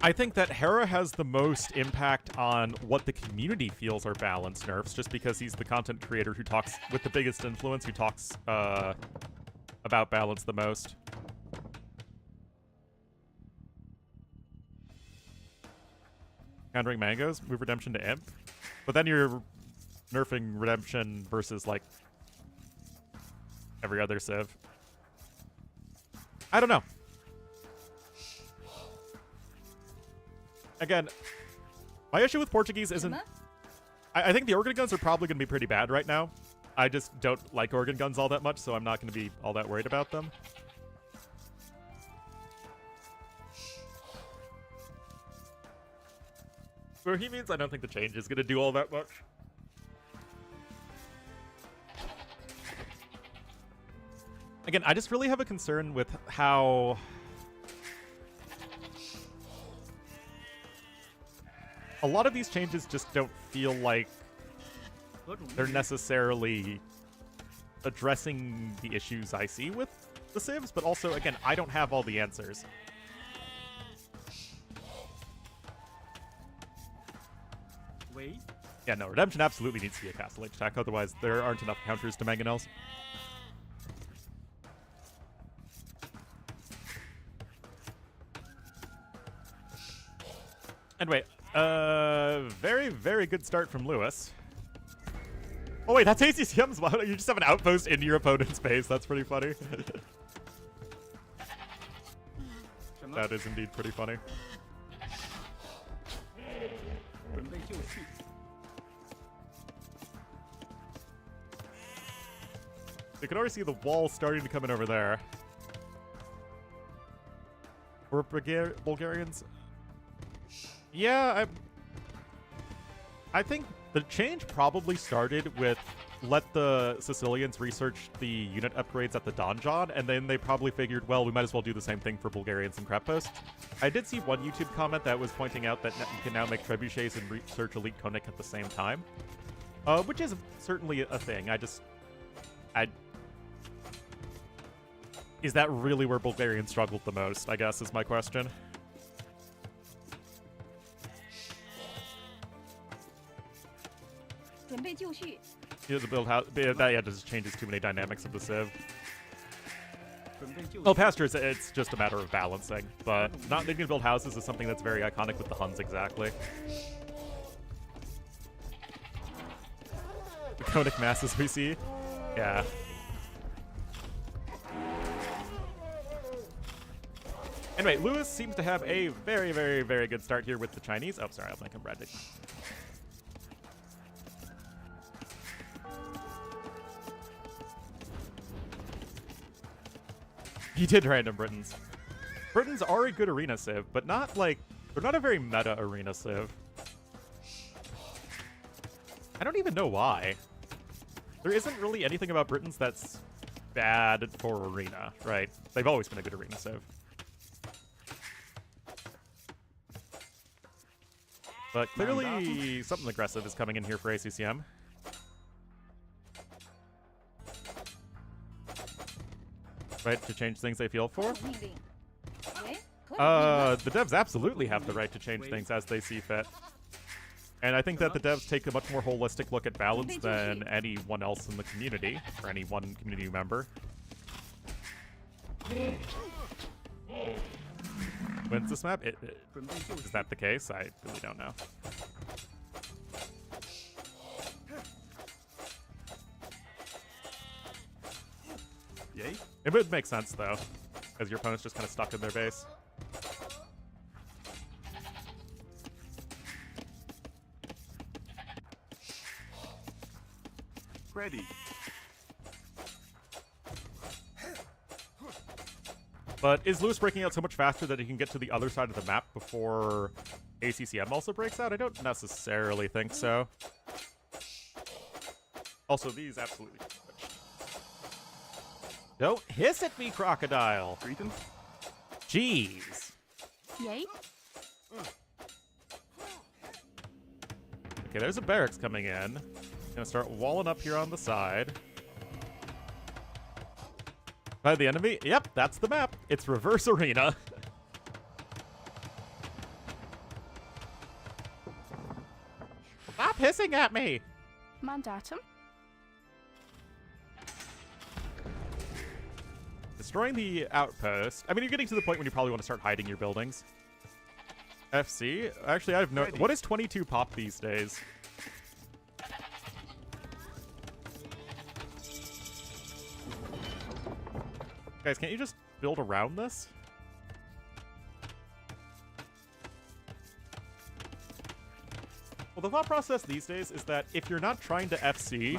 I think that Hera has the most impact on what the community feels are balanced nerfs, just because he's the content creator who talks with the biggest influence, who talks about balance the most. Countering mangoes, move redemption to imp. But then you're nerfing redemption versus like every other civ. I don't know. Again, my issue with Portuguese isn't... I think the organ guns are probably going to be pretty bad right now. I just don't like organ guns all that much, so I'm not going to be all that worried about them. Bohemians, I don't think the change is going to do all that much. Again, I just really have a concern with how... A lot of these changes just don't feel like they're necessarily addressing the issues I see with the civs, but also, again, I don't have all the answers. Wait. Yeah, no, Redemption absolutely needs to be a Castle Age attack, otherwise there aren't enough counters to Mangonels. Anyway, very, very good start from Lewis. Oh wait, that's ACCM's one. You just have an outpost in your opponent's base. That's pretty funny. That is indeed pretty funny. You can already see the wall starting to come in over there. We're Bulgarians. Yeah, I think the change probably started with let the Sicilians research the unit upgrades at the donjon, and then they probably figured, well, we might as well do the same thing for Bulgarians and Krepos. I did see one YouTube comment that was pointing out that you can now make trebuchets and research Elite Konik at the same time, which is certainly a thing. Is that really where Bulgarians struggled the most, I guess, is my question. Yeah, the build house, that just changes too many dynamics of the civ. Well, pastures, it's just a matter of balancing, but not needing to build houses is something that's very iconic with the Huns, exactly. The conic masses we see, yeah. Anyway, Lewis seems to have a very, very, very good start here with the Chinese. Oh, sorry, I'll make him red. He did random Britons. Britons are a good arena civ, but not like, they're not a very meta arena civ. I don't even know why. There isn't really anything about Britons that's bad for arena, right? They've always been a good arena civ. But clearly something aggressive is coming in here for ACCM. Right to change things they feel for? The devs absolutely have the right to change things as they see fit. And I think that the devs take a much more holistic look at balance than anyone else in the community, or any one community member. Wins this map? Is that the case? I really don't know. Yay. It would make sense, though, because your opponent's just kind of stuck in their base. Ready. But is Lewis breaking out so much faster that he can get to the other side of the map before ACCM also breaks out? I don't necessarily think so. Also, these absolutely switched. Don't hiss at me, crocodile! Greeting. Jeez! Yay. Okay, there's a barracks coming in. Gonna start walling up here on the side. By the enemy? Yep, that's the map. It's reverse arena. Stop hissing at me! Mandatum. Destroying the outpost. I mean, you're getting to the point when you probably want to start hiding your buildings. FC? Actually, I have no... What is 22 pop these days? Guys, can't you just build around this? Well, the thought process these days is that if you're not trying to FC,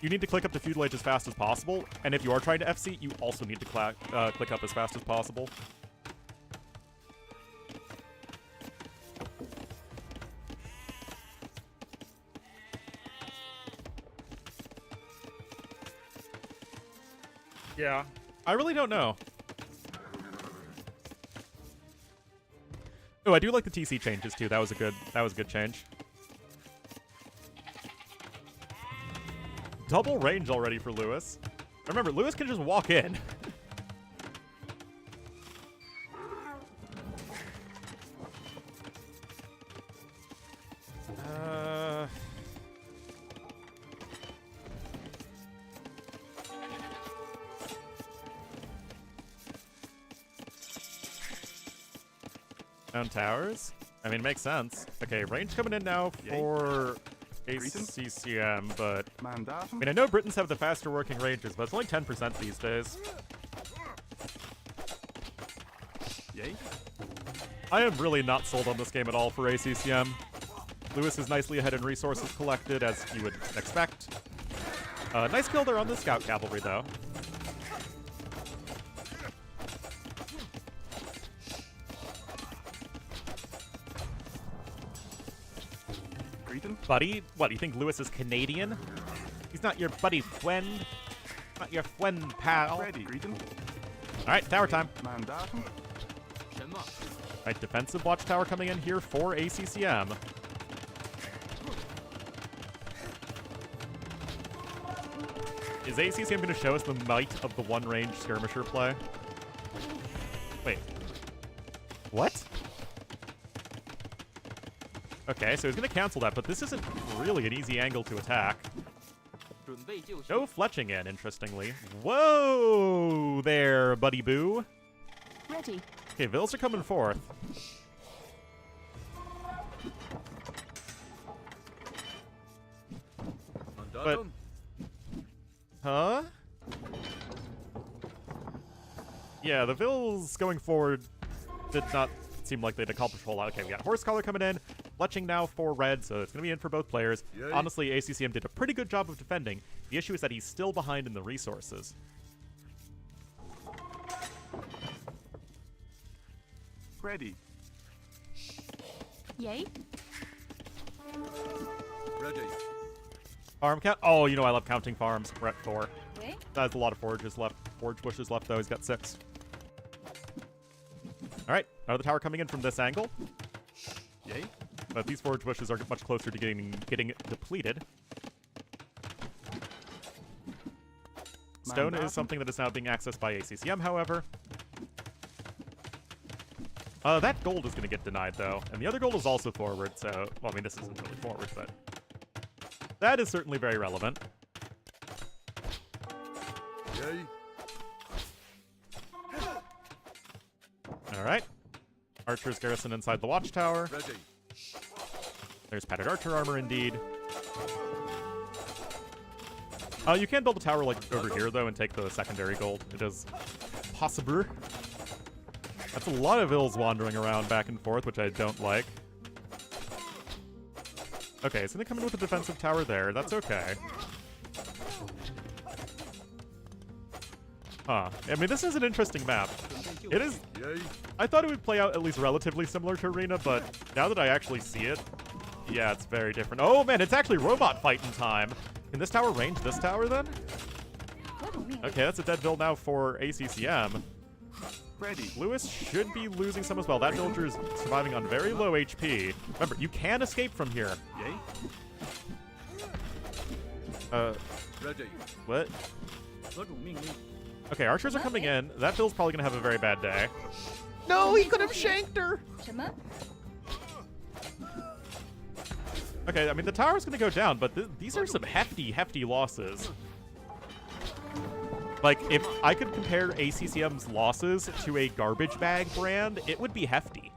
you need to click up to feudal age as fast as possible, and if you are trying to FC, you also need to click up as fast as possible. Yeah. I really don't know. Oh, I do like the TC changes too. That was a good change. Double range already for Lewis. Remember, Lewis can just walk in. Down towers? I mean, it makes sense. Okay, range coming in now for ACCM, but... I mean, I know Britons have the faster working ranges, but it's only 10% these days. Yay. I am really not sold on this game at all for ACCM. Lewis is nicely ahead in resources collected, as you would expect. Nice kill there on the scout cavalry, though. Buddy? What, you think Lewis is Canadian? He's not your buddy friend. Not your friend, pal. Alright, tower time. Alright, defensive watchtower coming in here for ACCM. Is ACCM going to show us the might of the one-range skirmisher play? Wait. What? Okay, so he's going to cancel that, but this isn't really an easy angle to attack. No fletching in, interestingly. Whoa there, buddy boo. Ready. Okay, Vils are coming forth. But... Huh? Yeah, the Vills going forward did not seem like they'd accomplish a whole lot. Okay, we got Horse Collar coming in. Fletching now for red, so it's going to be in for both players. Yay. Honestly, ACCM did a pretty good job of defending. The issue is that he's still behind in the resources. Ready. Yay. Ready. Farm count? Oh, you know I love counting farms. We're at 4. Wait. That has a lot of forages left. Forage bushes left, though. He's got 6. All right, another tower coming in from this angle. Yay. But these forage bushes are much closer to getting depleted. Stone is something that is now being accessed by ACCM, however. That gold is going to get denied, though. And the other gold is also forward, so... Well, I mean, this isn't really forward, but... That is certainly very relevant. Yay. All right. Archers garrison inside the watchtower. Ready. There's padded archer armor, indeed. You can build a tower like over here, though, and take the secondary gold. It is possible. That's a lot of ills wandering around back and forth, which I don't like. Okay, so they come in with a defensive tower there. That's okay. Huh. I mean, this is an interesting map. It is... Yay. I thought it would play out at least relatively similar to Arena, but now that I actually see it, yeah, it's very different. Oh, man, it's actually robot fighting time. Can this tower range this tower, then? Okay, that's a dead build now for ACCM. Ready. Lewis should be losing some as well. That villager is surviving on very low HP. Remember, you can escape from here. Yay. Ready. What? 何种命令？ Okay, archers are coming in. That Bill's probably going to have a very bad day. No, he could have shanked her! 什么？ Okay, I mean, the tower's going to go down, but these are some hefty, hefty losses. Like, if I could compare ACCM's losses to a garbage bag brand, it would be hefty.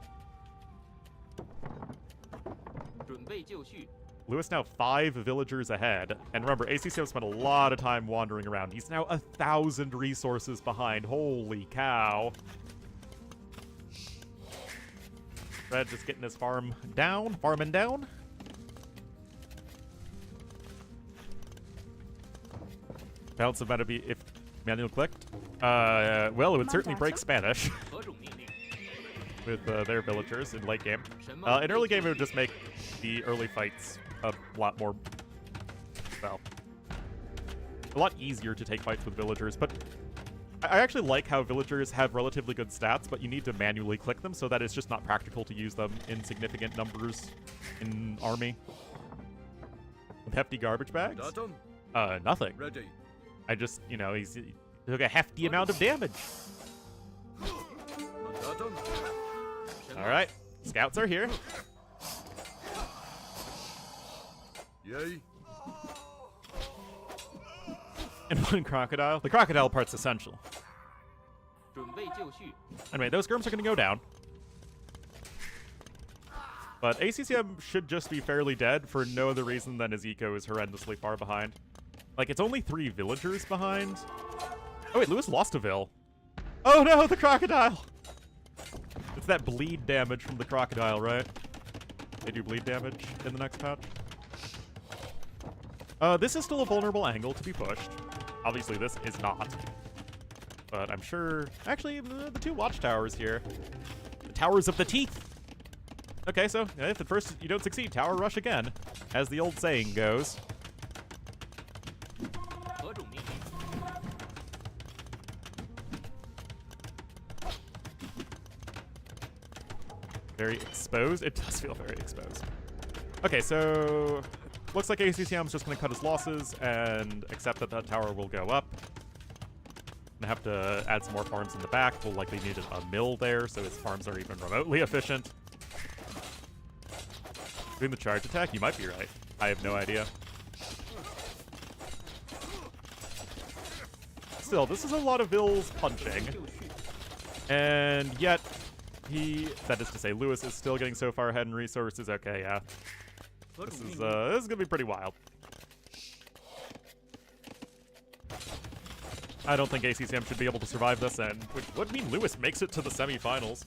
准备就绪。 Lewis now 5 villagers ahead. And remember, ACCM spent a lot of time wandering around. He's now 1,000 resources behind. Holy cow. Red just getting his farming down. Balance about to be if manual clicked. Well, it would certainly break Spanish 何种命令？ with their villagers in late game. In early game, it would just make the early fights a lot more, well, a lot easier to take fights with villagers. But I actually like how villagers have relatively good stats, but you need to manually click them so that it's just not practical to use them in significant numbers in army. With hefty garbage bags? Datum. Nothing. Ready. I just, you know, he took a hefty amount of damage. Datum. All right, scouts are here. Yay. And one crocodile. The crocodile part's essential. 准备就绪。 Anyway, those skirms are going to go down. But ACCM should just be fairly dead for no other reason than his eco is horrendously far behind. Like, it's only 3 villagers behind. Oh, wait, Lewis lost a vill. Oh, no, the crocodile! It's that bleed damage from the crocodile, right? They do bleed damage in the next patch. This is still a vulnerable angle to be pushed. Obviously, this is not. But I'm sure... Actually, the 2 watchtowers here. The Towers of the Teeth! Okay, so if at first you don't succeed, tower rush again, as the old saying goes. 何种命令？ Very exposed? It does feel very exposed. Okay, so... Looks like ACCM's just going to cut his losses and accept that that tower will go up. Gonna have to add some more farms in the back. We'll likely need a mill there, so his farms are even remotely efficient. Doing the charge attack? You might be right. I have no idea. Still, this is a lot of Vills punching. And yet, that is to say, Lewis is still getting so far ahead in resources. Okay, yeah. 何 This 种 is 命令？ gonna be pretty wild. I don't think ACCM should be able to survive this, and which would mean Lewis makes it to the semifinals.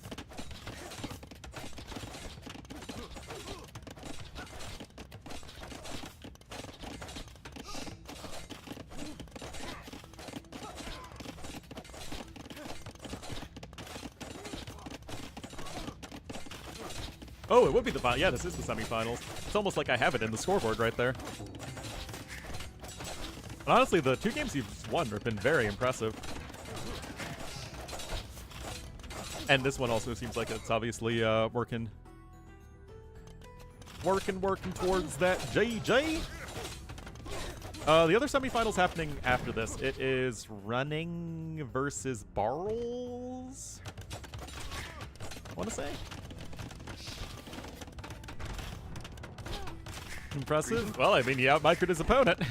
Oh, it would be the final. Yeah, this is the semifinals. It's almost like I have it in the scoreboard right there. And honestly, the 2 games you've won have been very impressive. And this one also seems like it's obviously working towards that JJ. The other semifinals happening after this. It is Running versus Barles, I want to say. Impressive. Well, I mean, he outmicroed his opponent.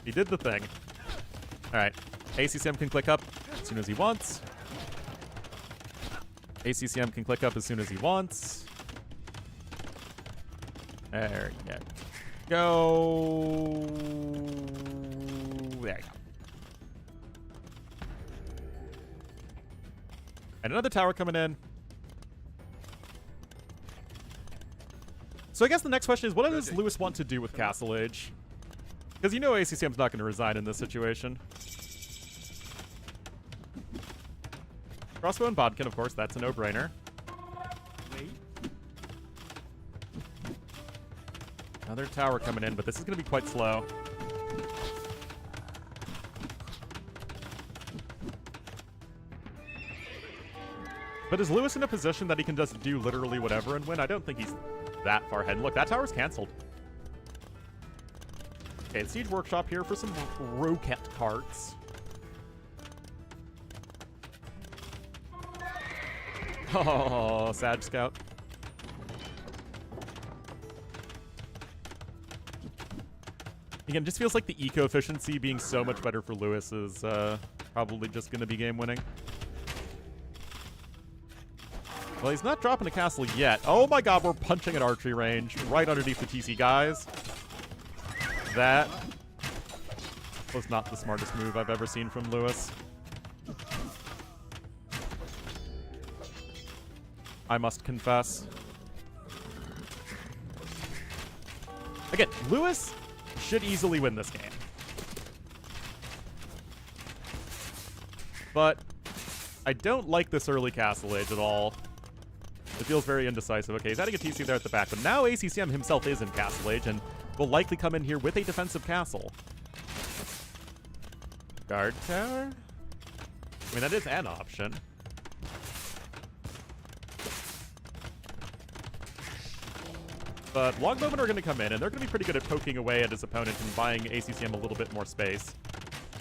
He did the thing. All right. ACCM can click up as soon as he wants. ACCM can click up as soon as he wants. There you go. There you go. And another tower coming in. So I guess the next question is, what does Lewis want to do with Castle Age? Because you know ACCM's not going to resign in this situation. Crossbow and Bodkin, of course, that's a no-brainer. Another tower coming in, but this is going to be quite slow. But is Lewis in a position that he can just do literally whatever and win? I don't think he's that far ahead. And look, that tower's canceled. Okay, Siege Workshop here for some rocket carts. Oh, Sag Scout. Again, it just feels like the eco-efficiency being so much better for Lewis is probably just going to be game-winning. Well, he's not dropping a castle yet. Oh my god, we're punching at archery range right underneath the TC guys. That was not the smartest move I've ever seen from Lewis. I must confess. Again, Lewis should easily win this game. But I don't like this early Castle Age at all. It feels very indecisive. Okay, he's adding a TC there at the back, but now ACCM himself is in Castle Age and will likely come in here with a defensive castle. Guard tower? I mean, that is an option. But Longbowmen are going to come in, and they're going to be pretty good at poking away at his opponent and buying ACCM a little bit more space.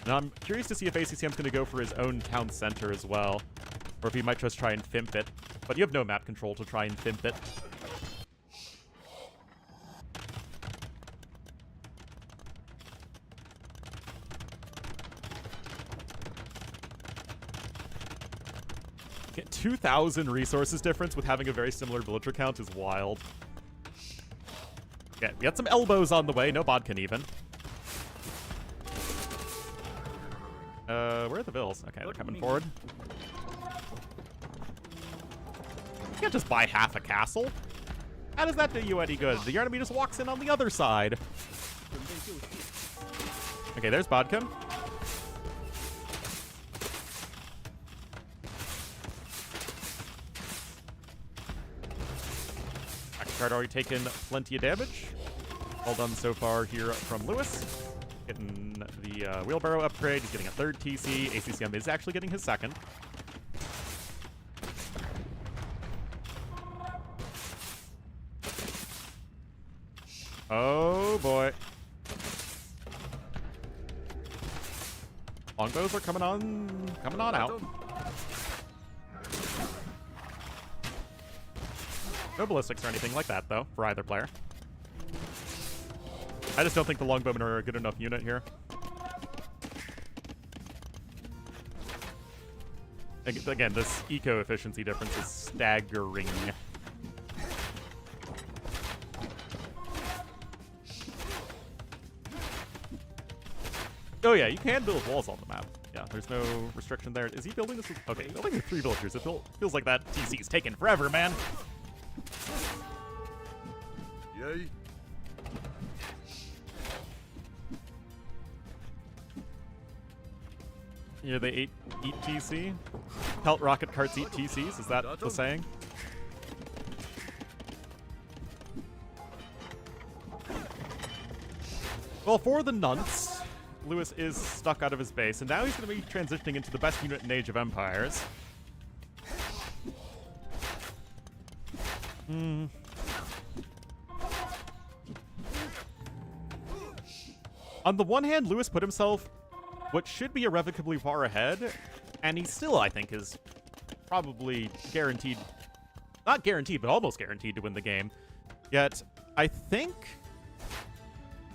Now, I'm curious to see if ACCM's going to go for his own town center as well, or if he might just try and fimp it. But you have no map control to try and fimp it. Get 2,000 resources difference with having a very similar villager count is wild. Okay, we got some elbows on the way. No bodkin even. Where are the vills? Okay, they're coming forward. You can't just buy half a castle. How does that do you any good? The enemy just walks in on the other side. Okay, there's bodkin. Card already taken plenty of damage. Well done so far here from Lewis. Getting the wheelbarrow upgrade. He's getting a third TC. ACCM is actually getting his second. Oh boy. Longbows are coming on out. No ballistics or anything like that, though, for either player. I just don't think the Longbowmen are a good enough unit here. Again, this eco-efficiency difference is staggering. Oh yeah, you can build walls on the map. Yeah, there's no restriction there. Is he building this? Okay, building with 3 villagers. It feels like that TC is taking forever, man. Yay. Yeah, they eat TC. Pelt rocket carts eat TCs. Is that the saying? Well, for the nonce, Lewis is stuck out of his base, and now he's going to be transitioning into the best unit in Age of Empires. On the one hand, Lewis put himself what should be irrevocably far ahead, and he still, I think, is probably guaranteed, not guaranteed, but almost guaranteed to win the game. Yet, I think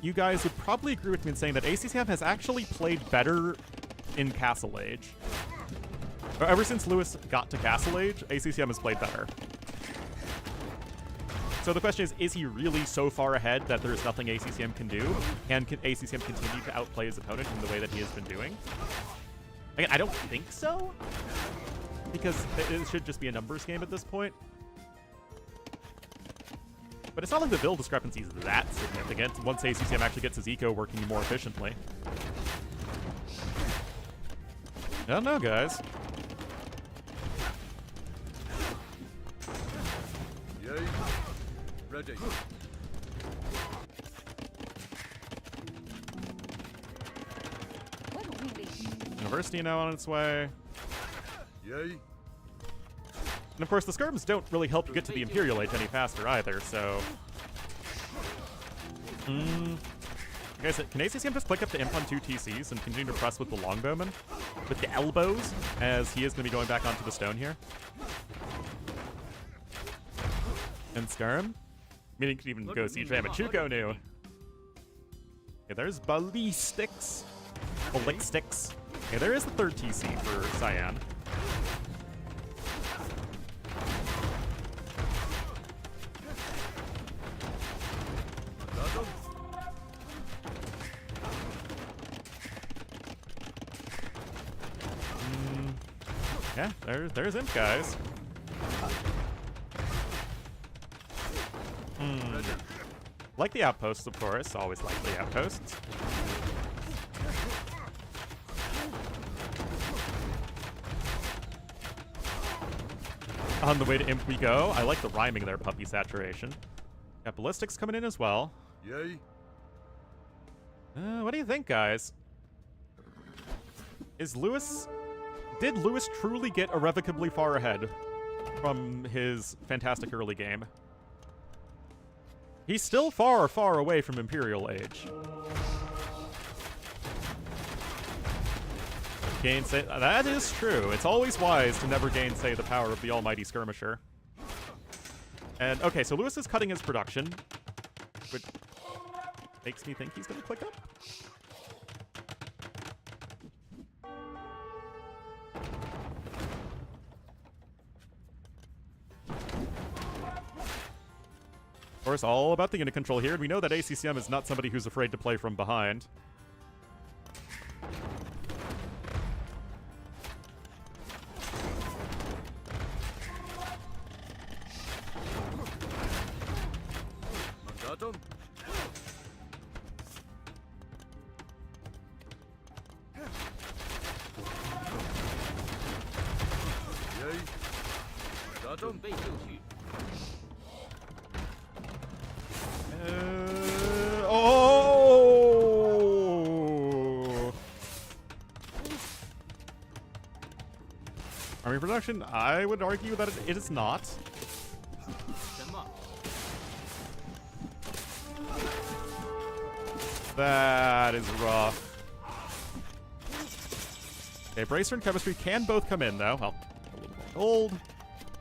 you guys would probably agree with me in saying that ACCM has actually played better in Castle Age. Or ever since Lewis got to Castle Age, ACCM has played better. So the question is he really so far ahead that there's nothing ACCM can do? Can ACCM continue to outplay his opponent in the way that he has been doing? Again, I don't think so, because it should just be a numbers game at this point. But it's not like the build discrepancy is that significant once ACCM actually gets his eco working more efficiently. I don't know, guys. Yay. Ready. University now on its way. Yay. And of course, the skirms don't really help you get to the Imperial Age any faster either, so... Guys, can ACCM just click up to Imp on 2 TCs and continue to press with the Longbowman? With the elbows, as he is going to be going back onto the stone here? And Skirm? Meaning you could even go siege Machuko new. Okay, there's Ballistics. Ballistics. Okay, there is the 3rd TC for Cyan. Yeah, there's Imp, guys. Like the outposts, of course. Always like the outposts. On the way to Imp we go. I like the rhyming there, Puppy Saturation. Got Ballistics coming in as well. Yay. What do you think, guys? Did Lewis truly get irrevocably far ahead from his fantastic early game? He's still far, far away from Imperial Age. Gainsay, that is true. It's always wise to never gainsay the power of the almighty skirmisher. And, okay, so Lewis is cutting his production, which makes me think he's going to click up. Of course, all about the unit control here, and we know that ACCM is not somebody who's afraid to play from behind. Mandatum. Yay. 准备就绪。 Oh! Army production? I would argue that it is not. 什么？ That is rough. Okay, Bracer and Chemistry can both come in, though. Well, a little more gold.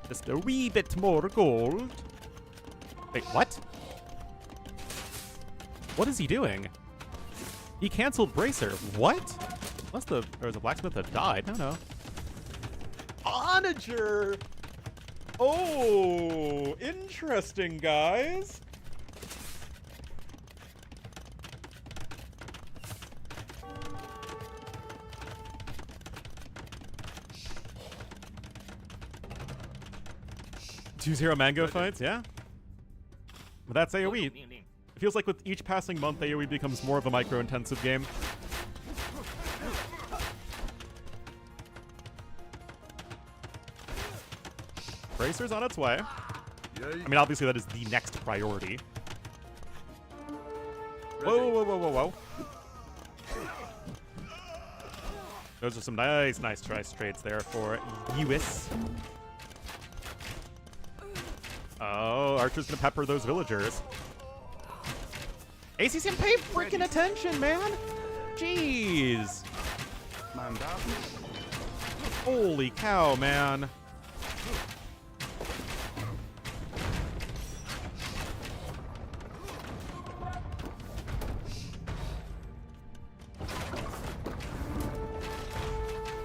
Just a wee bit more gold. Wait, what? What is he doing? He canceled Bracer. What? Unless there was a blacksmith that died. No. Onager! Oh, interesting, guys. 2-0 mango fights, yeah. But that's 多 AoE. 种命令， It feels like with each passing month, AoE becomes more of a micro-intensive game. Bracer's on its way. Yay. I mean, obviously that is the next priority. Whoa, whoa, whoa, whoa, whoa. Those are some nice trades there for Lewis. Oh, Archer's gonna pepper those villagers. ACCM, pay freaking attention, man! Jeez! Holy cow, man.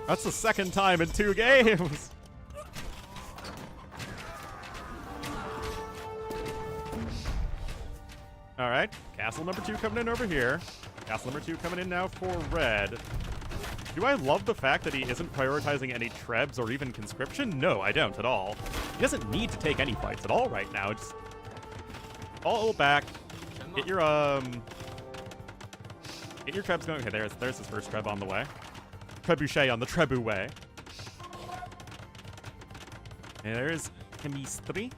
That's the second time in 2 games. All right, castle number 2 coming in over here. Castle number 2 coming in now for red. Do I love the fact that he isn't prioritizing any trebs or even conscription? No, I don't at all. He doesn't need to take any fights at all right now. Just all back. 什么 Get your trebs going. Okay, there's his first treb on the way. Trebuchet on the Trebu way. And there's chemistry.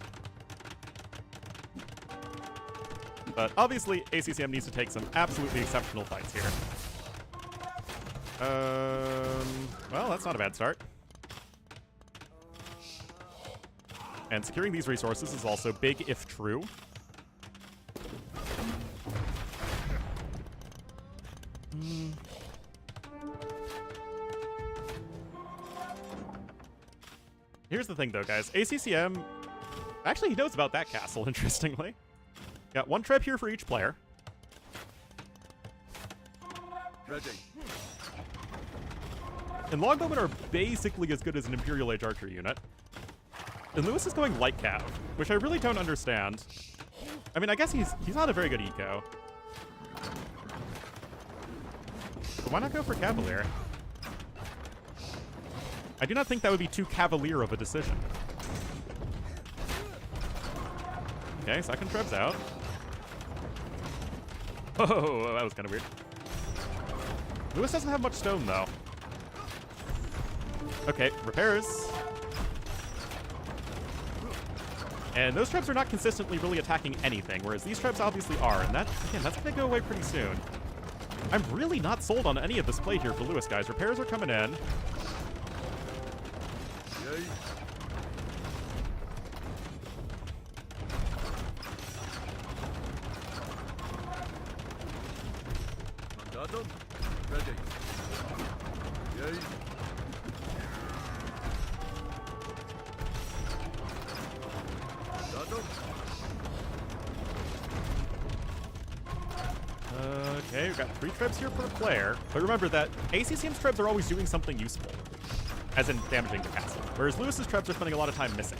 But obviously, ACCM needs to take some absolutely exceptional fights here. Well, that's not a bad start. And securing these resources is also big if true. Here's the thing, though, guys. ACCM... Actually, he knows about that castle, interestingly. Got 1 treb here for each player. Ready. And longbowmen are basically as good as an Imperial Age archer unit. And Lewis is going light cav, which I really don't understand. I mean, I guess he's not a very good eco. But why not go for Cavalier? I do not think that would be too cavalier of a decision. Okay, second treb's out. Oh, that was kind of weird. Lewis doesn't have much stone, though. Okay, repairs. And those trebs are not consistently really attacking anything, whereas these trebs obviously are, and that, again, that's gonna go away pretty soon. I'm really not sold on any of this play here for Lewis, guys. Repairs are coming in. Yay. Mandatum. Ready. Yay. Mandatum. Okay, we've got 3 trebs here per player. But remember that ACCM's trebs are always doing something useful, as in damaging the castle, whereas Lewis's trebs are spending a lot of time missing.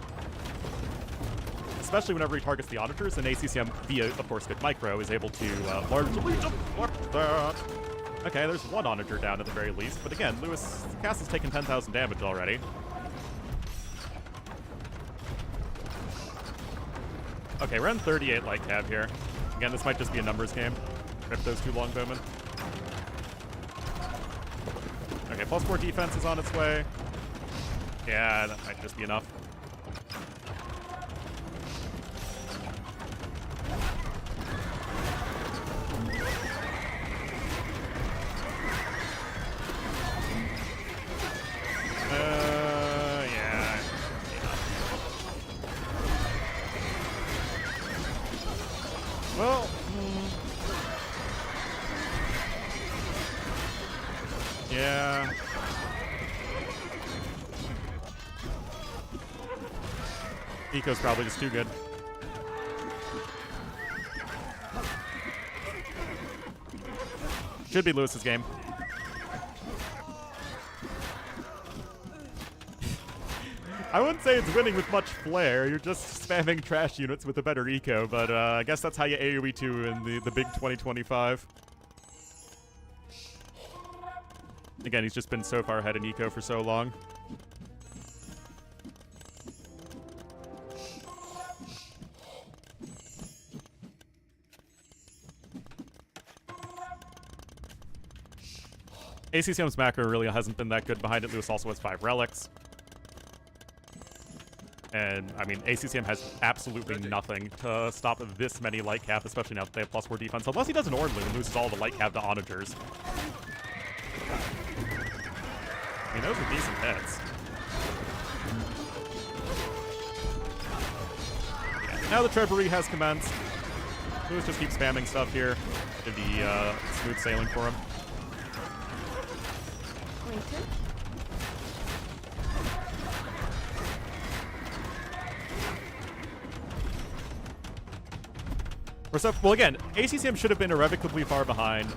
Especially whenever he targets the auditors, and ACCM, via, of course, good micro, is able to largely deflect that. Okay, there's 1 auditor down at the very least, but again, Lewis' castle's taken 10,000 damage already. Okay, we're on 38 light cav here. Again, this might just be a numbers game. Rip those 2 longbowmen. Okay, +4 defense is on its way. Yeah, that might just be enough. Yeah. Well, yeah. Eco's probably just too good. Should be Lewis's game. I wouldn't say it's winning with much flair. You're just spamming trash units with a better eco, but I guess that's how you AoE 2 in the big 2025. Again, he's just been so far ahead in eco for so long. ACCM's macro really hasn't been that good behind it. Lewis also has 5 relics. And, I mean, ACCM has absolutely nothing to stop this many light cap, especially now that they have +4 defense. Unless he does an Ornlu and loses all the light cap to onagers. I mean, those are decent hits. Yeah, now the Trebouille has commenced. Lewis just keeps spamming stuff here to be smooth sailing for him. Waited. Well, again, ACCM should have been irrevocably far behind.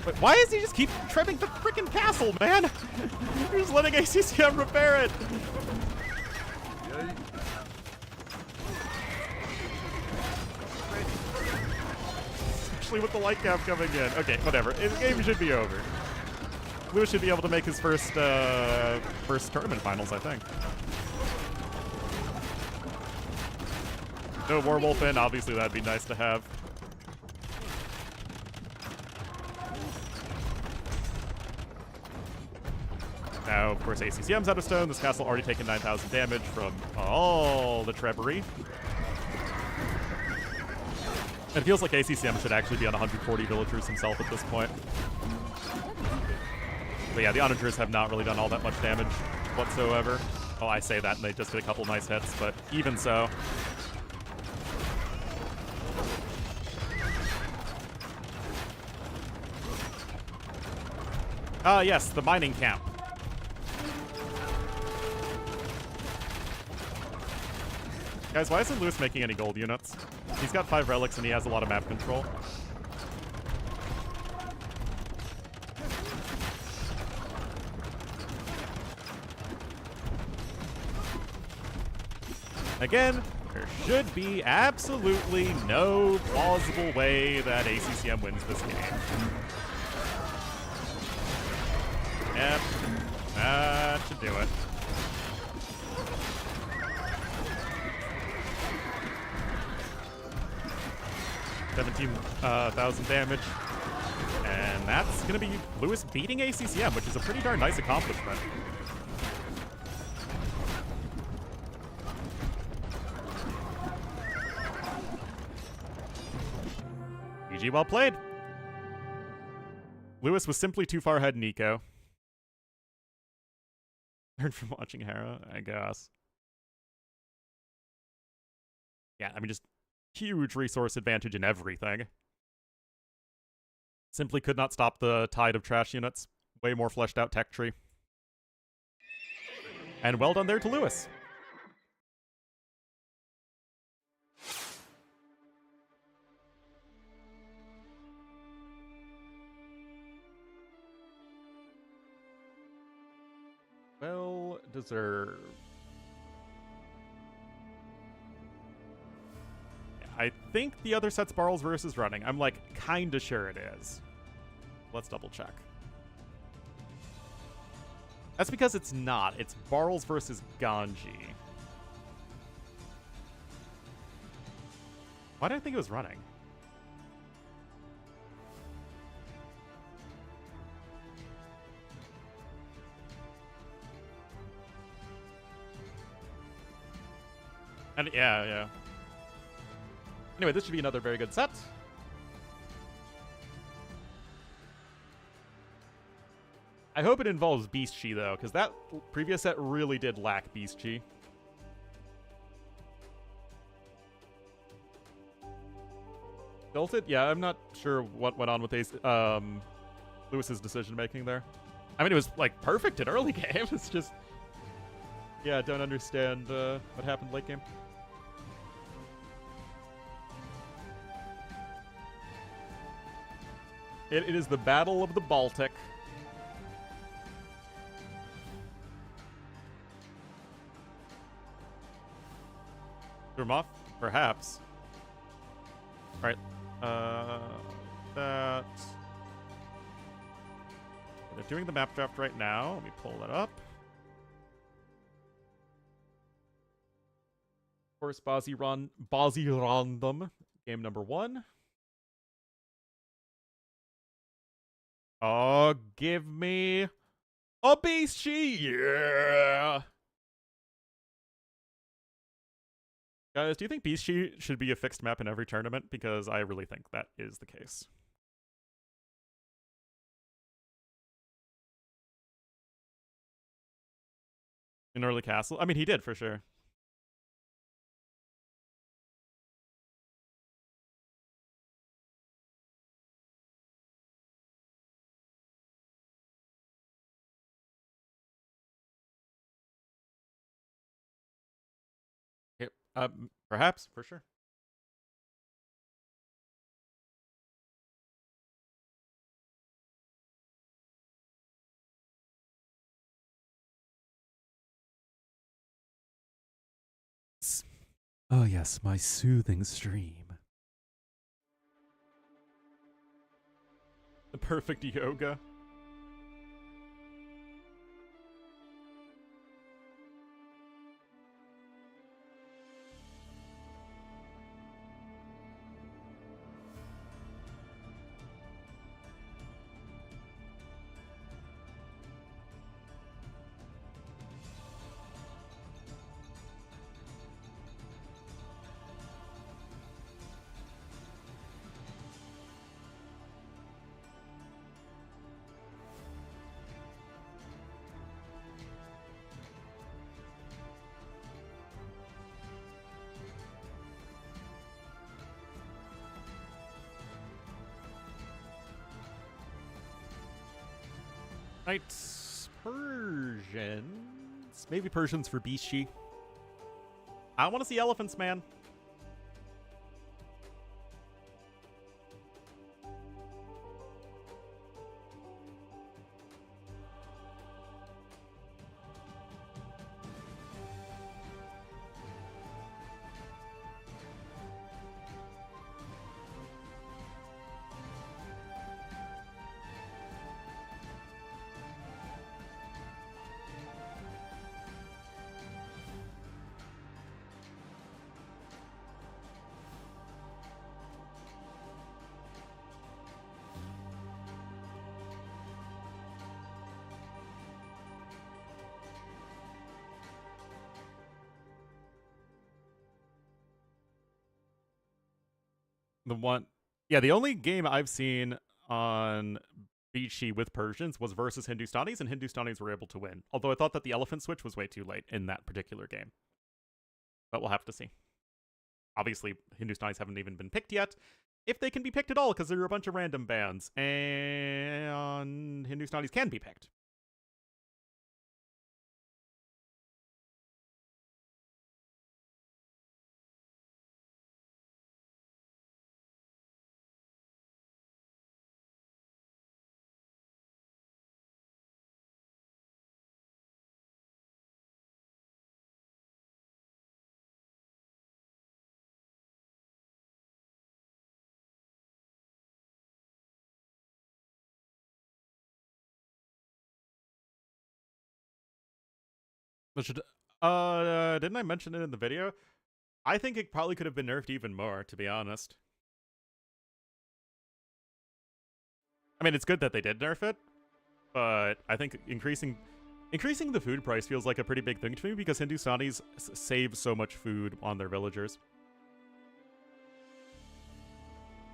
But why does he just keep trimming the freaking castle, man? He's just letting ACCM repair it. Yay. Especially with the light cap coming in. Okay, whatever. The game should be over. Lewis should be able to make his first tournament finals, I think. No Werewolf in, obviously that'd be nice to have. Now, of course, ACCM's out of stone. This castle already taken 9,000 damage from all the Trebouille. It feels like ACCM should actually be on 140 villagers himself at this point. But yeah, the onagers have not really done all that much damage whatsoever. Oh, I say that and they just did a couple nice hits, but even so. Yes, the mining camp. Guys, why isn't Lewis making any gold units? He's got 5 relics and he has a lot of map control. Again, there should be absolutely no plausible way that ACCM wins this game. Yep, that should do it. $17,000 damage. And that's going to be Lewis beating ACCM, which is a pretty darn nice accomplishment. GG, well played. Lewis was simply too far ahead in eco. Learned from watching Hera, I guess. Yeah, I mean, just huge resource advantage in everything. Simply could not stop the tide of trash units. Way more fleshed out tech tree. And well done there to Lewis. Well deserved. I think the other set's Barles versus running. I'm like kinda sure it is. Let's double check. That's because it's not. It's Barles versus Ganji. Why did I think it was running? And yeah. Anyway, this should be another very good set. I hope it involves Beast Chi, though, because that previous set really did lack Beast Chi. Built it? Yeah, I'm not sure what went on with Lewis's decision-making there. I mean, it was, like, perfect in early game. It's just... Yeah, I don't understand what happened late game. It is the Battle of the Baltic. Durmov? Perhaps. Alright. That... They're doing the map draft right now. Let me pull that up. Of course, Bozzy Random. Game number 1. Oh, give me a beast chi, yeah! Guys, do you think beast chi should be a fixed map in every tournament? Because I really think that is the case. In early castle? I mean, he did, for sure. Yep. Perhaps, for sure. Oh yes, my soothing stream. The perfect yoga. Knights, Persians, maybe Persians for Bishi. I want to see elephants, man. The only game I've seen on Bishi with Persians was versus Hindustanis, and Hindustanis were able to win. Although I thought that the elephant switch was way too late in that particular game. But we'll have to see. Obviously, Hindustanis haven't even been picked yet. If they can be picked at all, because there are a bunch of random bands, and Hindustanis can be picked. Didn't I mention it in the video? I think it probably could have been nerfed even more, to be honest. I mean, it's good that they did nerf it, but I think increasing the food price feels like a pretty big thing to me because Hindustanis save so much food on their villagers.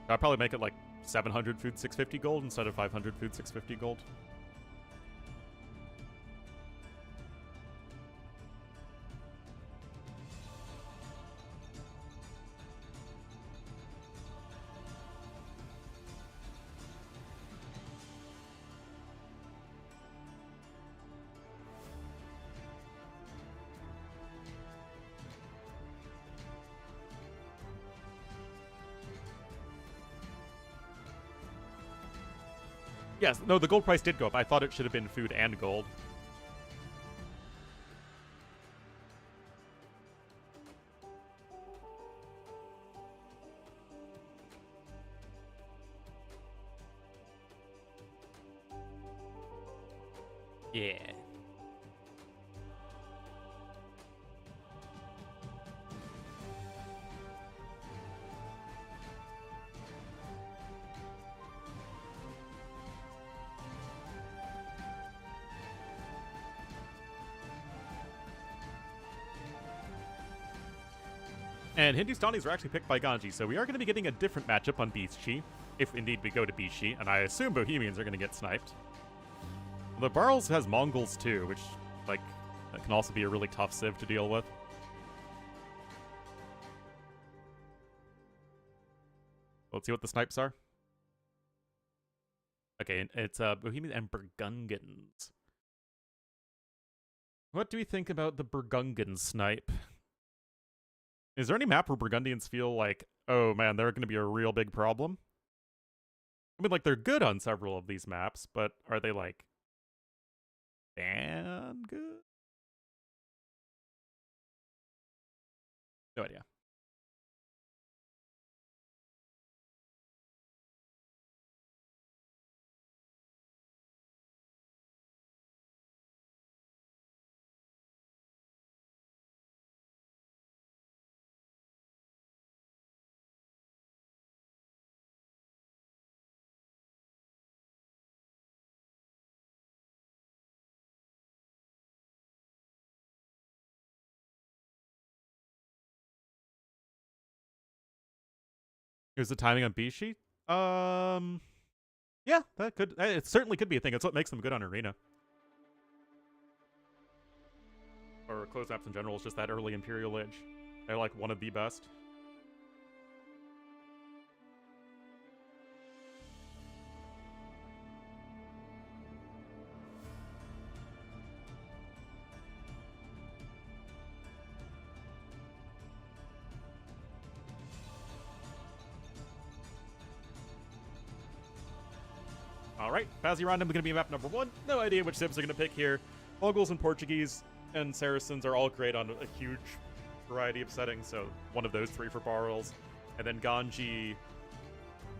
I'll probably make it like 700 food 650 gold instead of 500 food 650 gold. Yes, no, the gold price did go up. I thought it should have been food and gold. Yeah. And Hindustanis were actually picked by Ganji, so we are going to be getting a different matchup on Beast Chi, if indeed we go to Beast Chi, and I assume Bohemians are going to get sniped. The Barles has Mongols too, which, like, that can also be a really tough civ to deal with. Let's see what the snipes are. Okay, it's Bohemian and Burgungans. What do we think about the Burgungan snipe? Is there any map where Burgundians feel like, oh man, they're going to be a real big problem? I mean, like, they're good on several of these maps, but are they, like, damn good? No idea. Here's the timing on Bishi. Yeah, that could. It certainly could be a thing. It's what makes them good on Arena. Or close maps in general. It's just that early Imperial Age. They're like one of the best. Alright, Fazzy Random is going to be map number 1. No idea which civs are going to pick here. Mongols and Portuguese and Saracens are all great on a huge variety of settings, so one of those 3 for Barles. And then Ganji...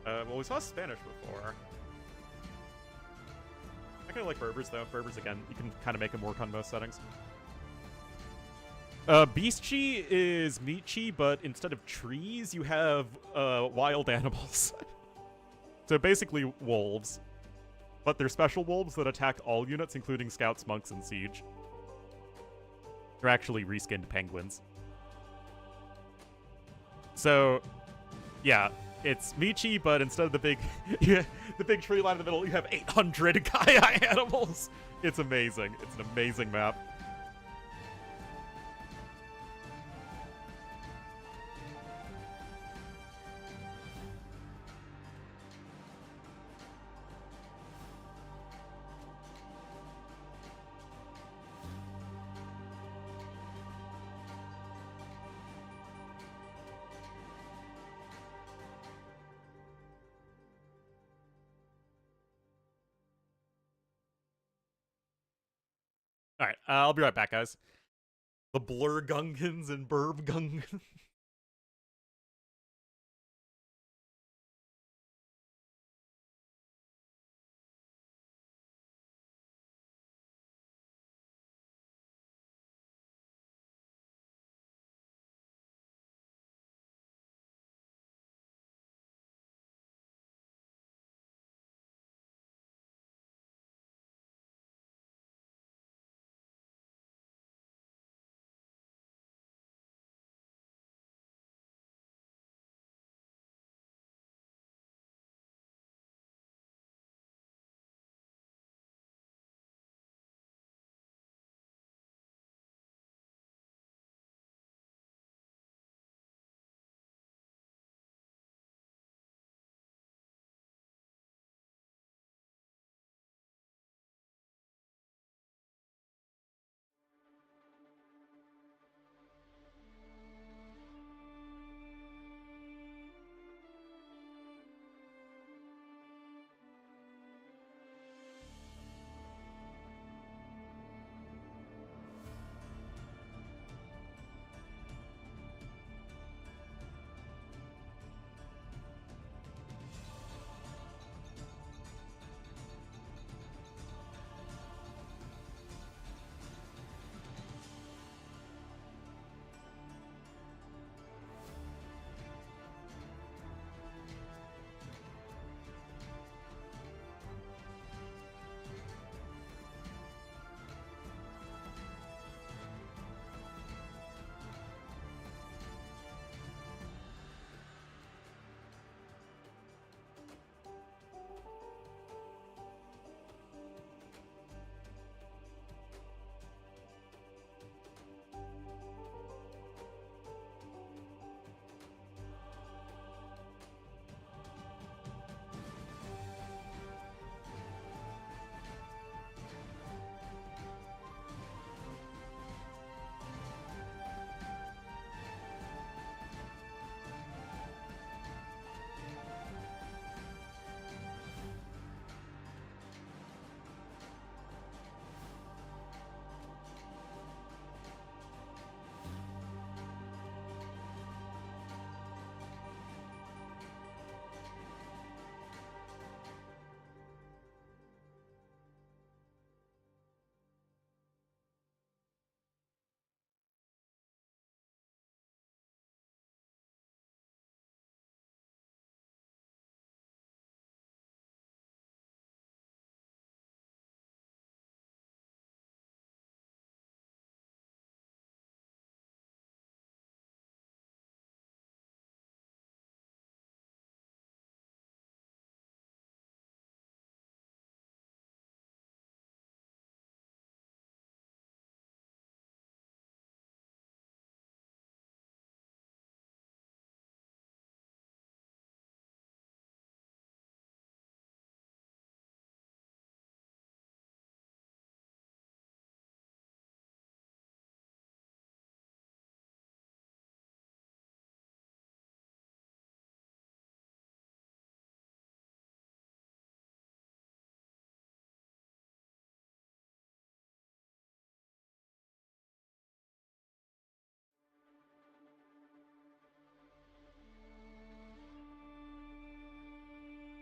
well, we saw Spanish before. I kind of like Berbers, though. Berbers, again, you can kind of make them work on most settings. Beast Chi is Meat Chi, but instead of trees, you have wild animals. So basically wolves. But they're special wolves that attack all units, including scouts, monks, and siege. They're actually reskinned penguins. So, yeah, it's Michi, but instead of the big, the big tree line in the middle, you have 800 Gaia animals. It's amazing. It's an amazing map. All right, I'll be right back, guys. The Blurgungans and Burbgungans.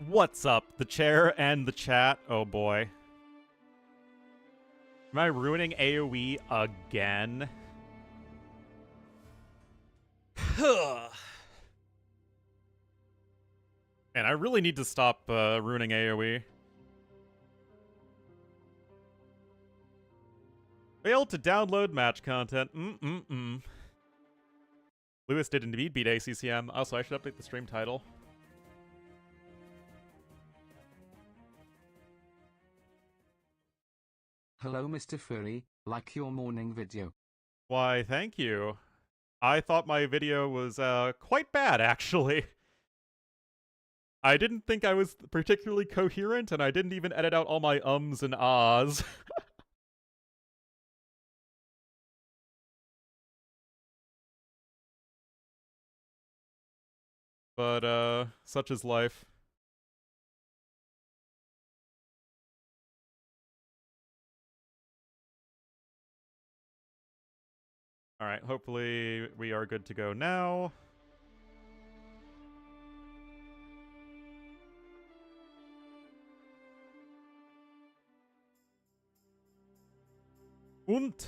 What's up, the chair and the chat? Oh boy. Am I ruining AoE again? Man, I really need to stop ruining AoE. Failed to download match content. Lewis did indeed beat ACCM. Also, I should update the stream title. Hello Mr. Furry, like your morning video. Why, thank you. I thought my video was quite bad, actually. I didn't think I was particularly coherent, and I didn't even edit out all my ums and ahs. But, such is life. Alright, hopefully we are good to go now. Und.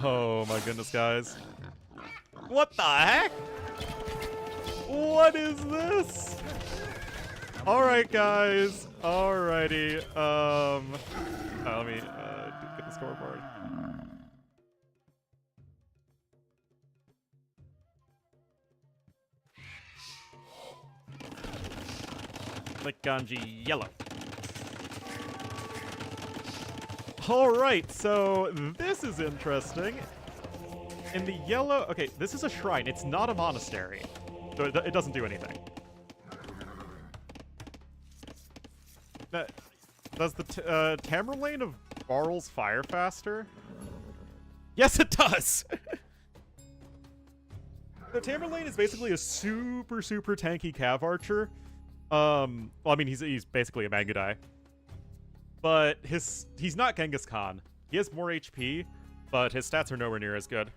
Oh my goodness, guys. What the heck? What is this? Alright, guys. Alrighty. Let me get the scoreboard. Like Ganji yellow. Alright, so this is interesting. In the yellow... Okay, this is a shrine. It's not a monastery. So it doesn't do anything. Does the Tamerlane of Barles fire faster? Yes, it does! The Tamerlane is basically a super tanky Cav Archer. Well, I mean, he's basically a Mangudai. But he's not Genghis Khan. He has more HP, but his stats are nowhere near as good.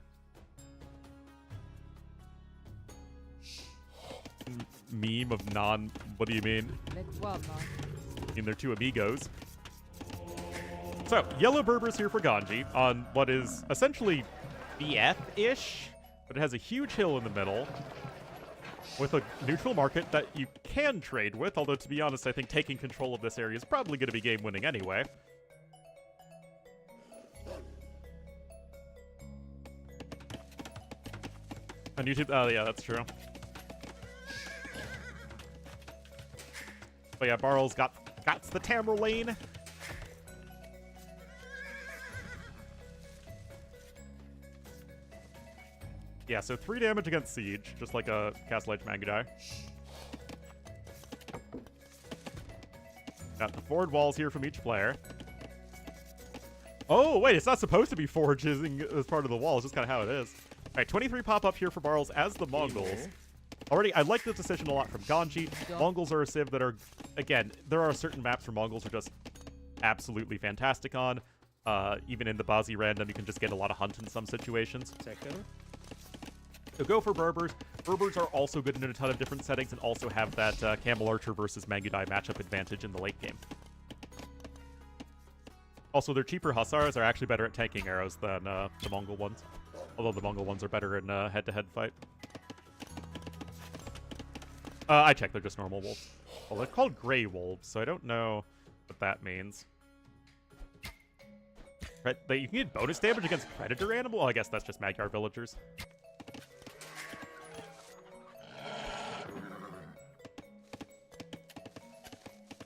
Meme of non... What do you mean? I mean, they're two amigos. So, yellow Berbers here for Ganji on what is essentially BF-ish, but it has a huge hill in the middle with a neutral market that you can trade with, although to be honest, I think taking control of this area is probably going to be game-winning anyway. On YouTube? Oh, yeah, that's true. But yeah, Barles got the Tamerlane. Yeah, so 3 damage against Siege, just like a Castle Edge Mangudai. Got the forward walls here from each player. Oh, wait, it's not supposed to be foraging as part of the wall. It's just kind of how it is. All right, 23 pop up here for Barles as the Mongols. Already, I like this decision a lot from Ganji. Mongols are a civ that are, again, there are certain maps where Mongols are just absolutely fantastic on. Even in the Bazi random, you can just get a lot of hunt in some situations. So go for Berbers. Berbers are also good in a ton of different settings and also have that Camel Archer versus Mangudai matchup advantage in the late game. Also, their cheaper Hussars are actually better at tanking arrows than the Mongol ones. Although the Mongol ones are better in head-to-head fight. I checked, they're just normal wolves. Well, they're called Grey Wolves, so I don't know what that means. Right, you can get bonus damage against Predator Animal? Oh, I guess that's just Magyar villagers.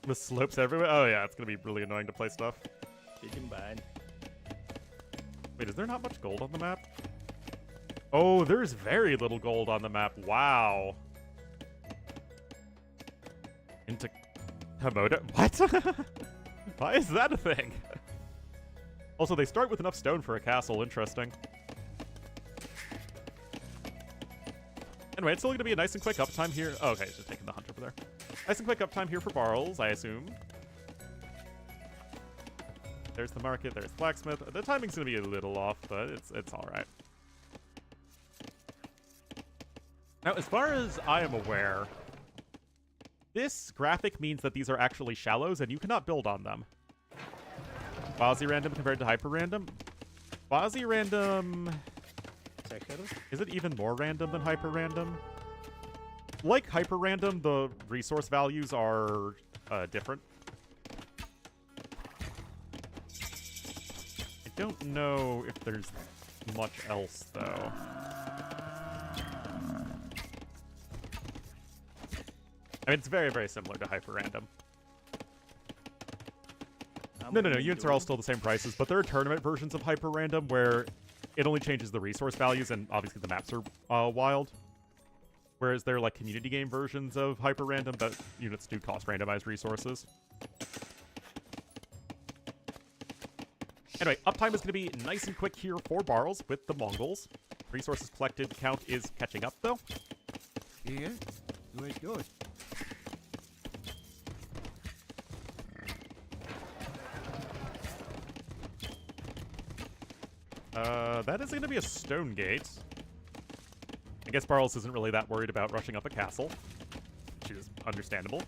The slopes everywhere? Oh yeah, it's gonna be really annoying to play stuff. Wait, is there not much gold on the map? Oh, there's very little gold on the map. Wow. Into Komodo? What? Why is that a thing? Also, they start with enough stone for a castle. Interesting. Anyway, it's still going to be a nice and quick uptime here. Oh, okay, just taking the hunt over there. Nice and quick uptime here for Barles, I assume. There's the market, there's blacksmith. The timing's gonna be a little off, but it's alright. Now, as far as I am aware, this graphic means that these are actually shallows and you cannot build on them. Quasi-random compared to hyper-random? Quasi-random... Is it even more random than hyper-random? Like hyper-random, the resource values are different. I don't know if there's much else, though. I mean, it's very, very similar to hyper-random. No, units are all still the same prices, but there are tournament versions of hyper-random where it only changes the resource values, and obviously the maps are wild. Whereas there are, like, community game versions of hyper-random that units do cost randomized resources. Anyway, uptime is going to be nice and quick here for Barles with the Mongols. Resources collected count is catching up, though. Here? Good. That is going to be a stone gate. I guess Barles isn't really that worried about rushing up a castle, which is understandable.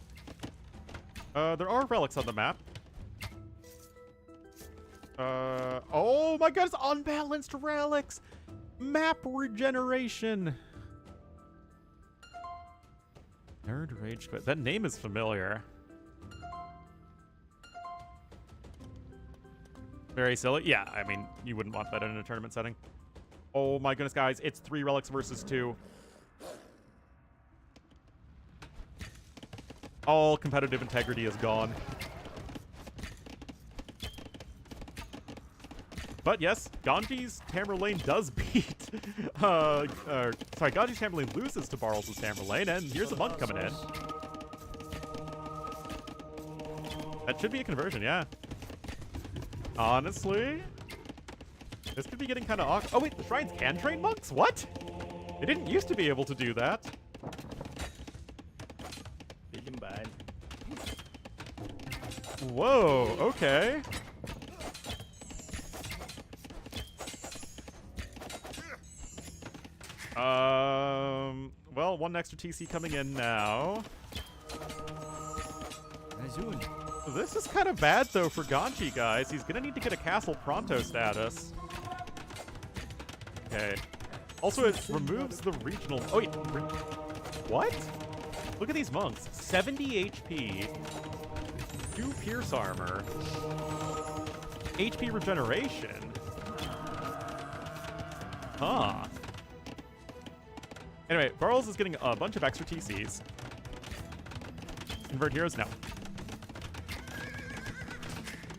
There are relics on the map. Oh my god, it's unbalanced relics! Map regeneration! Nerd Rage Quit. That name is familiar. Very silly. Yeah, I mean, you wouldn't want that in a tournament setting. Oh my goodness, guys. It's 3 relics versus 2. All competitive integrity is gone. But yes, Ganji's Tamerlane does beat... sorry, Ganji's Tamerlane loses to Barles' Tamerlane, and here's a monk coming in. That should be a conversion, yeah. Honestly, this could be getting kind of awkward. Oh wait, the shrines can train monks? What? They didn't used to be able to do that. Big and bad. Whoa, okay. Well, one extra TC coming in now. This is kind of bad, though, for Ganji, guys. He's gonna need to get a Castle Pronto status. Okay. Also, it removes the regional... Oh, wait. What? Look at these monks. 70 HP. 2 pierce armor. HP regeneration. Huh. Anyway, Barles is getting a bunch of extra TCs. Convert heroes? No.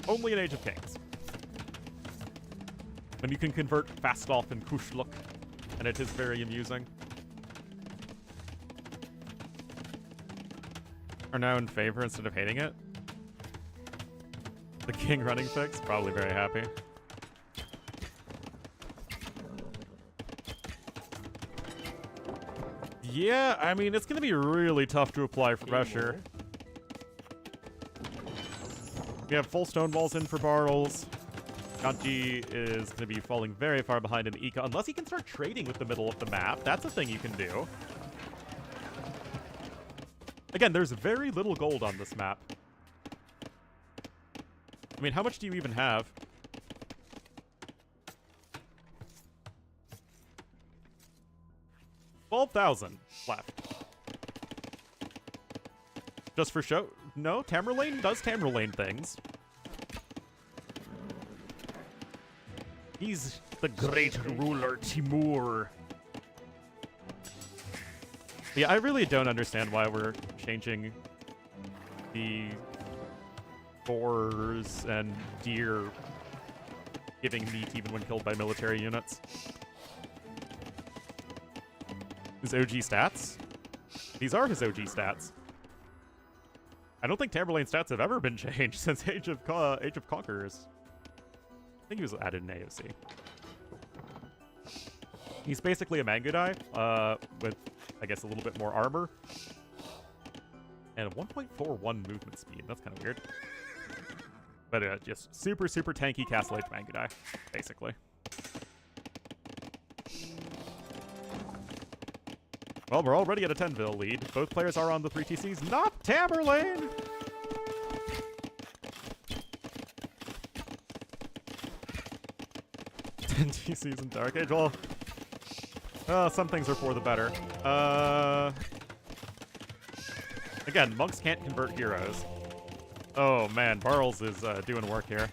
Only in Age of Kings. When you can convert Fastolf and Kushluk, and it is very amusing. Are now in favor instead of hating it. The king running fix? Probably very happy. Yeah, I mean, it's going to be really tough to apply pressure. We have full stone walls in for Barles. Ganji is going to be falling very far behind in Ika, unless he can start trading with the middle of the map. That's a thing you can do. Again, there's very little gold on this map. I mean, how much do you even have? $12,000 left. Just for show? No, Tamerlane does Tamerlane things. He's the great ruler, Timur. Yeah, I really don't understand why we're changing the boars and deer giving meat even when killed by military units. His OG stats? These are his OG stats. I don't think Tamerlane's stats have ever been changed since Age of Conquerors. I think he was added in AOC. He's basically a Mangudai, with, I guess, a little bit more armor. And a 1.41 movement speed. That's kind of weird. But just super, super tanky Castle Age Mangudai, basically. Well, we're already at a 10-vil lead. Both players are on the 3 TCs, not Tamerlane! TCs in Dark Age. Well, some things are for the better. Again, monks can't convert heroes. Oh man, Barles is doing work here.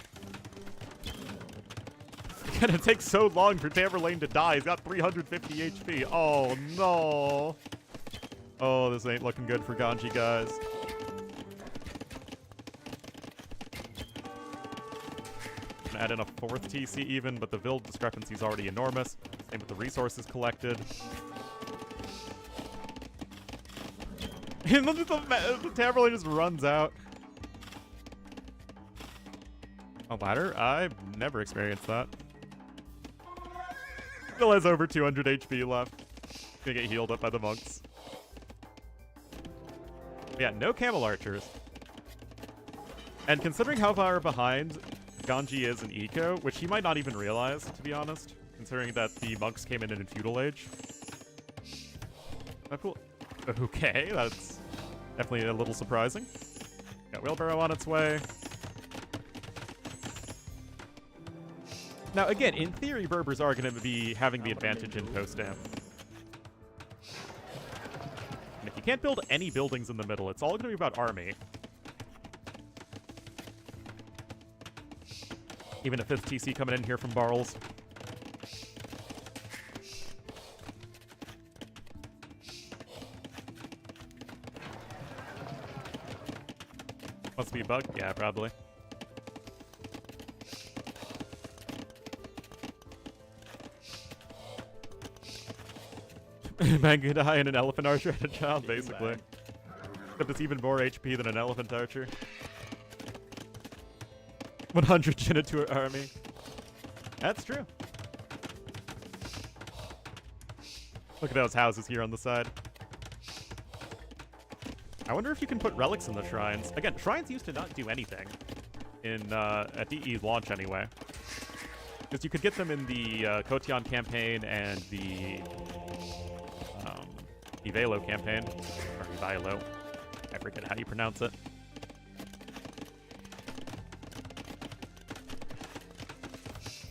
It's gonna take so long for Tamerlane to die. He's got 350 HP. Oh no. Oh, this ain't looking good for Ganji, guys. Add in a 4th TC even, but the build discrepancy is already enormous. Same with the resources collected. And the Tamerlane just runs out. A ladder? I've never experienced that. Still has over 200 HP left. Gonna get healed up by the monks. Yeah, no camel archers. And considering how far behind Ganji is in eco, which he might not even realize, to be honest, considering that the monks came in feudal age. Cool. Okay, that's definitely a little surprising. Got wheelbarrow on its way. Now, again, in theory, Berbers are going to be having the advantage in post-dam. And if you can't build any buildings in the middle, it's all going to be about army. Even a 5th TC coming in here from Barles. Must be a bug? Yeah, probably. Mangudai and an elephant archer had a child, basically. Except it's even more HP than an elephant archer. 100 Jinna to an army. That's true. Look at those houses here on the side. I wonder if you can put relics in the shrines. Again, shrines used to not do anything in at DE launch anyway. Because you could get them in the Kotion campaign and the Ivelo campaign. Or Ivelo. I forget how you pronounce it.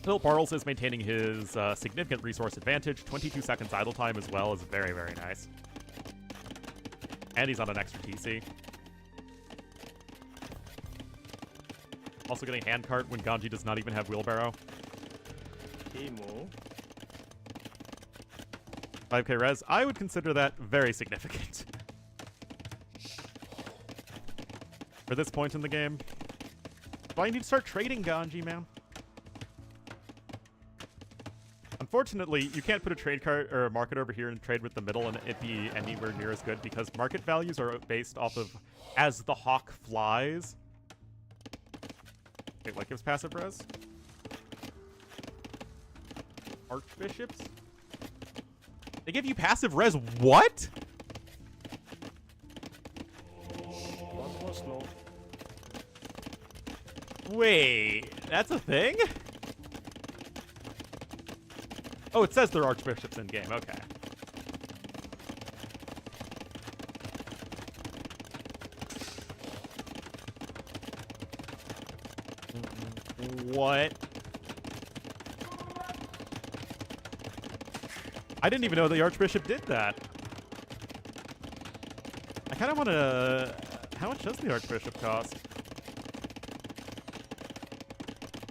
Still, Barles is maintaining his significant resource advantage. 22 seconds idle time as well is very, very nice. And he's on an extra TC. Also getting handcart when Ganji does not even have wheelbarrow. 5k res. I would consider that very significant. For this point in the game. Do I need to start trading Ganji, man? Unfortunately, you can't put a trade cart or a market over here and trade with the middle and it be anywhere near as good because market values are based off of as the hawk flies. Wait, what gives passive res? Archbishops? They give you passive res what? Wait, that's a thing? Oh, it says they're archbishops in game. Okay. What? I didn't even know the archbishop did that. I kind of want to... How much does the archbishop cost?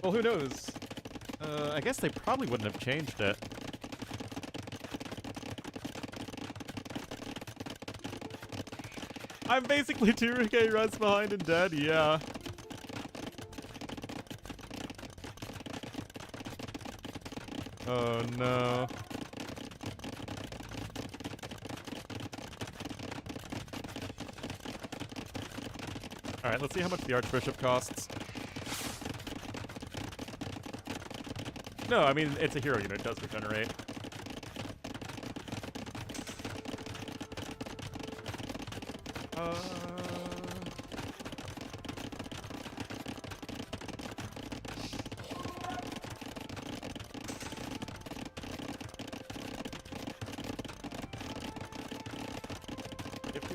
Well, who knows? I guess they probably wouldn't have changed it. I'm basically 2k res behind and dead, yeah. Oh no. Alright, let's see how much the archbishop costs. No, I mean, it's a hero unit. It does regenerate.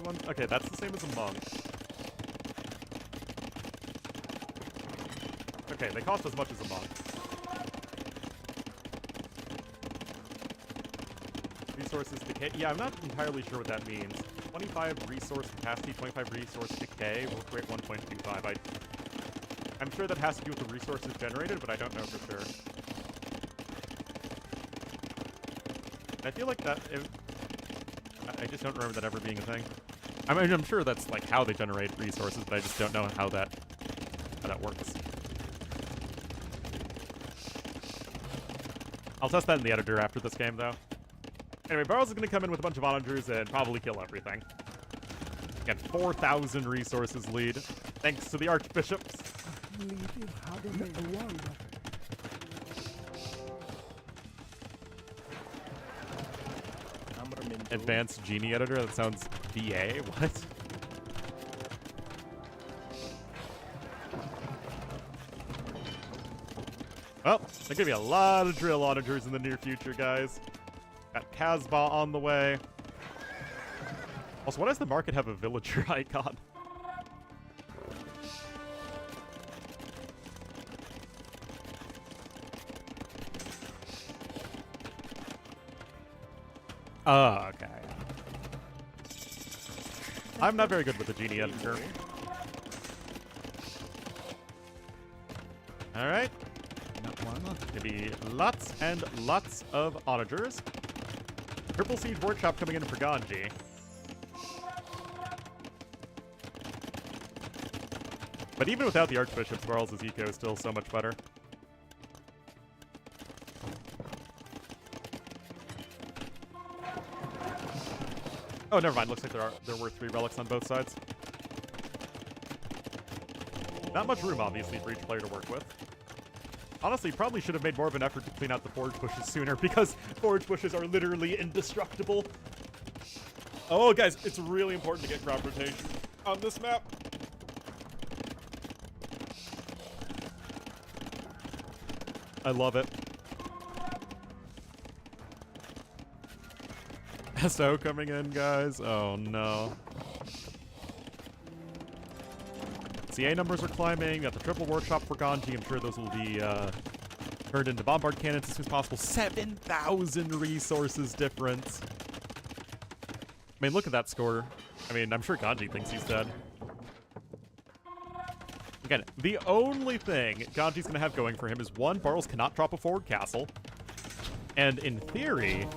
21. Okay, that's the same as a monk. Okay, they cost as much as a monk. Resources decay. Yeah, I'm not entirely sure what that means. 25 resource capacity, 25 resource decay, work rate 1.25. I'm sure that has to do with the resources generated, but I don't know for sure. I feel like that... I just don't remember that ever being a thing. I mean, I'm sure that's like how they generate resources, but I just don't know how that works. I'll test that in the editor after this game, though. Anyway, Barles is going to come in with a bunch of onagers and probably kill everything. Again, 4,000 resources lead, thanks to the archbishops. Advanced Genie Editor? That sounds BA? What? Well, there's gonna be a lot of drill onagers in the near future, guys. Got Casbah on the way. Also, why does the market have a villager icon? Oh, okay. I'm not very good with the Genie Editor. Alright. Gonna be lots and lots of onagers. Triple Siege Workshop coming in for Ganji. But even without the Archbishops, Barles' eco is still so much better. Oh, never mind. Looks like there were 3 relics on both sides. Not much room, obviously, for each player to work with. Honestly, probably should have made more of an effort to clean out the forage bushes sooner, because forage bushes are literally indestructible. Oh, guys, it's really important to get crop rotation on this map. I love it. SO coming in, guys. Oh, no. CA numbers are climbing. Got the triple workshop for Ganji. I'm sure those will be turned into bombard cannons as soon as possible. 7,000 resources difference. I mean, look at that score. I mean, I'm sure Ganji thinks he's dead. Again, the only thing Ganji's going to have going for him is, 1, Barles cannot drop a forward castle. And in theory,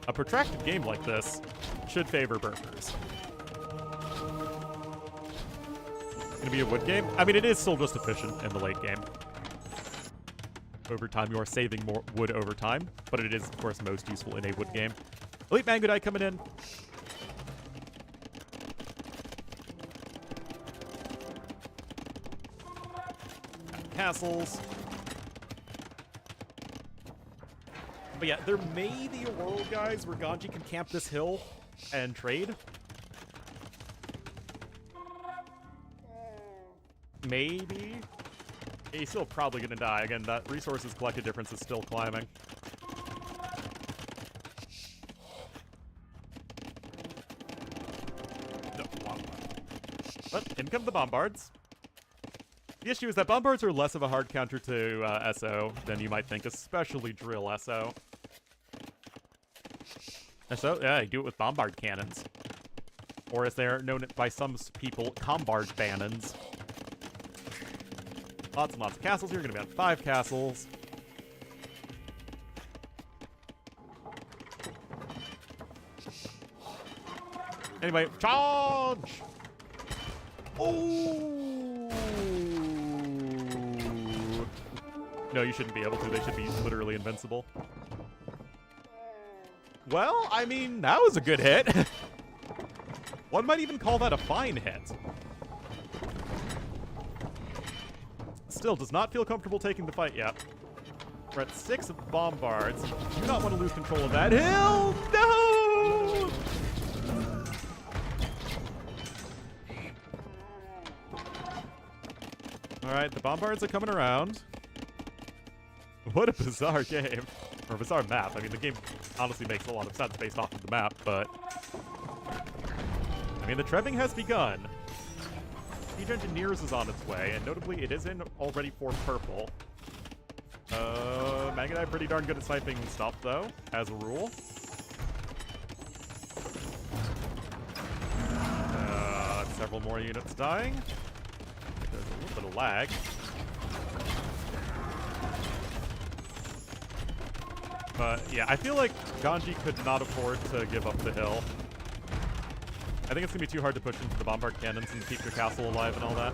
a protracted game like this should favor burgers. Gonna be a wood game? I mean, it is still just efficient in the late game. Over time, you are saving more wood over time, but it is, of course, most useful in a wood game. Elite Mangodite coming in. Castles. But yeah, there may be a world, guys, where Ganji can camp this hill and trade. Maybe. He's still probably gonna die. Again, that resources collected difference is still climbing. No, but in come the bombards. The issue is that bombards are less of a hard counter to SO than you might think, especially drill SO. SO, yeah, you do it with bombard cannons. Or as they're known by some people, combard bannons. Lots and lots of castles here. We're gonna be on 5 castles. Anyway, charge! Oh! No, you shouldn't be able to. They should be literally invincible. Well, I mean, that was a good hit. One might even call that a fine hit. Still does not feel comfortable taking the fight yet. We're at 6 bombards. Do not want to lose control of that hill. No! Alright, the bombards are coming around. What a bizarre game. Or bizarre map. I mean, the game honestly makes a lot of sense based off of the map, but... I mean, the trebbing has begun. Siege Engineers is on its way, and notably, it is in already for purple. Magadai pretty darn good at sniping stuff, though, as a rule. Several more units dying. There's a little bit of lag. But yeah, I feel like Ganji could not afford to give up the hill. I think it's gonna be too hard to push into the bombard cannons and keep your castle alive and all that.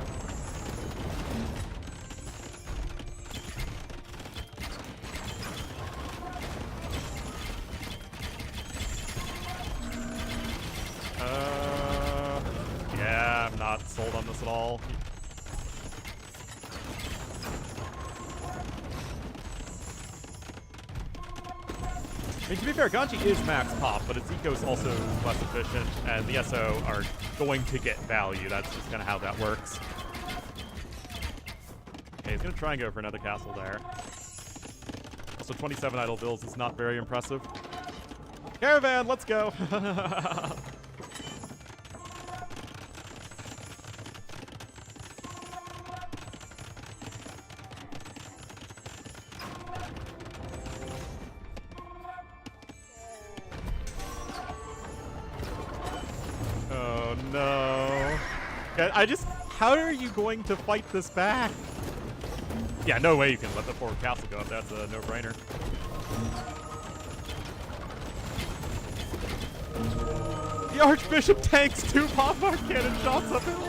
Yeah, I'm not sold on this at all. I mean, to be fair, Ganji is max pop, but its eco is also less efficient, and the SO are going to get value. That's just kind of how that works. Okay, he's going to try and go for another castle there. So 27 idle bills is not very impressive. Caravan, let's go! Oh no. I just, how are you going to fight this back? Yeah, no way you can let the forward castle go up. That's a no-brainer. The Archbishop tanks 2 bombard cannon shots uphill.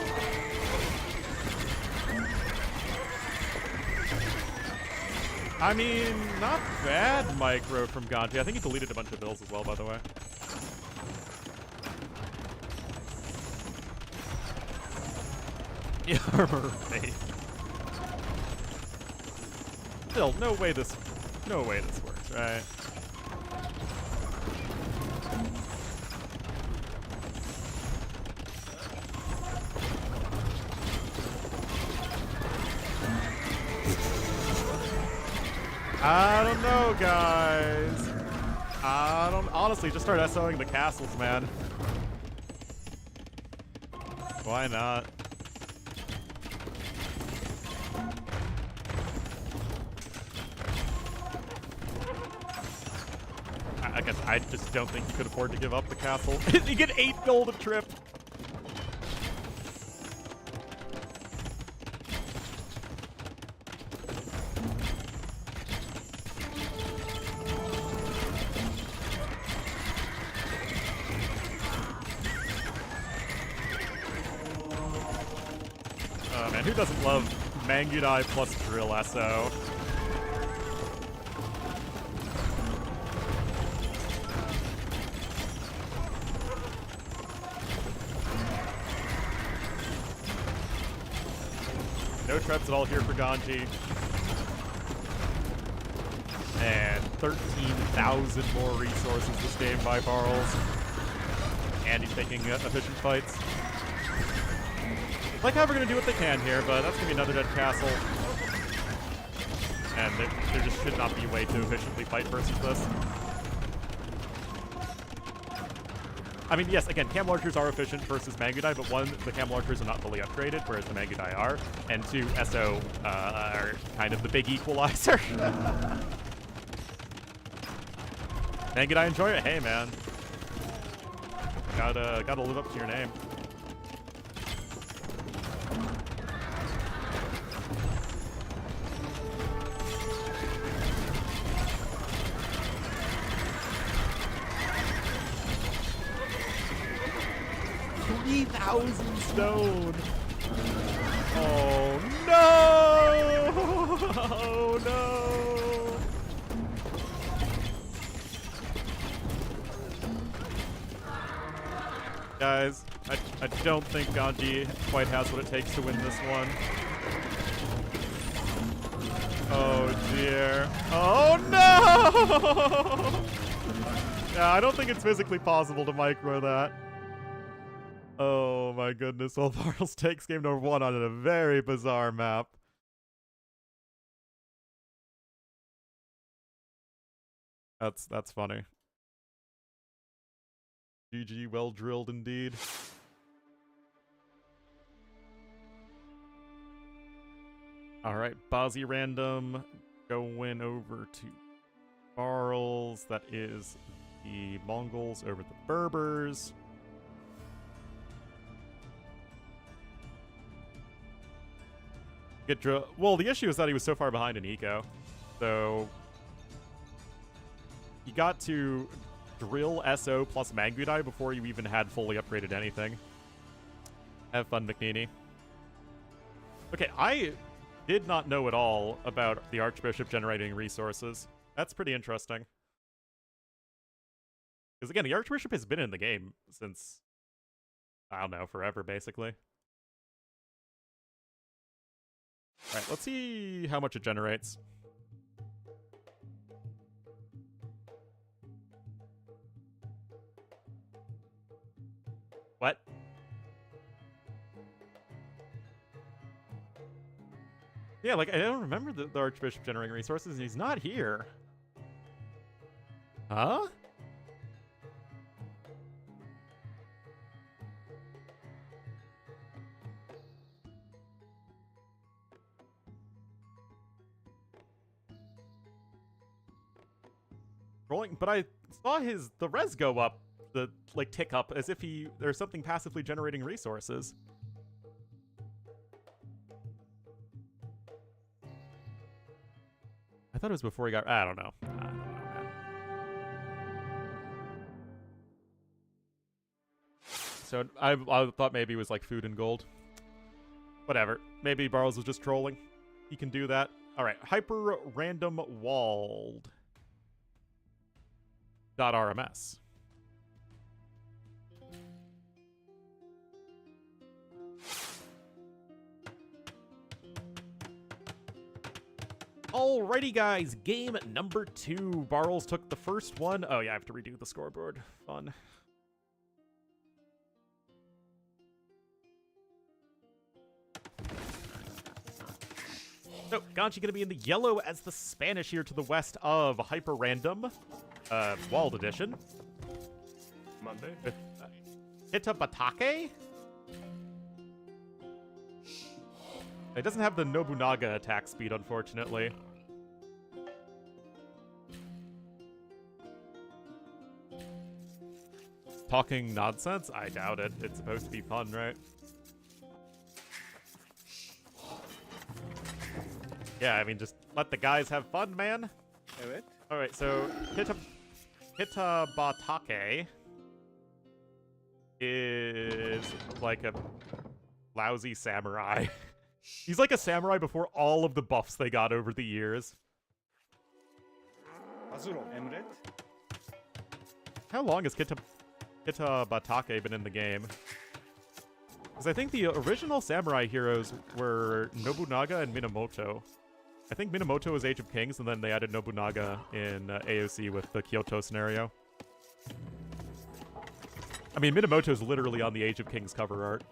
I mean, not bad micro from Ganji. I think he deleted a bunch of bills as well, by the way. The armor fate. Still, no way this works, right? I don't know, guys. Honestly, just start SOing the castles, man. Why not? I guess I just don't think you could afford to give up the castle. You get 8 gold a trip. Oh man, who doesn't love Mangudai plus Drill SO? No traps at all here for Ganji. And 13,000 more resources this game by Barles. And he's taking efficient fights. Like how we're going to do what they can here, but that's going to be another dead castle. And there just should not be a way to efficiently fight versus this. I mean, yes, again, cam launchers are efficient versus Mangudai, but one, the cam launchers are not fully upgraded, whereas the Mangudai are. And two, SO are kind of the big equalizer. Mangudai enjoy it? Hey, man. Gotta live up to your name. Stone. Oh no! Oh no! Guys, I don't think Ganji quite has what it takes to win this one. Oh dear. Oh no! Yeah, I don't think it's physically possible to micro that. Oh my goodness, well, Barles takes game number 1 on a very bizarre map. That's funny. GG, well drilled indeed. All right, Bazi random going over to Barles. That is the Mongols over the Berbers. Well, the issue is that he was so far behind in eco, so you got to drill SO plus Mangudai before you even had fully upgraded anything. Have fun, McNeely. Okay, I did not know at all about the Archbishop generating resources. That's pretty interesting. Because again, the Archbishop has been in the game since, I don't know, forever, basically. Alright, let's see how much it generates. What? Yeah, like, I don't remember the Archbishop generating resources, and he's not here. Huh? Rolling, but I saw the res go up, like tick up, as if there's something passively generating resources. I thought it was before he got. I don't know. Man. So I thought maybe it was like food and gold. Whatever. Maybe Barles was just trolling. He can do that. All right. Hyper random walled. .rms. Alrighty, guys. Game number 2. Barles took the first one. Oh, yeah, I have to redo the scoreboard. Fun. So, Ganji going to be in the yellow as the Spanish here to the west of Hyper Random. Walled edition. Monday. With Hitabatake? It doesn't have the Nobunaga attack speed, unfortunately. Talking nonsense? I doubt it. It's supposed to be fun, right? Yeah, I mean, just let the guys have fun, man. Evet. Alright, so Hitabatake is like a lousy samurai. He's like a samurai before all of the buffs they got over the years. Hazır ol Emret. How long has Hitabatake been in the game? Because I think the original samurai heroes were Nobunaga and Minamoto. I think Minamoto was Age of Kings, and then they added Nobunaga in AOC with the Kyoto scenario. I mean, Minamoto's literally on the Age of Kings cover art.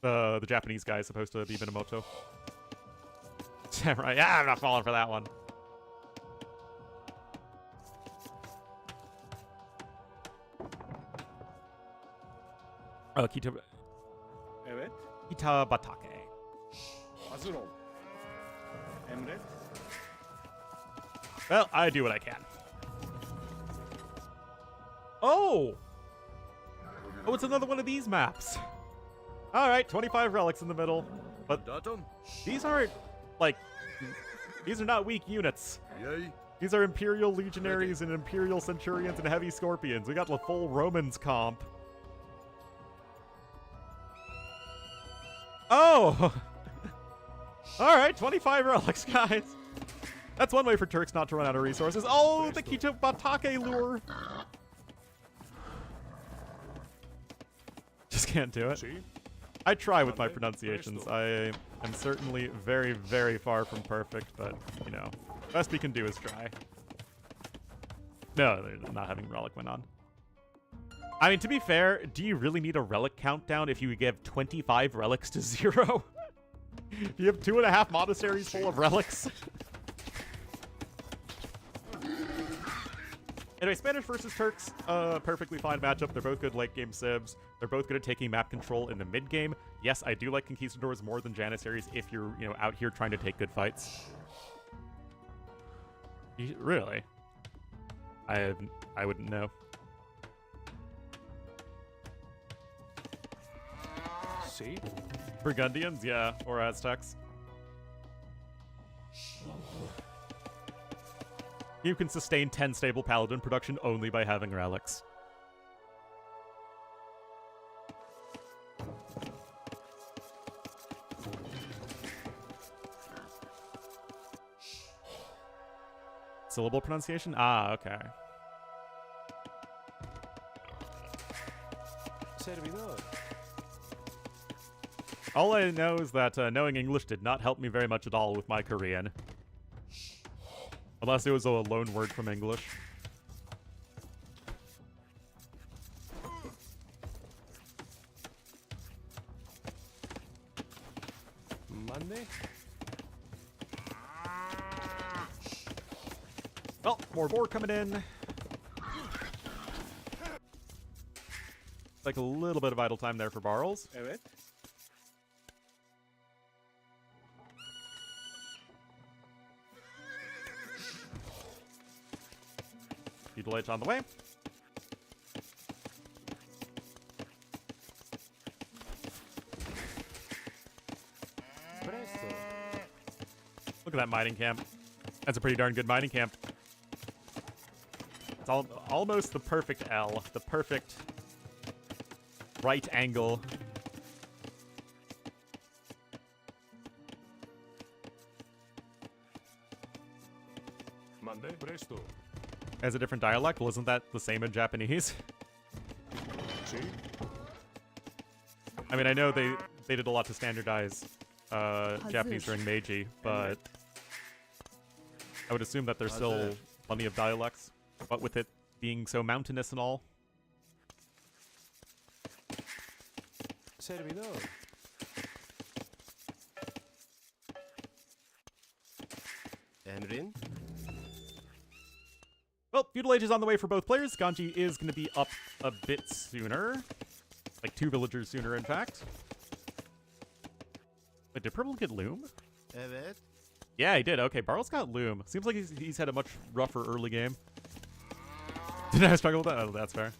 The Japanese guy is supposed to be Minamoto. Samurai. Yeah, I'm not falling for that one. Oh, Evet. Hitabatake. Hazır ol. Emret. Well, I do what I can. Oh! Oh, it's another one of these maps. Alright, 25 relics in the middle. But Datum. these aren't, like, these are not weak units. Yay. These are Imperial Legionaries and Imperial Centurions and Heavy Scorpions. We got the full Romans comp. Oh! Alright, 25 relics, guys. That's one way for Turks not to run out of resources. Oh, the Kitabatake lure. Just can't do it. I try with my pronunciations. I am certainly very, very far from perfect, but, you know, best we can do is try. No, they're not having relic went on. I mean, to be fair, do you really need a relic countdown if you give 25 relics to 0? You have 2.5 monasteries full of relics? Anyway, Spanish versus Turks, perfectly fine matchup. They're both good late game civs. They're both good at taking map control in the mid game. Yes, I do like conquistadors more than janissaries if you're, you know, out here trying to take good fights. Really? I wouldn't know. See? Burgundians, yeah, or Aztecs. You can sustain 10 stable paladin production only by having relics. Syllable pronunciation? Ah, okay. Servidor. All I know is that knowing English did not help me very much at all with my Korean. Unless it was a loan word from English. Monday? Well, more boar coming in. Like a little bit of idle time there for Barles. Evet. Feudal Age on the way. Presto. Look at that mining camp. That's a pretty darn good mining camp. It's almost the perfect L, the perfect right angle. Monday? Presto. As a different dialect, well, isn't that the same in Japanese? See? I mean, I know they did a lot to standardize Japanese during Meiji, but I would assume that there's still plenty of dialects, but with it being so mountainous and all. Servidor. Emrin? Well, Feudal Age is on the way for both players. Ganji is going to be up a bit sooner. Like 2 villagers sooner, in fact. Wait, did Purple get Loom? Evet. Yeah, he did. Okay, Barles got Loom. Seems like he's had a much rougher early game. Didn't I struggle with that? Oh, that's fair.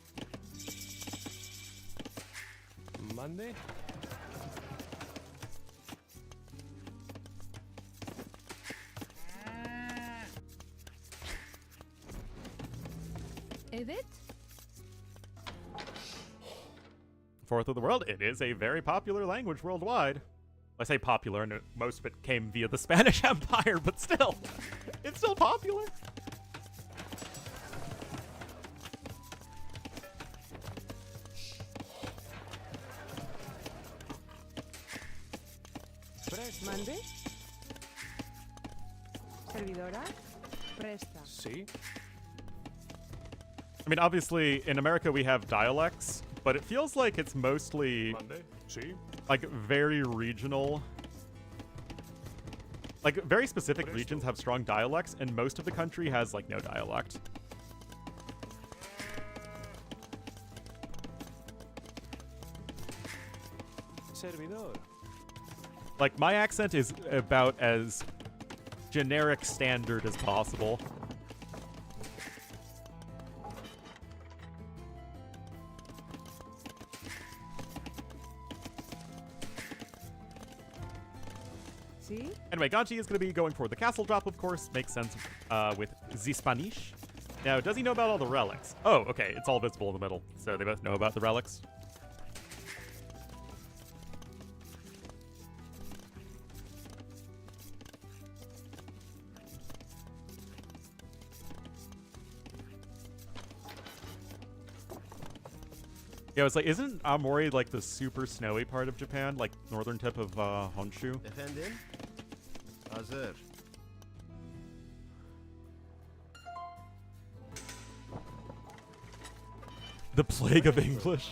Monday? Evet. Fourth of the world, it is a very popular language worldwide. I say popular, and most of it came via the Spanish Empire, but still, it's still popular. Mande. Servidora. Presta. See? I mean, obviously, in America we have dialects, but it feels like it's mostly Monday? See? like very regional. Like very specific regions have strong dialects, and most of the country has like no dialect. Servidor. Like my accent is about as generic standard as possible. See? Anyway, Ganji is going to be going for the castle drop, of course. Makes sense with the Spanish. Now, does he know about all the relics? Oh, okay. It's all visible in the middle. So they both know about the relics. Yeah, it's like, isn't Aomori like the super snowy part of Japan? Like northern tip of Honshu? Efendim? Hazır. The plague of English.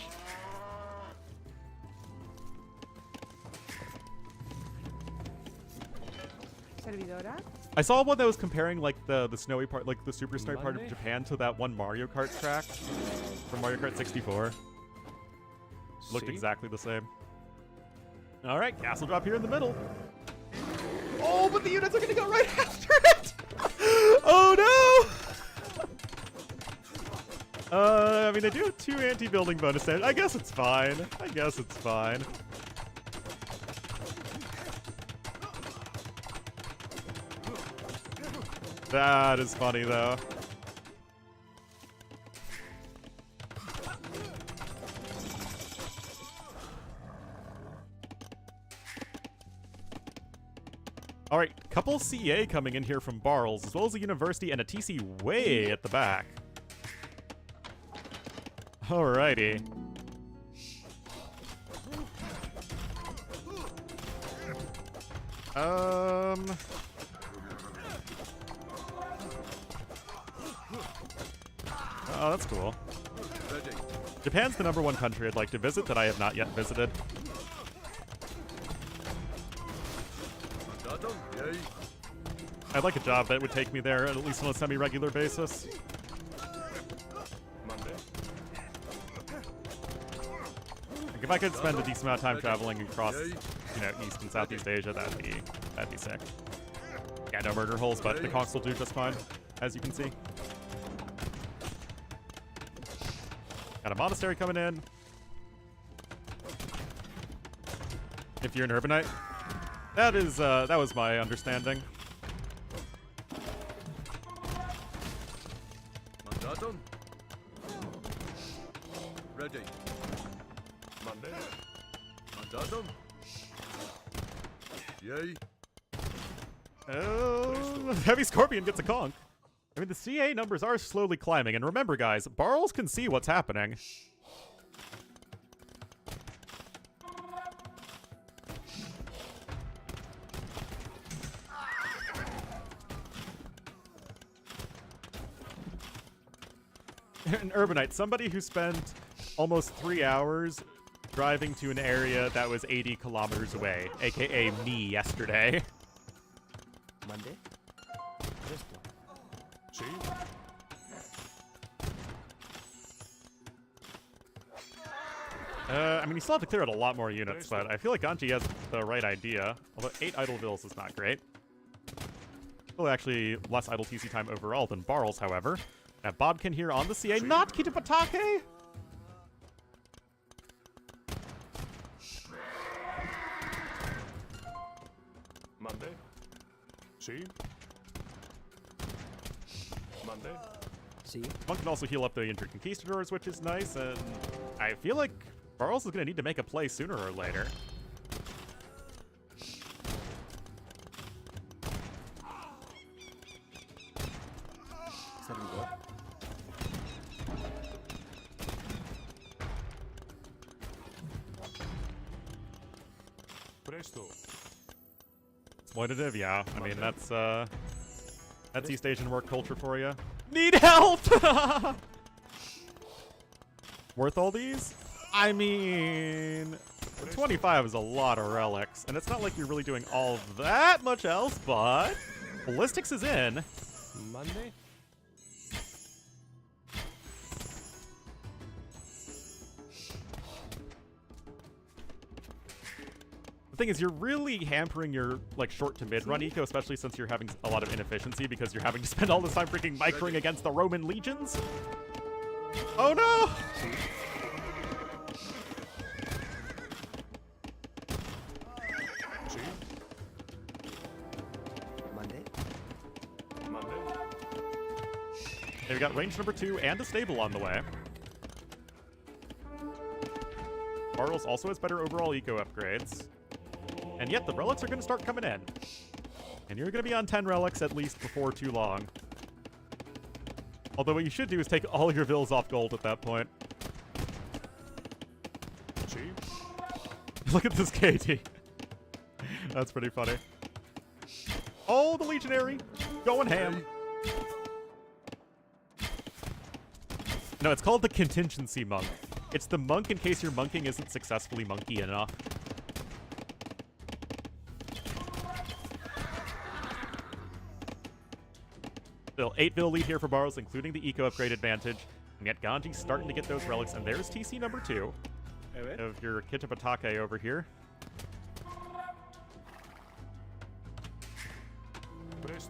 Servidora. I saw one that was comparing like the snowy part, like the super snowy part of Japan to that one Mario Kart track from Mario Kart 64. Looked See? exactly the same. All right, castle drop here in the middle. Oh, but the units are gonna go right after it. Oh no. I mean, they do have 2 anti-building bonus damage. I guess it's fine. I guess it's fine. That is funny, though. All right, couple CA coming in here from Barles, as well as a university and a TC way at the back. Alrighty. Oh, that's cool. Japan's the #1 country I'd like to visit that I have not yet visited. I'd like a job that would take me there at least on a semi-regular basis. Monday. Like if I could spend a decent amount of time traveling across, East and Southeast Asia, that'd be sick. Yeah, no murder holes, but the conks will do just fine, as you can see. Got a monastery coming in. If you're an urbanite, that was my understanding. Mandatum. Ready. Monday. Mandatum. Yay. Oh, Heavy Scorpion gets a conk. I mean, the CA numbers are slowly climbing, and remember, guys, Barles can see what's happening. An urbanite, somebody who spent almost 3 hours driving to an area that was 80 kilometers away, aka me yesterday. Monday. Presto. See? I mean, you still have to clear out a lot more units, but I feel like Ganji has the right idea. Although 8 idle vills is not great. Well, actually, less idle TC time overall than Barles, however. Now, Bodkin here on the CA, not Kitapatake! Monday. See? Monday. See? One can also heal up the injured conquistadors, which is nice, and I feel like Barles is going to need to make a play sooner or later. Servidor. Presto. Exploitative, yeah. I mean, that's East Asian work culture for you. Need help! Worth all these? I mean, 25 is a lot of relics, and it's not like you're really doing all that much else, but ballistics is in. Monday. The thing is, you're really hampering your short to mid run eco, especially since you're having a lot of inefficiency because you're having to spend all this time freaking microing against the Roman legions. Oh no! See? Monday. Monday. Okay, we got range number 2 and a stable on the way. Barles also has better overall eco upgrades. And yet, the relics are going to start coming in. And you're going to be on 10 relics at least before too long. Although what you should do is take all your vills off gold at that point. See? Look at this KD. That's pretty funny. Oh, the Legionary! Going ham. No, it's called the Contingency Monk. It's the monk in case your monking isn't successfully monkey enough. Still, 8 vil lead here for Barles, including the eco upgrade advantage. And yet Ganji's starting to get those relics, and there's TC number 2 of your Kitapatake over here.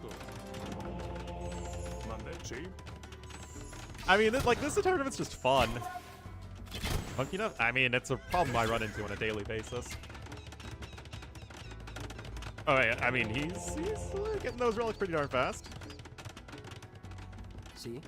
Presto. Mande. See? I mean, this tournament's just fun. Funky enough? I mean, it's a problem I run into on a daily basis. Oh, yeah, I mean, he's getting those relics pretty darn fast. See?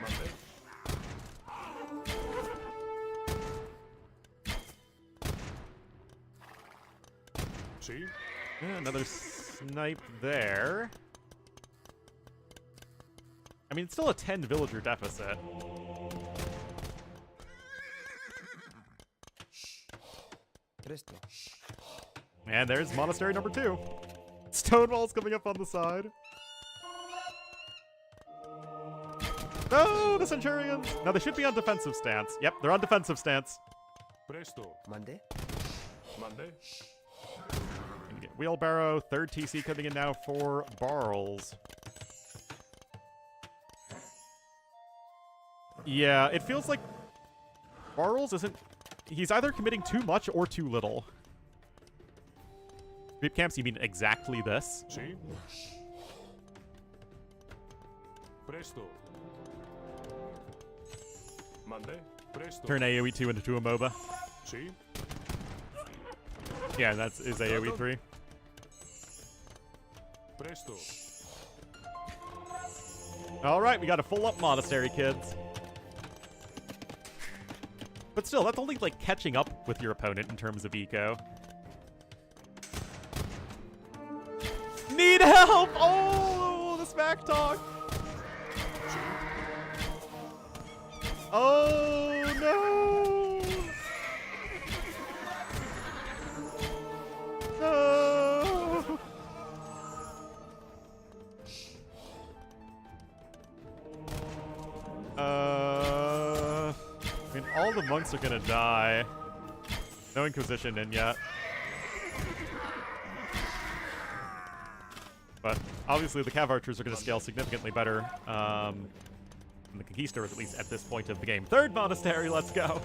Mande. See? Yeah, another snipe there. I mean, it's still a 10 villager deficit. Presto. And there's monastery number 2. Stonewall's coming up on the side. No, the Centurions! No, they should be on defensive stance. Yep, they're on defensive stance. Presto. Mande. Mande. Gonna get Wheelbarrow, 3rd TC coming in now for Barles. Yeah, it feels like Barles isn't... He's either committing too much or too little. Creep camps, you mean exactly this? See? Presto. Mande. Presto. Turn AoE 2 into a MOBA. See? Yeah, that's is AoE 3. Presto. Alright, we got a full up monastery, kids. But still, that's only like catching up with your opponent in terms of eco. Need help! Oh, the smack talk! Oh no! No! I mean, all the monks are gonna die. No Inquisition in yet. But obviously the Cav Archers are going to scale significantly better than the Conquistadors, at least at this point of the game. 3rd Monastery, let's go!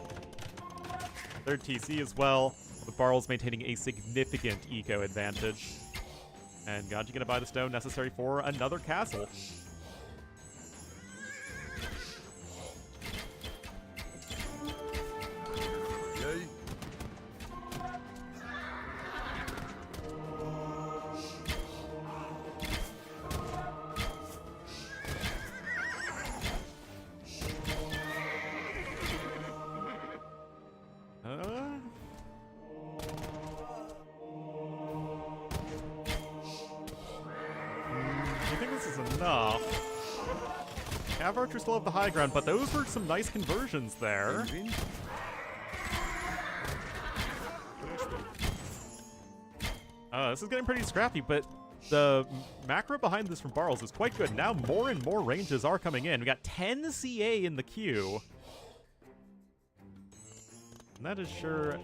3rd TC as well, with Barles maintaining a significant eco advantage. And Ganji going to buy the stone necessary for another castle. Cav Archers still have the high ground, but those were some nice conversions there. This is getting pretty scrappy, but the macro behind this from Barles is quite good. Now more and more ranges are coming in. We got 10 CA in the queue. And that is for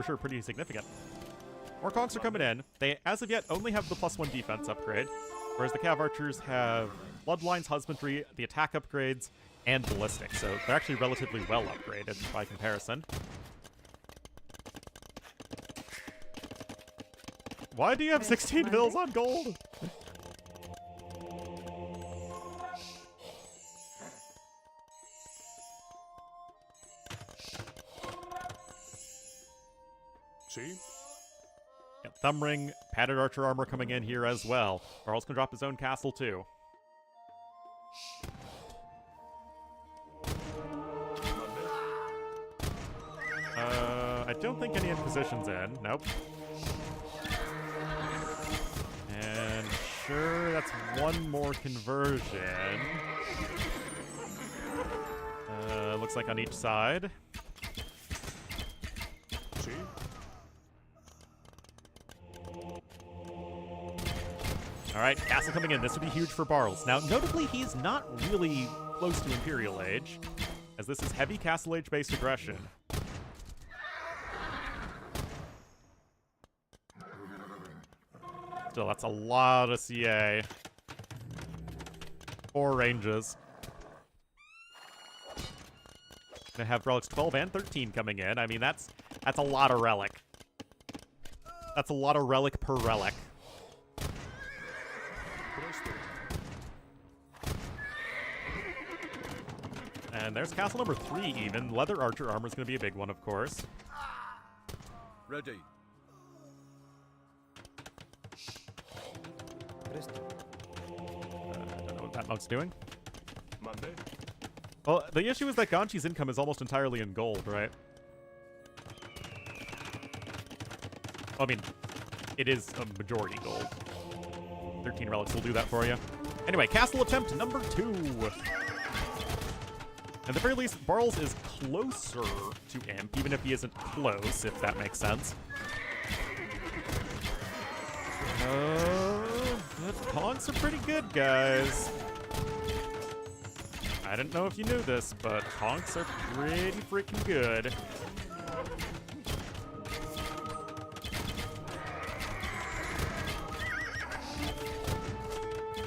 sure pretty significant. More conks are coming in. They, as of yet, only have the +1 defense upgrade, whereas the Cav Archers have Bloodlines, Husbandry, the attack upgrades, and Ballistic, so they're actually relatively well upgraded by comparison. Why do you have 16 vills on gold? See? Yep, Thumb Ring, Padded Archer Armor coming in here as well. Barles can drop his own castle too. I don't think any Inquisition's in. Nope. And sure, that's one more conversion. Looks like on each side. See? Alright, castle coming in. This would be huge for Barles. Now, notably, he's not really close to Imperial Age, as this is heavy Castle Age-based aggression. Still, that's a lot of CA. 4 ranges. Gonna have relics 12 and 13 coming in. I mean, that's a lot of relic. That's a lot of relic per relic. Presto. And there's castle number 3 even. Leather archer armor is gonna be a big one, of course. Ready. Presto. Don't know what that monk's doing. Mande. Well, the issue is that Ganji's income is almost entirely in gold, right? I mean, it is a majority gold. 13 relics will do that for you. Anyway, castle attempt number 2. At the very least, Barles is closer to Imp, even if he isn't close, if that makes sense. The taunts are pretty good, guys. I didn't know if you knew this, but honks are pretty freaking good.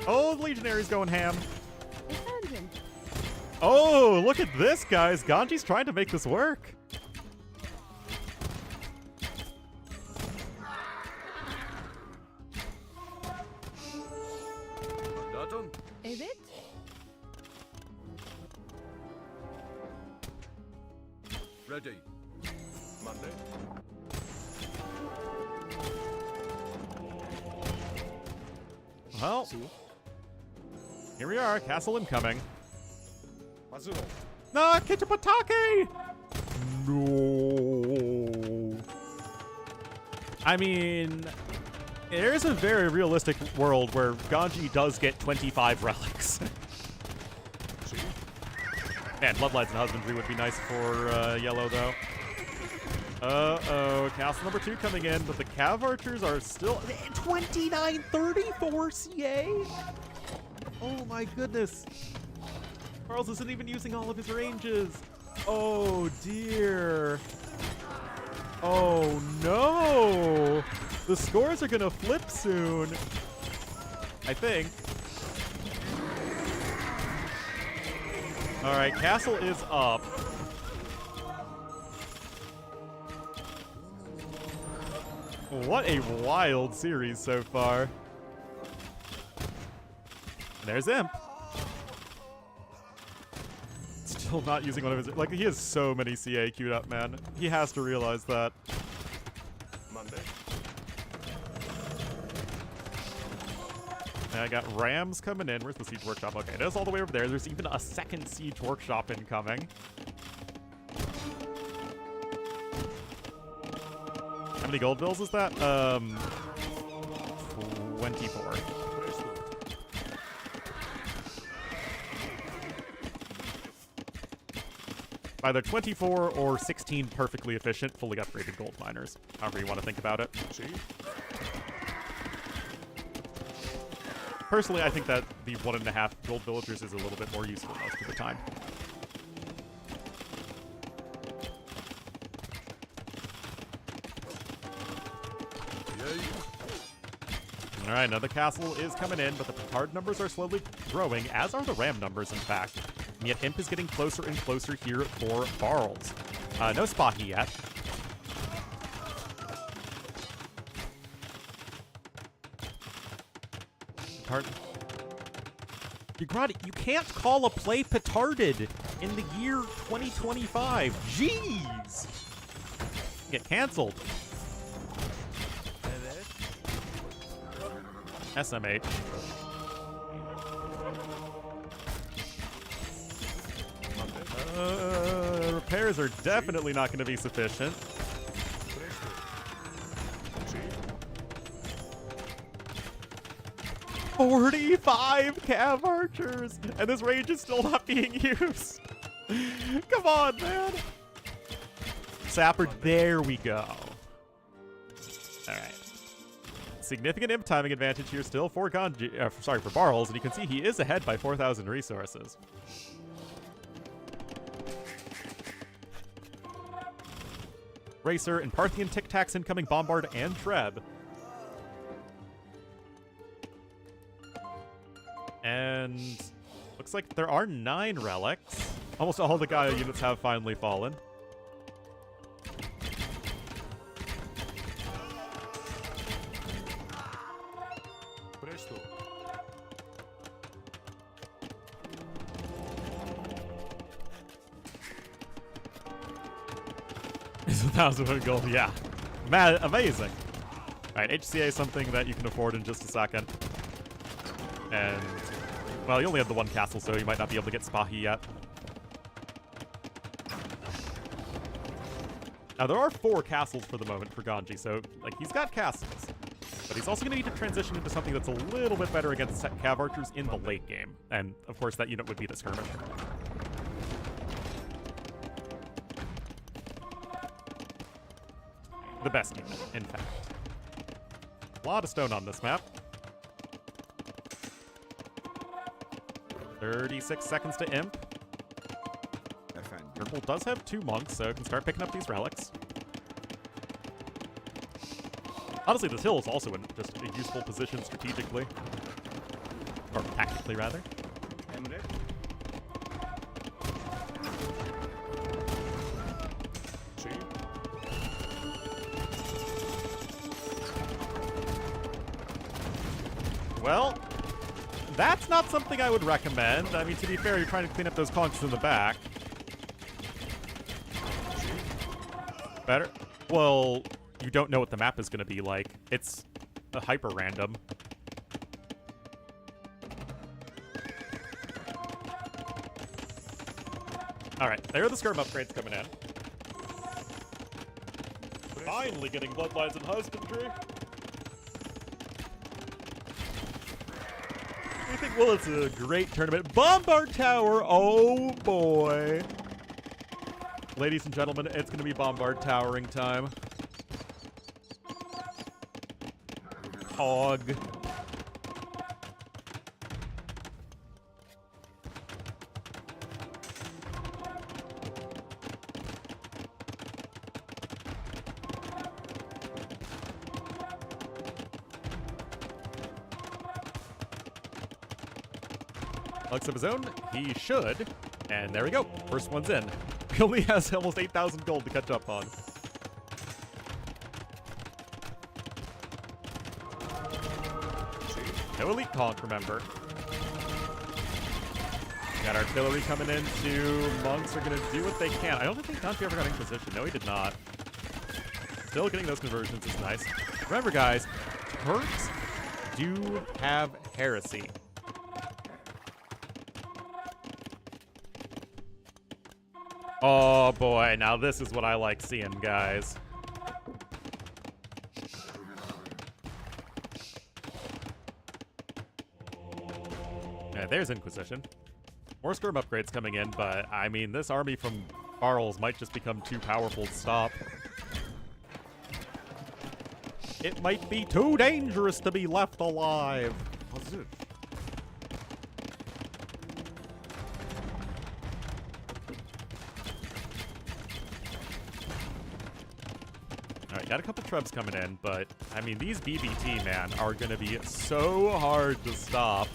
Oh, the Legionary's going ham. I found him. Oh, look at this, guys. Ganji's trying to make this work. Datum. Evet. Ready. Mande. Well, here we are. Castle incoming. Mazuro. No, Kichipatake! No. I mean, there is a very realistic world where Ganji does get 25 relics. Si. Man, Bloodlines and Husbandry would be nice for yellow, though. Uh-oh, castle number 2 coming in, but the Cav Archers are still 2934 CA? Oh my goodness. Barles isn't even using all of his ranges. Oh dear. Oh no. The scores are gonna flip soon. I think. All right, castle is up. What a wild series so far. And there's Imp. Still not using one of his... Like, he has so many CA queued up, man. He has to realize that. Mande. And I got Rams coming in. Where's the Siege Workshop? Okay, it is all the way over there. There's even a second Siege Workshop incoming. How many gold bills is that? 24. Presto. Either 24 or 16 perfectly efficient, fully upgraded gold miners. However you want to think about it. Si. Personally, I think that the 1.5 gold villagers is a little bit more useful most of the time. Alright, another castle is coming in, but the petard numbers are slowly growing, as are the ram numbers, in fact. And yet Imp is getting closer and closer here for Barles. No Spahi yet. Petard. You can't call a play petarded in the year 2025. Jeez! Get canceled. SMH. Repairs are definitely not going to be sufficient. Presto. Si. 45 Cav Archers! And this range is still not being used. Come on, man. Sapper, there we go. Alright. Significant imp timing advantage here still for Ganji, for Barles, and you can see he is ahead by 4,000 resources. Racer and Parthian Tic Tacs incoming Bombard and Treb. And looks like there are 9 relics. Almost all the Gaia units have finally fallen. Presto. It's 1,000 gold. Yeah. Mad, amazing. Alright, HCA is something that you can afford in just a second. And, well, you only have the 1 castle, so you might not be able to get Spahi yet. Now, there are 4 castles for the moment for Ganji, so, like, he's got castles. But he's also going to need to transition into something that's a little bit better against Cav Archers in the late game. And, of course, that unit would be the Skirmisher. The best unit, in fact. A lot of stone on this map. 36 seconds to imp. Purple does have 2 monks, so can start picking up these relics. Honestly, this hill is also in just a useful position strategically. Or tactically, rather. Emre. Sí. Well, that's not something I would recommend. I mean, to be fair, you're trying to clean up those conches in the back. Better? Well, you don't know what the map is going to be like. It's a hyper random. Alright, there are the skirm upgrades coming in. Finally getting bloodlines and husbandry. I think, well, it's a great tournament. Bombard Tower! Oh boy. Ladies and gentlemen, it's going to be Bombard Towering time. Hog. Looks of his own, he should. And there we go. First one's in. He only has almost 8,000 gold to catch up on. No elite conch, remember. Got artillery coming in too. Monks are going to do what they can. I don't think Ganji ever got Inquisition. No, he did not. Still getting those conversions is nice. Remember, guys, Turks do have heresy. Oh boy, now this is what I like seeing, guys. Yeah, there's Inquisition. More skirm upgrades coming in, but I mean, this army from Barles might just become too powerful to stop. It might be too dangerous to be left alive. Hazır. Alright, got a couple trebs coming in, but I mean, these BBT, man, are going to be so hard to stop.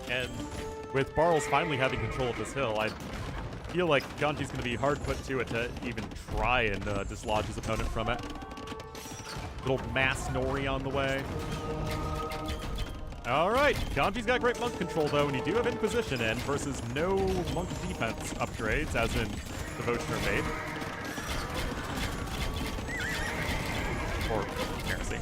And with Barles finally having control of this hill, I feel like Ganji's going to be hard put to it to even try and dislodge his opponent from it. Little mass Nori on the way. Alright, Ganji's got great monk control though, and you do have Inquisition in versus no monk defense upgrades, as in Devotion or Faith. Or Heresy.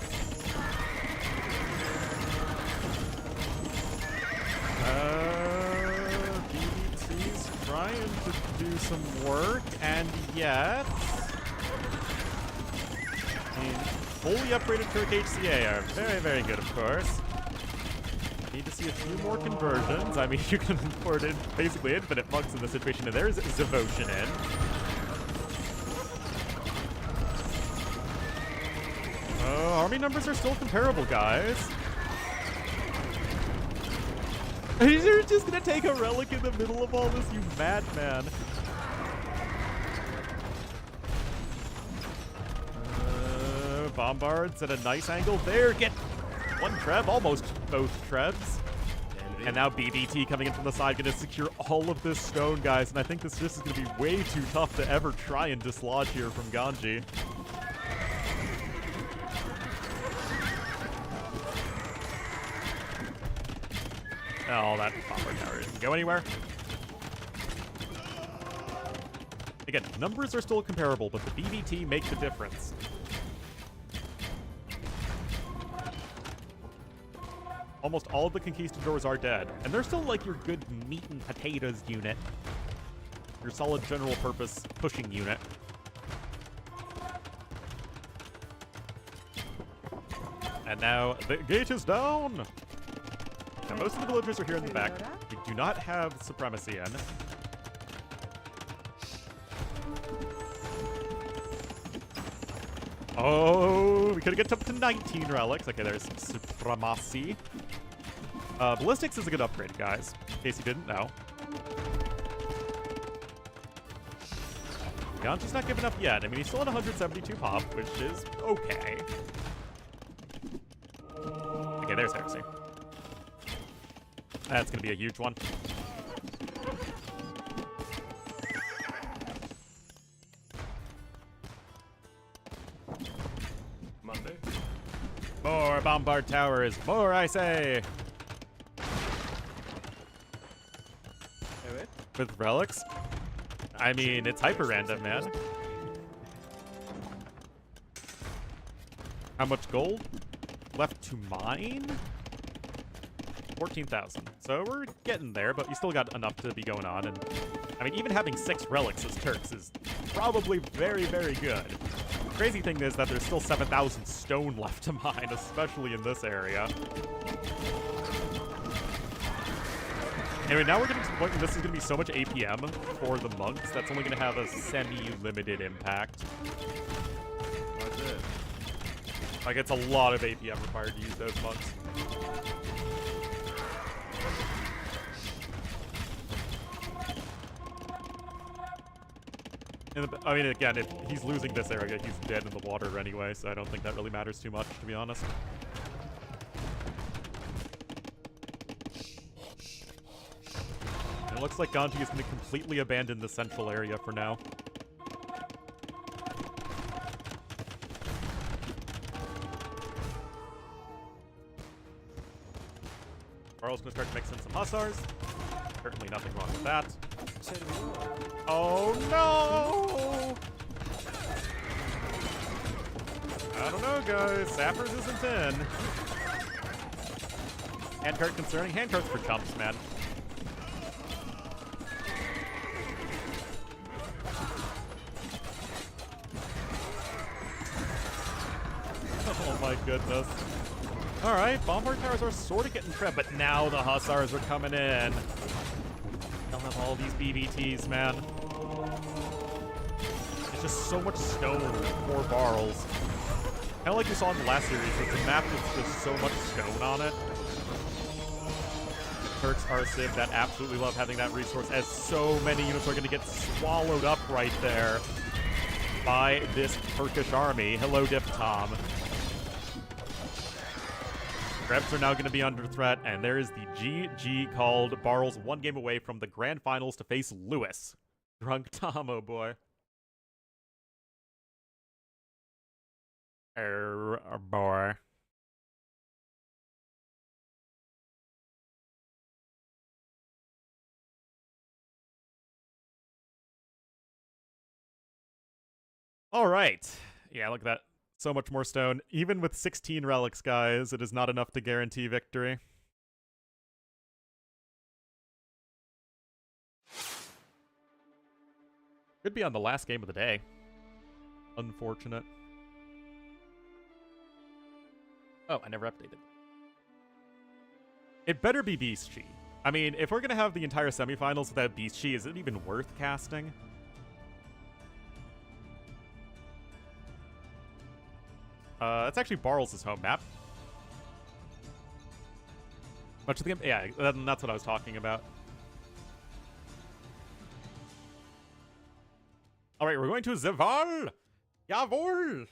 BBT's trying to do some work, and yet... I mean, fully upgraded Kirk HCA are very, very good, of course. Need to see a few more conversions. I mean, you can afford in basically infinite monks in this situation, and there's Devotion in. Army numbers are still comparable, guys. You're just gonna take a relic in the middle of all this, you madman. bombards at a nice angle there. Get one Treb, almost both Trebs. And now BBT coming in from the side, going to secure all of this stone, guys. And I think this just is going to be way too tough to ever try and dislodge here from Ganji. Oh, that bomber tower didn't go anywhere. Again, numbers are still comparable, but the BBT make the difference. Almost all of the conquistadors are dead, and they're still like your good meat and potatoes unit. Your solid general purpose pushing unit. And now the gate is down! Now most of the villagers are here in the back. We do not have supremacy in. Oh, we could get up to 19 relics. Okay, there's supremacy. Ballistics is a good upgrade, guys, in case you didn't know. Ganji's not giving up yet. I mean, he's still at 172 pop, which is okay. Okay, there's heresy. That's going to be a huge one. Monday. More bombard towers. More, I say. With relics? I mean, it's hyper random, man. How much gold left to mine? 14,000. So we're getting there, but you still got enough to be going on. And I mean, even having 6 relics as Turks is probably very, very good. The crazy thing is that there's still 7,000 stone left to mine, especially in this area. Anyway, now we're getting to the point where this is going to be so much APM for the monks that's only going to have a semi-limited impact. That's it. Like, it's a lot of APM required to use those monks. I mean, again, if he's losing this area, he's dead in the water anyway, so I don't think that really matters too much, to be honest. It looks like Ganji is going to completely abandon the central area for now. Barles going to start to mix in some hussars. Certainly nothing wrong with that. Oh no! I don't know, guys. Sappers isn't in. Handcart concerning. Handcarts for chumps, man. Oh my goodness. Alright, bombard towers are sort of getting prepped, but now the hussars are coming in. They'll have all these BBTs, man. It's just so much stone for Barles. Kind of like we saw in the last series, it's a map with just so much stone on it. Turks are a civ that absolutely love having that resource, as so many units are going to get swallowed up right there by this Turkish army. Hello, Diff Tom. Krebs are now going to be under threat, and there is the GG called. Barles 1 game away from the grand finals to face Lewis. Drunk Tom, oh boy. Boy. All right. Yeah, look at that. So much more stone. Even with 16 relics, guys, it is not enough to guarantee victory. Could be on the last game of the day. Unfortunate. Oh, I never updated. It better be Beast Chi. I mean, if we're going to have the entire semifinals without Beast Chi, is it even worth casting? It's actually Barles' home map. Much of the game, yeah, that's what I was talking about. All right, we're going to Zeval. Jawohl.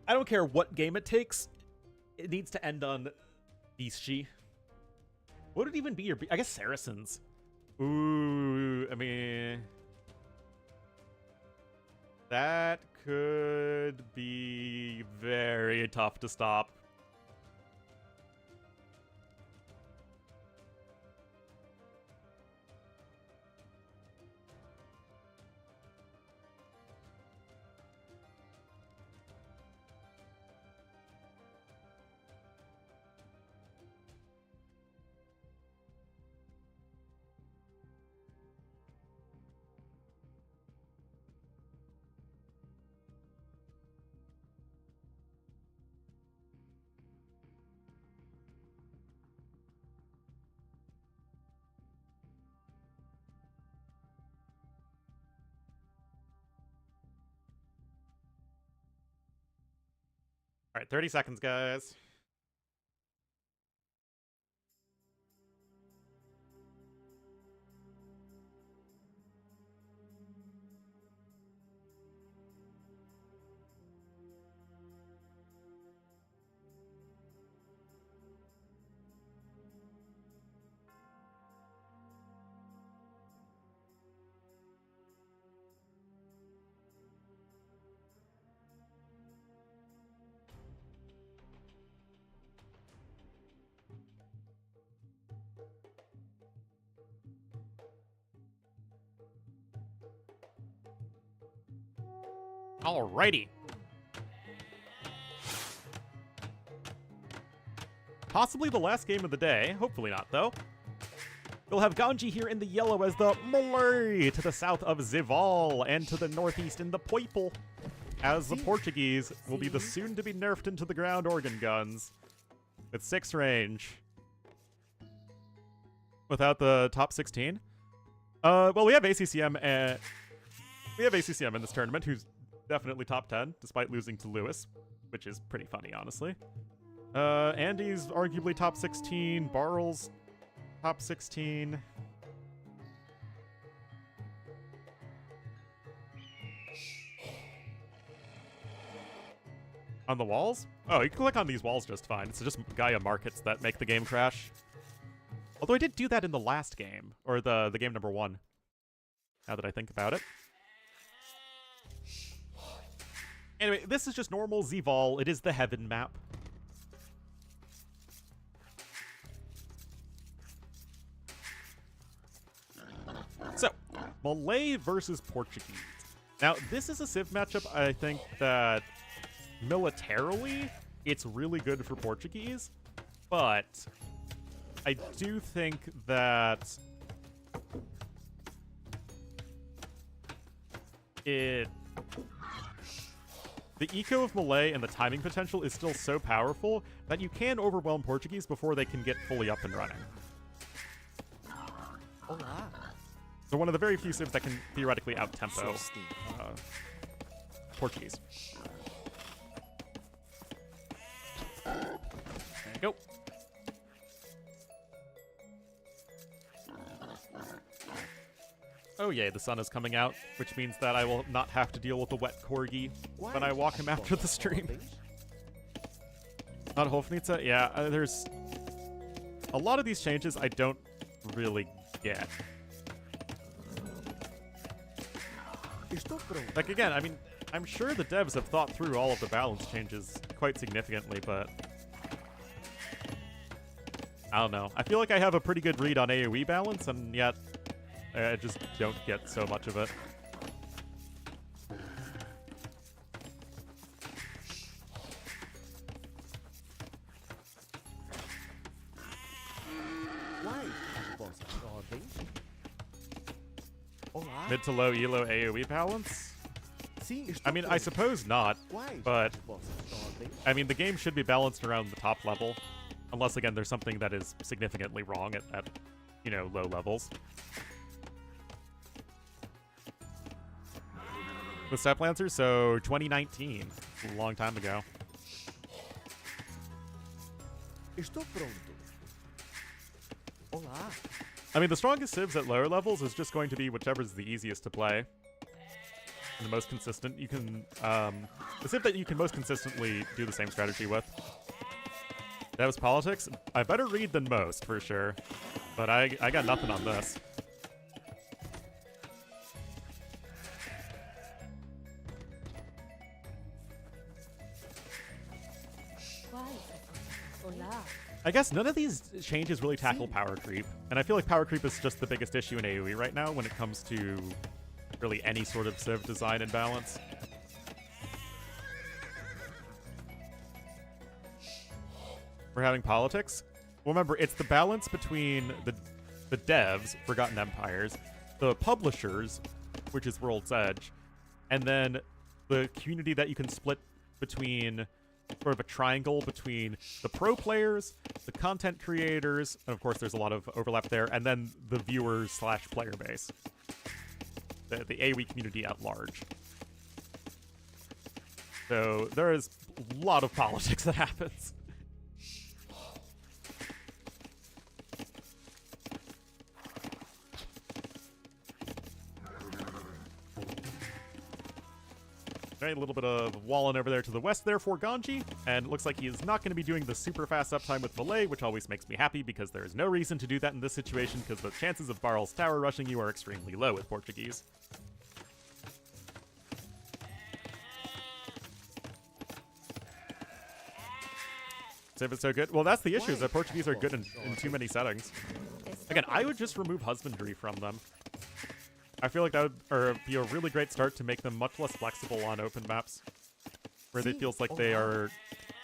I don't care what game it takes. It needs to end on Beastie. What would it even be? Your, I guess Saracens. Ooh, I mean, that could be very tough to stop. All right, 30 seconds, guys. Alrighty. Possibly the last game of the day. Hopefully not, though. We'll have Ganji here in the yellow as the Malay to the south of Zival and to the northeast in the Poiple, as the Portuguese will be the soon-to-be nerfed into the ground organ guns with 6 range. Without the top 16. Well, we have ACCM and we have ACCM in this tournament, who's definitely top 10, despite losing to Lewis, which is pretty funny, honestly. Andy's arguably top 16. Barles, top 16. On the walls? Oh, you can click on these walls just fine. It's just Gaia markets that make the game crash. Although I did do that in the last game, or the game number 1, now that I think about it. Anyway, this is just normal Zval. It is the heaven map. So, Malay versus Portuguese. Now, this is a Civ matchup, I think, that militarily, it's really good for Portuguese, but I do think that the eco of Malay and the timing potential is still so powerful that you can overwhelm Portuguese before they can get fully up and running. Olá. They're one of the very few civs that can theoretically out-tempo Portuguese. There you go. Oh yay, the sun is coming out, which means that I will not have to deal with the wet corgi when I walk him after the stream. Not Hofnitsa? Yeah, there's a lot of these changes I don't really get. Like, again, I mean, I'm sure the devs have thought through all of the balance changes quite significantly, but I don't know. I feel like I have a pretty good read on AoE balance, and yet I just don't get so much of it. Mid to low elo AoE balance? I mean, I suppose not, but I mean, the game should be balanced around the top level, unless, again, there's something that is significantly wrong at you know, low levels. With Step Lancer, so 2019, a long time ago. I mean, the strongest civs at lower levels is just going to be whichever's the easiest to play. and the most consistent. You can the civ that you can most consistently do the same strategy with. That was politics. I better read than most for sure, but I got nothing on this. Hola. I guess none of these changes really tackle power creep, and I feel like power creep is just the biggest issue in AoE right now when it comes to really any sort of civ design and balance. We're having politics. Well, remember, it's the balance between the devs, Forgotten Empires, the publishers, which is World's Edge, and then the community that you can split between sort of a triangle between the pro players, the content creators, and of course there's a lot of overlap there, and then the viewers slash player base. The AoE community at large. So there is a lot of politics that happens. Okay, a little bit of walling over there to the west there for Ganji, and it looks like he is not going to be doing the super fast uptime with Malay, which always makes me happy because there is no reason to do that in this situation because the chances of Barles tower rushing you are extremely low with Portuguese. Civ is so good. Well, that's the issue, is that Portuguese are good in too many settings. Again, I would just remove husbandry from them. I feel like that would be a really great start to make them much less flexible on open maps, where it feels like they are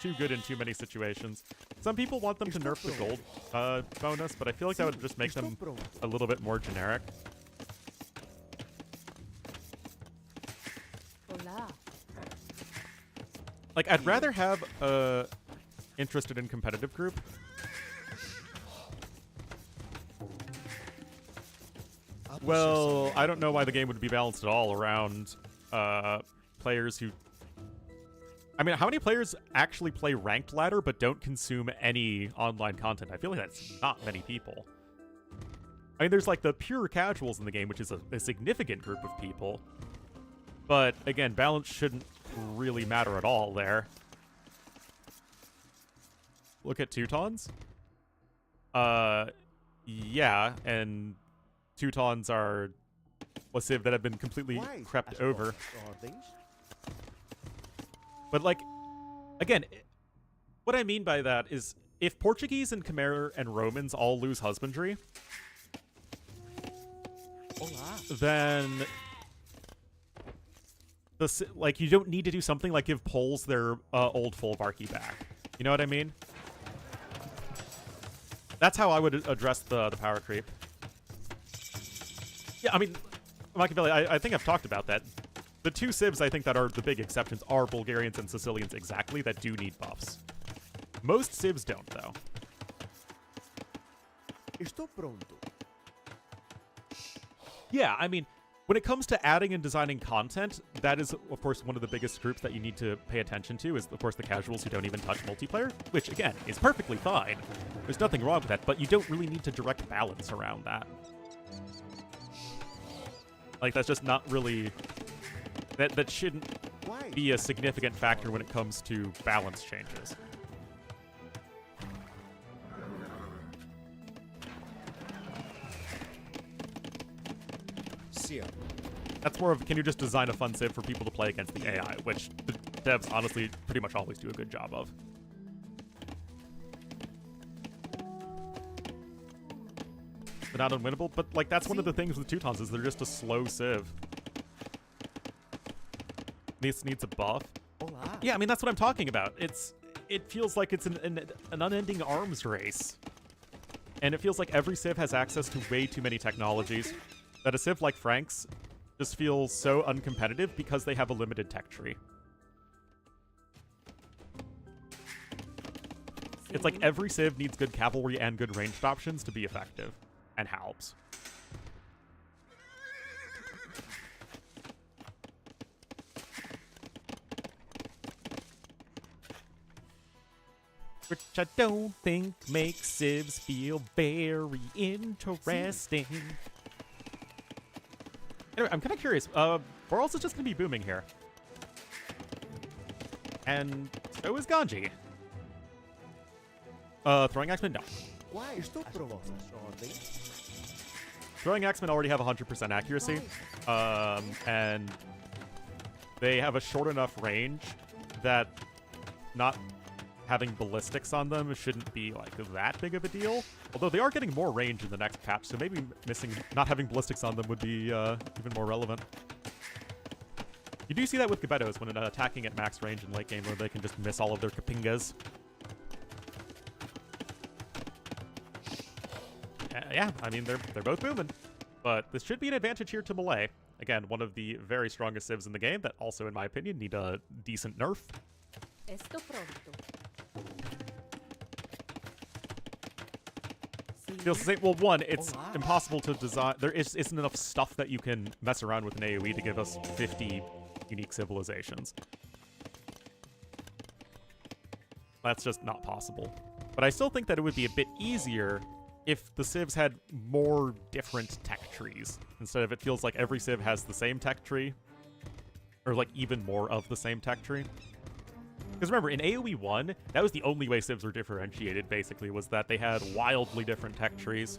too good in too many situations. Some people want them to nerf the gold bonus, but I feel like that would just make them a little bit more generic. Hola. Like, I'd rather have a interested in competitive group. Well, I don't know why the game would be balanced at all around players who... I mean, how many players actually play ranked ladder but don't consume any online content? I feel like that's not many people. I mean, there's like the pure casuals in the game, which is a significant group of people. But again, balance shouldn't really matter at all there. Look at Teutons. Yeah, and Teutons are a civ that have been completely crept over. But like, again, what I mean by that is if Portuguese and Khmer and Romans all lose husbandry, then like you don't need to do something like give Poles their old Folvarki back. You know what I mean? That's how I would address the power creep. Yeah, I mean, Machiavelli, I think I've talked about that. The two civs I think that are the big exceptions are Bulgarians and Sicilians exactly that do need buffs. Most civs don't, though. Estou pronto. Yeah, I mean, when it comes to adding and designing content, that is, of course, one of the biggest groups that you need to pay attention to is, of course, the casuals who don't even touch multiplayer, which, again, is perfectly fine. There's nothing wrong with that, but you don't really need to direct balance around that. Like, that's just not really... That shouldn't be a significant factor when it comes to balance changes. That's more of, can you just design a fun civ for people to play against the AI, which the devs honestly pretty much always do a good job of. They're not unwinnable, but like that's one of the things with Teutons is they're just a slow civ. This needs a buff. Yeah, I mean that's what I'm talking about. It feels like it's an unending arms race. And it feels like every civ has access to way too many technologies. That a civ like Frank's just feels so uncompetitive because they have a limited tech tree. It's like every civ needs good cavalry and good ranged options to be effective. And helps. Which I don't think makes civs feel very interesting. Anyway, I'm kind of curious. Barles is just going to be booming here. And so is Ganji. Throwing Axemen? No. Throwing Axemen already have 100% accuracy. And they have a short enough range that not having ballistics on them shouldn't be like that big of a deal. Although they are getting more range in the next patch, so maybe not having ballistics on them would be even more relevant. You do see that with Gebettos when attacking at max range in late game, where they can just miss all of their Kapingas. Yeah, I mean, they're both booming. But this should be an advantage here to Melee. Again, one of the very strongest civs in the game that also, in my opinion, need a decent nerf. Esto pronto. Feels the same. Well, one, it's impossible to design. There isn't enough stuff that you can mess around with an AoE to give us 50 unique civilizations. That's just not possible. But I still think that it would be a bit easier if the civs had more different tech trees, instead of it feels like every civ has the same tech tree, or like even more of the same tech tree. Because remember, in AoE 1, that was the only way civs were differentiated, basically, was that they had wildly different tech trees.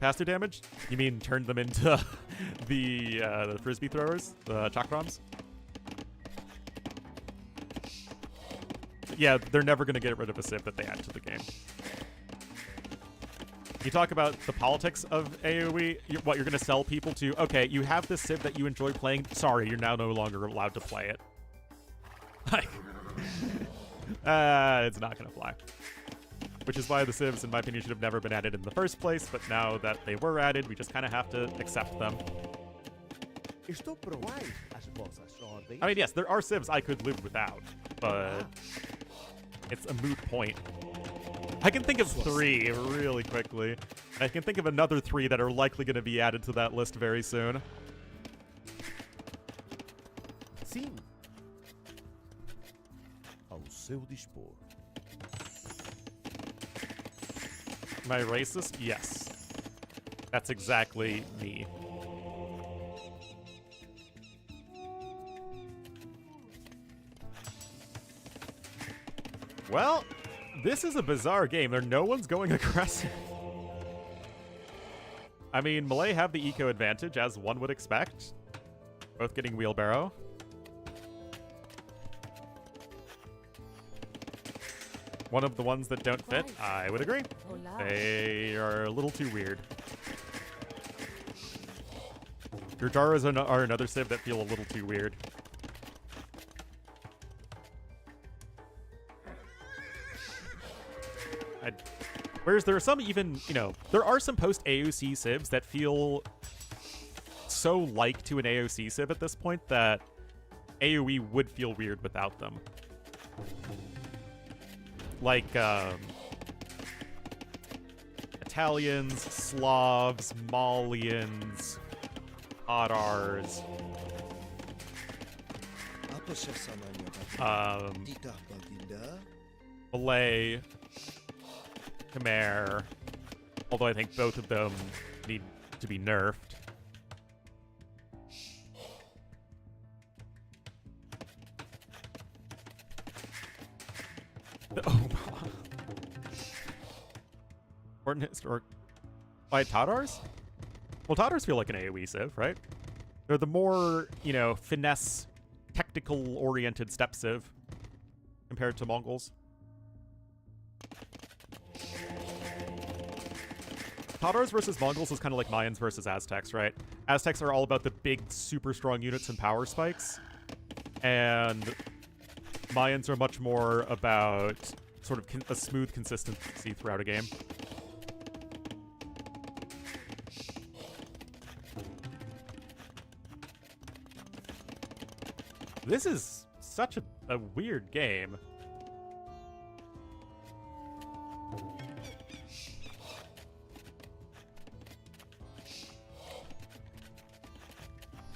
Pass-through damage? You mean turn them into the frisbee throwers? The chakrams? Yeah, they're never going to get rid of a civ that they add to the game. You talk about the politics of AoE, what you're going to sell people to. Okay, you have this civ that you enjoy playing. Sorry, you're now no longer allowed to play it. Like, it's not going to fly. Which is why the civs, in my opinion, should have never been added in the first place. But now that they were added, we just kind of have to accept them. I mean, yes, there are civs I could live without, but it's a moot point. I can think of 3 really quickly. And I can think of another 3 that are likely going to be added to that list very soon. Sim. Ao seu dispor. Am I racist? Yes. That's exactly me. Well, this is a bizarre game. No one's going aggressive. I mean, Melee have the eco advantage, as one would expect. Both getting wheelbarrow. One of the ones that don't fit, I would agree. They are a little too weird. Your Jaras are another civ that feel a little too weird. Whereas there are some even, there are some post-AOC civs that feel so like to an AOC civ at this point that AoE would feel weird without them. Like, Italians, Slavs, Malians, Tatars, Malay, Khmer, although I think both of them need to be nerfed. Oh, or by Tatars? Well, Tatars feel like an AoE civ, right? They're the more, finesse, technical-oriented step civ compared to Mongols. Tatars versus Mongols is kind of like Mayans versus Aztecs, right? Aztecs are all about the big, super strong units and power spikes. And Mayans are much more about sort of a smooth consistency throughout a game. This is such a weird game.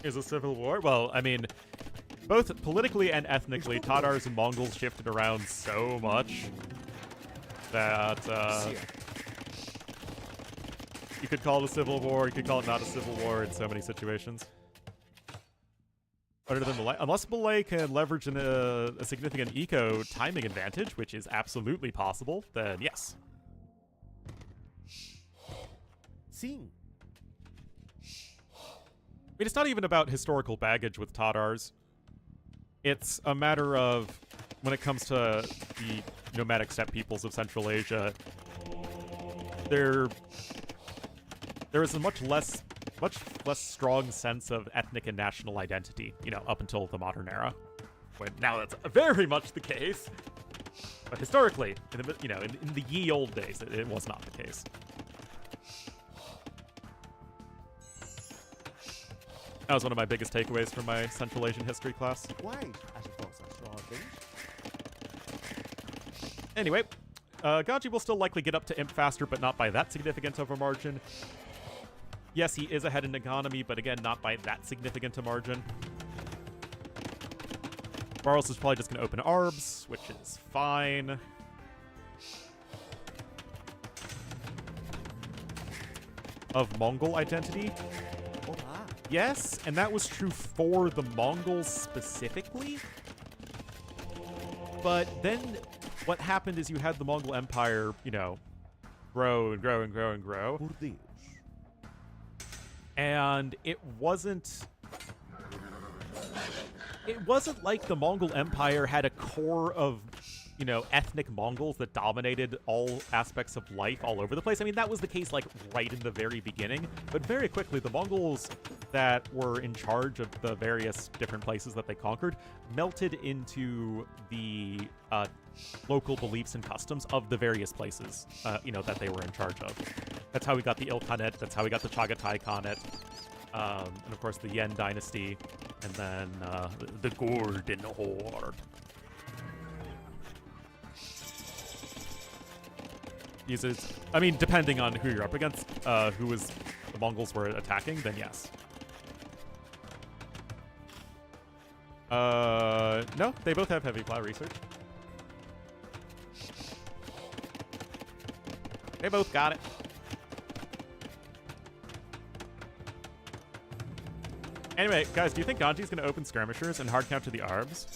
Is a civil war? Well, I mean, both politically and ethnically, Tatars and Mongols shifted around so much that You could call it a civil war. You could call it not a civil war in so many situations. Other than Malay, unless Malay can leverage a significant eco timing advantage, which is absolutely possible, then yes. Sim. I mean, it's not even about historical baggage with Tatars. It's a matter of, when it comes to the nomadic steppe peoples of Central Asia, there is a much less strong sense of ethnic and national identity, you know, up until the modern era. When now that's very much the case. But historically, in the ye old days, it was not the case. That was one of my biggest takeaways from my Central Asian history class. Why? I suppose I saw things. Anyway, Ganji will still likely get up to Imp faster, but not by that significant of a margin. Yes, he is ahead in economy, but again, not by that significant a margin. Barles is probably just going to open Arbs, which is fine. Of Mongol identity? Yes, and that was true for the Mongols specifically. But then what happened is you had the Mongol Empire, you know, grow and grow and grow and grow. And it wasn't like the Mongol Empire had a core of, you know, ethnic Mongols that dominated all aspects of life all over the place. I mean, that was the case, like, right in the very beginning. But very quickly, the Mongols that were in charge of the various different places that they conquered melted into the local beliefs and customs of the various places, you know, that they were in charge of. That's how we got the Ilkhanate. That's how we got the Chagatai Khanate. And, of course, the Yen Dynasty. And then the Golden Horde. I mean, depending on who you're up against, the Mongols were attacking, then yes. No, they both have heavy plow research. They both got it. Anyway, guys, do you think Ganji's going to open skirmishers and hard count to the Arbs?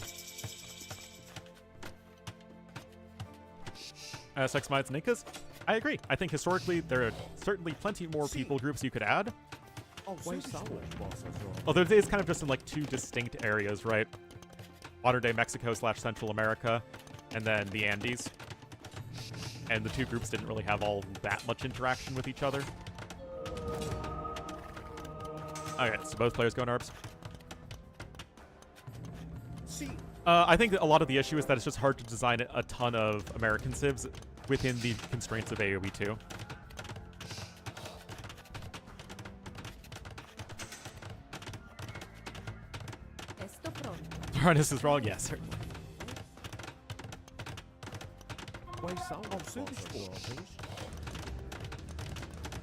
Sex Mites and Incas? I agree. I think historically there are certainly plenty more people groups you could add. Although it is kind of just in like two distinct areas, right? Modern-day Mexico / Central America, and then the Andes. And the two groups didn't really have all that much interaction with each other. Okay, so both players go in Arbs. I think that a lot of the issue is that it's just hard to design a ton of American civs within the constraints of AoE 2. Esto pronto. Harness is wrong? Yes, certainly.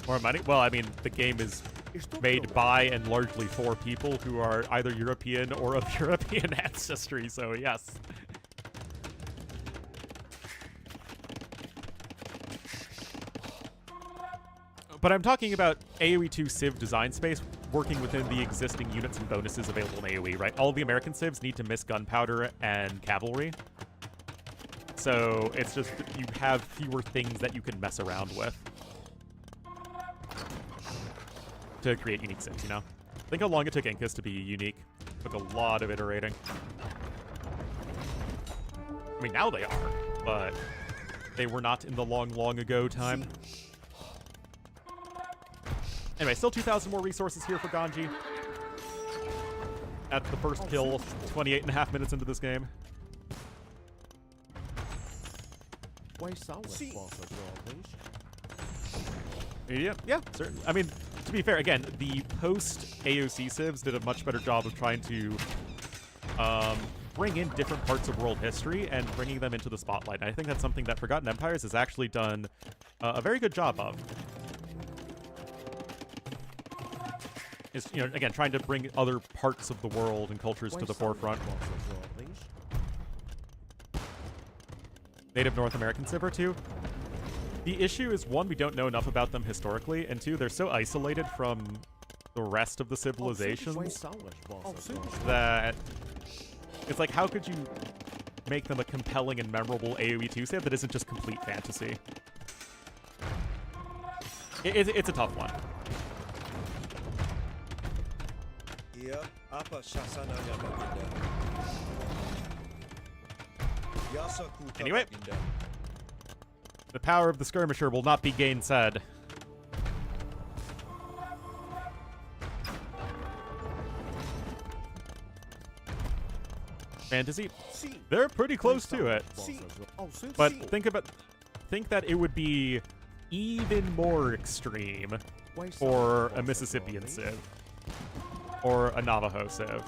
More money? Well, I mean, the game is made by and largely for people who are either European or of European ancestry, so yes. But I'm talking about AoE 2 Civ design space working within the existing units and bonuses available in AoE, right? All the American civs need to miss gunpowder and cavalry. So it's just you have fewer things that you can mess around with to create unique civs, you know? Think how long it took Incas to be unique. Took a lot of iterating. I mean, now they are, but they were not in the long, long ago time. Anyway, still 2,000 more resources here for Ganji. At the first kill, 28.5 minutes into this game. Yeah, certainly. I mean, to be fair, again, the post-AOC civs did a much better job of trying to bring in different parts of world history and bringing them into the spotlight. And I think that's something that Forgotten Empires has actually done a very good job of. Is, you know, again, trying to bring other parts of the world and cultures to the forefront. Native North American civ too. The issue is, one, we don't know enough about them historically, and two, they're so isolated from the rest of the civilizations that it's like, how could you make them a compelling and memorable AoE 2 save that isn't just complete fantasy? It's a tough one. Anyway, the power of the skirmisher will not be gainsaid. Fantasy, they're pretty close to it. But think that it would be even more extreme for a Mississippian Civ or a Navajo Civ.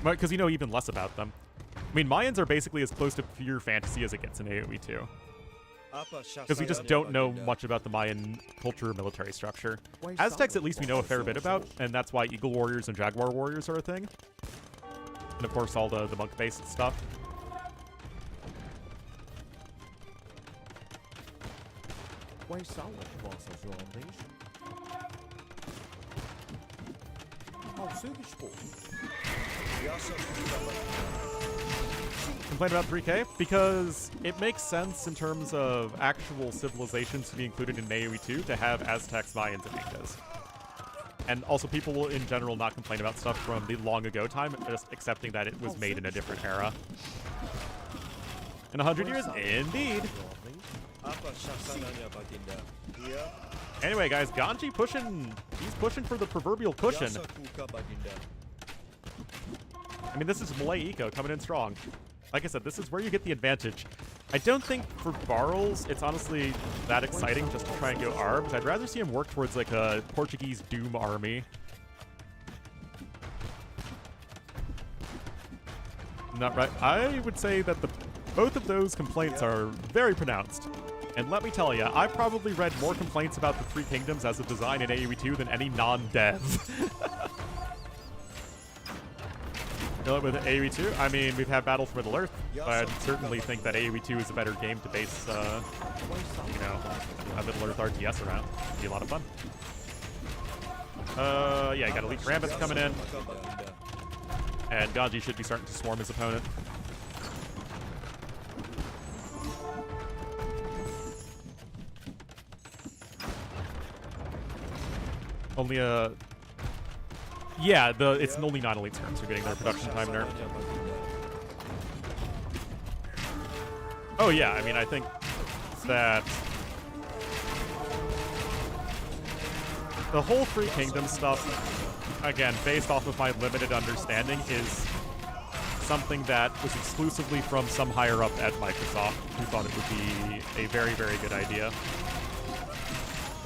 Because you know even less about them. I mean, Mayans are basically as close to pure fantasy as it gets in AoE 2. Because we just don't know much about the Mayan culture or military structure. Aztecs, at least, we know a fair bit about, and that's why Eagle Warriors and Jaguar Warriors are a thing. And of course, all the monk-based stuff. Complain about 3K? Because it makes sense in terms of actual civilizations to be included in AoE 2 to have Aztecs, Mayans, and Incas. And also people will in general not complain about stuff from the long ago time, just accepting that it was made in a different era. In 100 years? Indeed! Anyway, guys, Ganji pushing... He's pushing for the proverbial cushion. I mean, this is Malay Eco coming in strong. Like I said, this is where you get the advantage. I don't think for Barles, it's honestly that exciting just to try and go armed. I'd rather see him work towards like a Portuguese Doom army. Not right. I would say that both of those complaints are very pronounced. And let me tell you, I've probably read more complaints about the Three Kingdoms as a design in AoE 2 than any non-dev. With AoE 2, I mean, we've had Battle for Middle-earth, but I certainly think that AoE 2 is a better game to base, you know, a Middle-earth RTS around. It'd be a lot of fun. Yeah, you got Elite Gambits coming in. And Ganji should be starting to swarm his opponent. Only a... Yeah, it's only non-elite terms who are getting their production time nerfed. Oh yeah, I mean, I think that the whole Three Kingdoms stuff, again, based off of my limited understanding, is something that was exclusively from some higher up at Microsoft who thought it would be a very, very good idea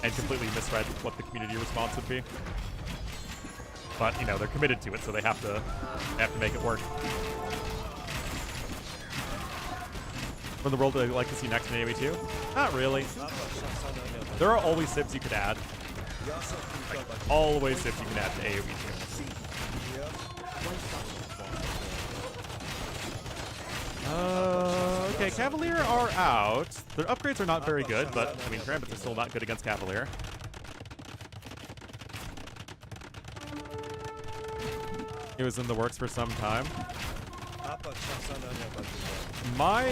and completely misread what the community response would be. But, you know, they're committed to it, so they have to make it work. From the world that I'd like to see next in AoE 2? Not really. There are always civs you could add. Like, always civs you can add to AoE 2. Okay, Cavalier are out. Their upgrades are not very good, but, I mean, Gambits are still not good against Cavalier. It was in the works for some time. My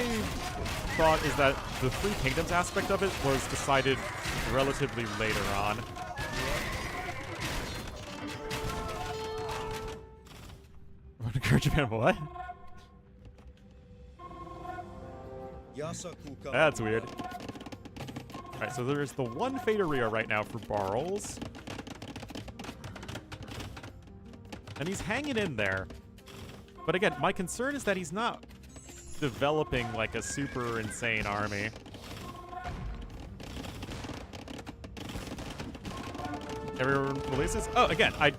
thought is that the Three Kingdoms aspect of it was decided relatively later on. What encourage Japan? What? That's weird. Alright, so there's the one Faderia right now for Barles. And he's hanging in there. But again, my concern is that he's not developing like a super insane army. Everyone releases? Oh, again, I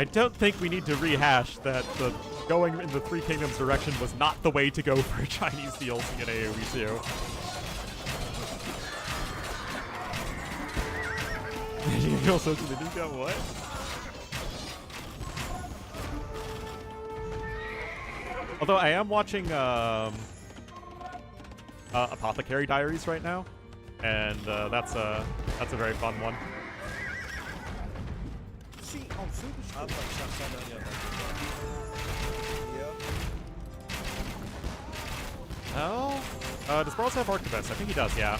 don't think we need to rehash that the going in the Three Kingdoms direction was not the way to go for Chinese DLC in AoE 2. You also to the Nika, what? Although I am watching Apothecary Diaries right now, and that's a very fun one. Sim, ao seu dispor. Oh, does Barles have Arquebus? I think he does, yeah.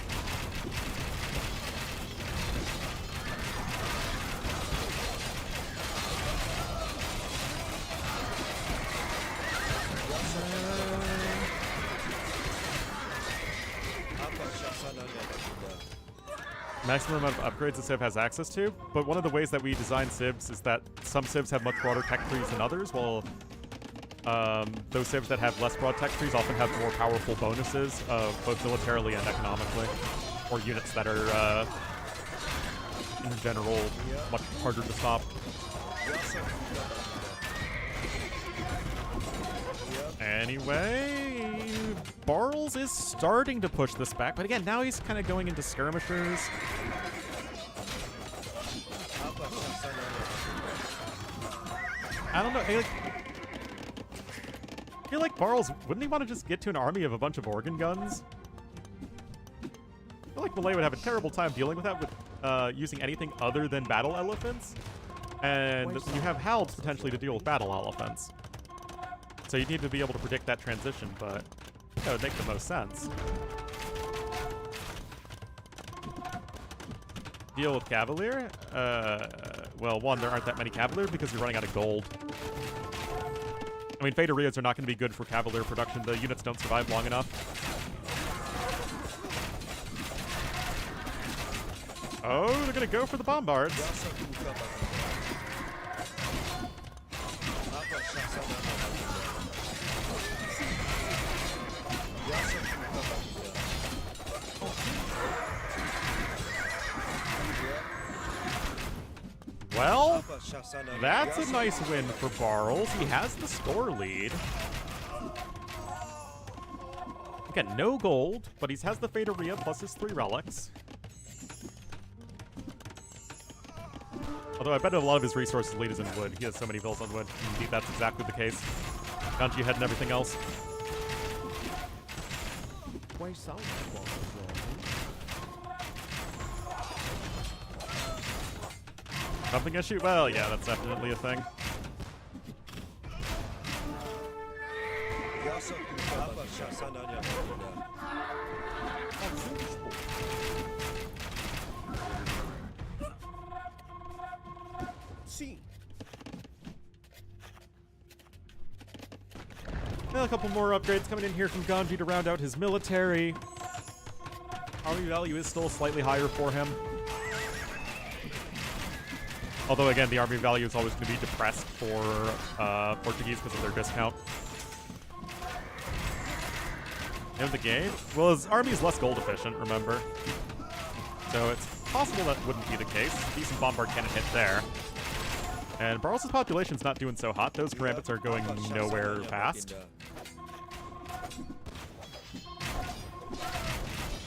Maximum amount of upgrades a Civ has access to, but one of the ways that we design Civs is that some Civs have much broader tech trees than others, while those Civs that have less broad tech trees often have more powerful bonuses, both militarily and economically, or units that are, in general, much harder to stop. Anyway, Barles is starting to push this back, but again, now he's kind of going into skirmishers. I don't know. I feel like Barles, wouldn't he want to just get to an army of a bunch of organ guns? I feel like Malay would have a terrible time dealing with that with using anything other than battle elephants. And you have Halds potentially to deal with battle elephants. So you need to be able to predict that transition, but that would make the most sense. Deal with Cavalier? Well, one, there aren't that many Cavalier because you're running out of gold. I mean, Federias are not going to be good for Cavalier production. The units don't survive long enough. Oh, they're going to go for the Bombards. Well, that's a nice win for Barles. He has the score lead. Again, no gold, but he has the Federia plus his 3 relics. Although I bet a lot of his resources lead is in wood. He has so many vills on wood. Indeed, that's exactly the case. Ganji head and everything else. Quais são os povos jovens? Something issue? Well, yeah, that's definitely a thing. Ao seu dispor. Sim. A couple more upgrades coming in here from Ganji to round out his military. Army value is still slightly higher for him. Although, again, the army value is always going to be depressed for Portuguese because of their discount. In the game? Well, his army is less gold efficient, remember? So it's possible that wouldn't be the case. Decent bombard cannon hit there. And Barles' population's not doing so hot. Those karambits are going nowhere fast.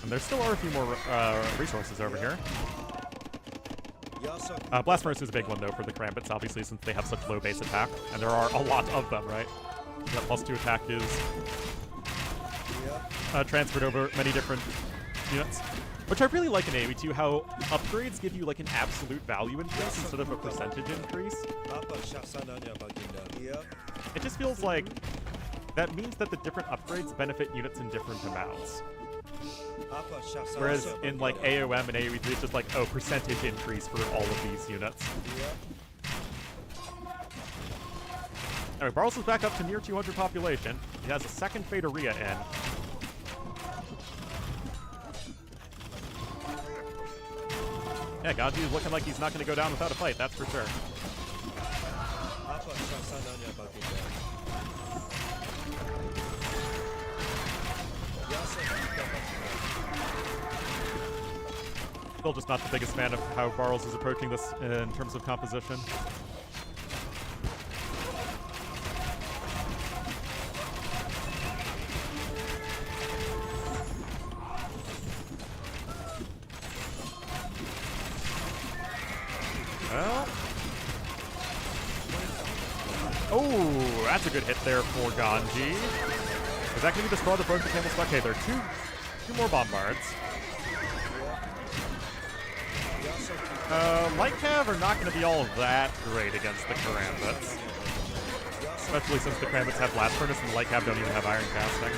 And there still are a few more resources over here. Blast Furnace is a big one, though, for the karambits, obviously, since they have such low base attack. And there are a lot of them, right? That +2 attack is transferred over many different units. Which I really like in AoE2, how upgrades give you like an absolute value increase instead of a percentage increase. It just feels like that means that the different upgrades benefit units in different amounts. Whereas in like AOM and AoE3, it's just like, oh, percentage increase for all of these units. Anyway, Barles is back up to near 200 population. He has a second Federia in. Yeah, Ganji is looking like he's not going to go down without a fight, that's for sure. Still just not the biggest fan of how Barles is approaching this in terms of composition. Well, Oh, that's a good hit there for Ganji. Is that going to be the straw that broke the camel's back? Okay, there are two more bombards. Light Cav are not going to be all that great against the Karambits. Especially since the Karambits have Blast Furnace and the Light Cav don't even have Iron Casting.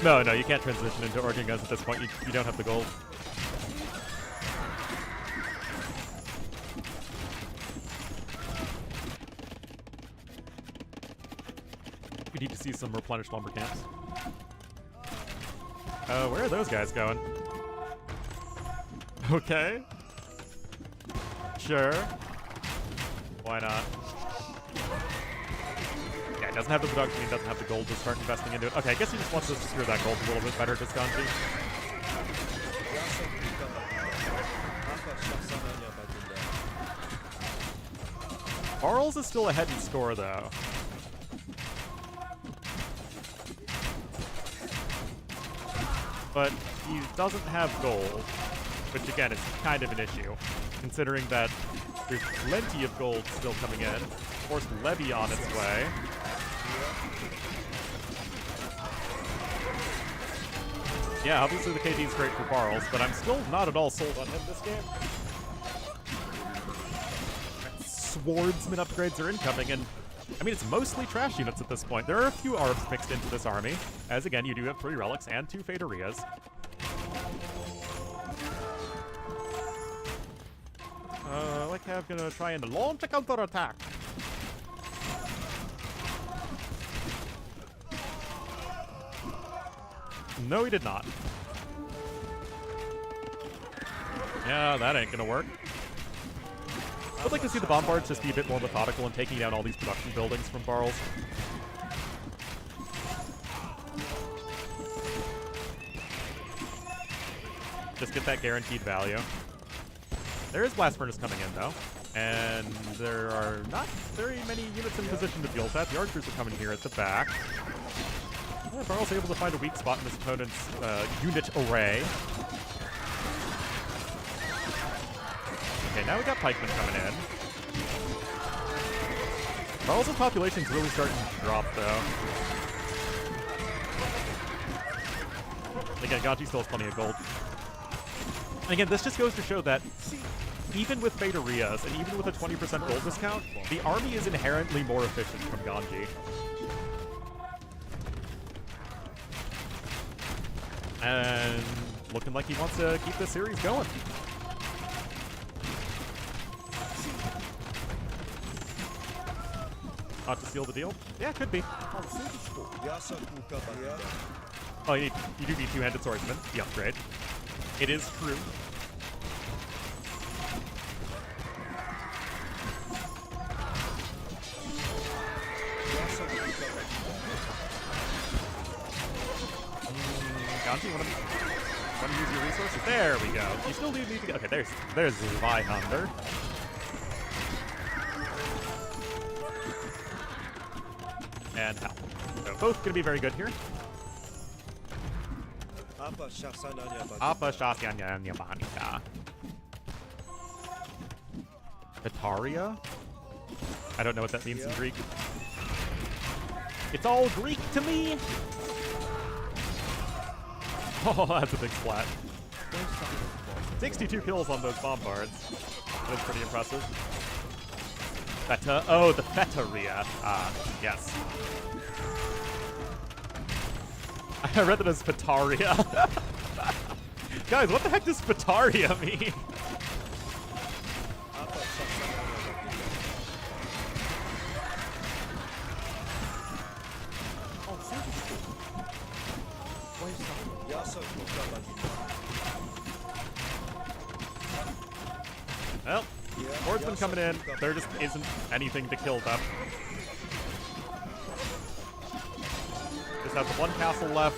No, you can't transition into Organ Guns at this point. You don't have the gold. We need to see some replenished lumber camps. Where are those guys going? Okay. Sure. Why not? Yeah, it doesn't have the production, he doesn't have the gold to start investing into it. Okay, I guess he just wants us to secure that gold a little bit better, does Ganji? Barles is still ahead in score, though. But he doesn't have gold, which again is kind of an issue, considering that there's plenty of gold still coming in. Forced levy on its way. Yeah, obviously the KD is great for Barles, but I'm still not at all sold on him this game. Swordsman upgrades are incoming, and I mean, it's mostly trash units at this point. There are a few ARBs mixed into this army, as again, you do have 3 relics and 2 Faderias. Like I'm gonna try and launch a counterattack. No, he did not. Yeah, that ain't gonna work. I'd like to see the bombards just be a bit more methodical in taking down all these production buildings from Barles. Just get that guaranteed value. There is Blast Furnace coming in, though. And there are not very many units in position to deal with that. The archers are coming here at the back. Yeah, Barles able to find a weak spot in his opponent's unit array. Okay, now we got pikemen coming in. Barles' population's really starting to drop, though. Again, Ganji still has plenty of gold. And again, this just goes to show that even with Faderias and even with a 20% gold discount, the army is inherently more efficient from Ganji. And looking like he wants to keep this series going. Ought to seal the deal? Yeah, could be. Oh, you do need 2-handed swordsman, the upgrade. It is true. Ganji, want to use your resources? There we go. You still do need to get... Okay, there's Zweihander. And Hal. So both going to be very good here. Apa Shasanya Banika. Vitaria? I don't know what that means in Greek. It's all Greek to me! Oh, that's a big splat. 62 kills on those bombards. That's pretty impressive. Feta. Oh, the Fetaria. Ah, yes. I read that as Fetaria. Guys, what the heck does Fetaria mean? Well, swordsman coming in. There just isn't anything to kill them. Just have the one castle left.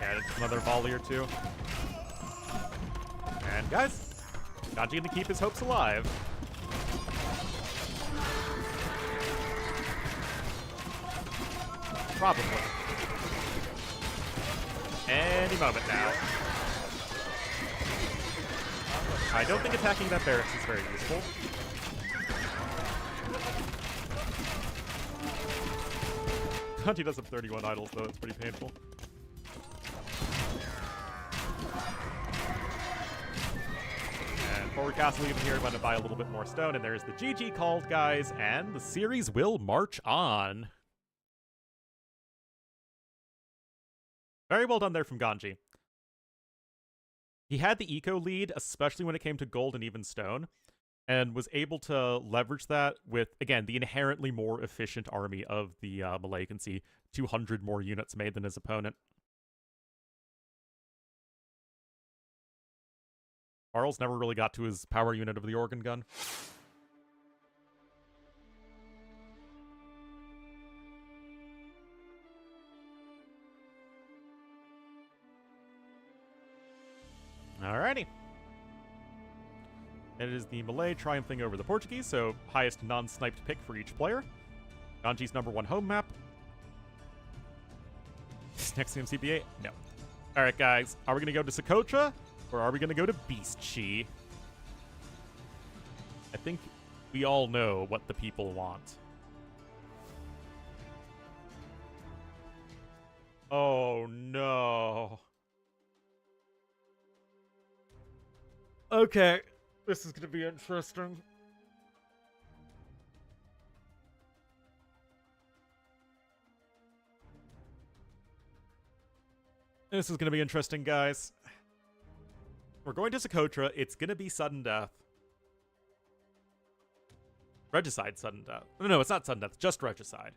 And another volley or two. And guys, Ganji gonna keep his hopes alive. Probably. Any moment now. I don't think attacking that barracks is very useful. Ganji does have 31 idols, though. It's pretty painful. And forward castle even here, going to buy a little bit more stone, and there's the GG called, guys, and the series will march on. Very well done there from Ganji. He had the eco lead, especially when it came to gold and even stone, and was able to leverage that with, again, the inherently more efficient army of the Malay. You can see 200 more units made than his opponent. Barles never really got to his power unit of the organ gun. Alrighty. It is the Malay triumphing over the Portuguese, so highest non-sniped pick for each player. Ganji's #1 home map. Next CMCBA? No. Alright, guys. Are we going to go to Socotra, or are we going to go to Beast Chi? I think we all know what the people want. Oh, no. Okay, this is going to be interesting. This is going to be interesting, guys. We're going to Socotra. It's going to be sudden death. Regicide sudden death. No, it's not sudden death, just regicide.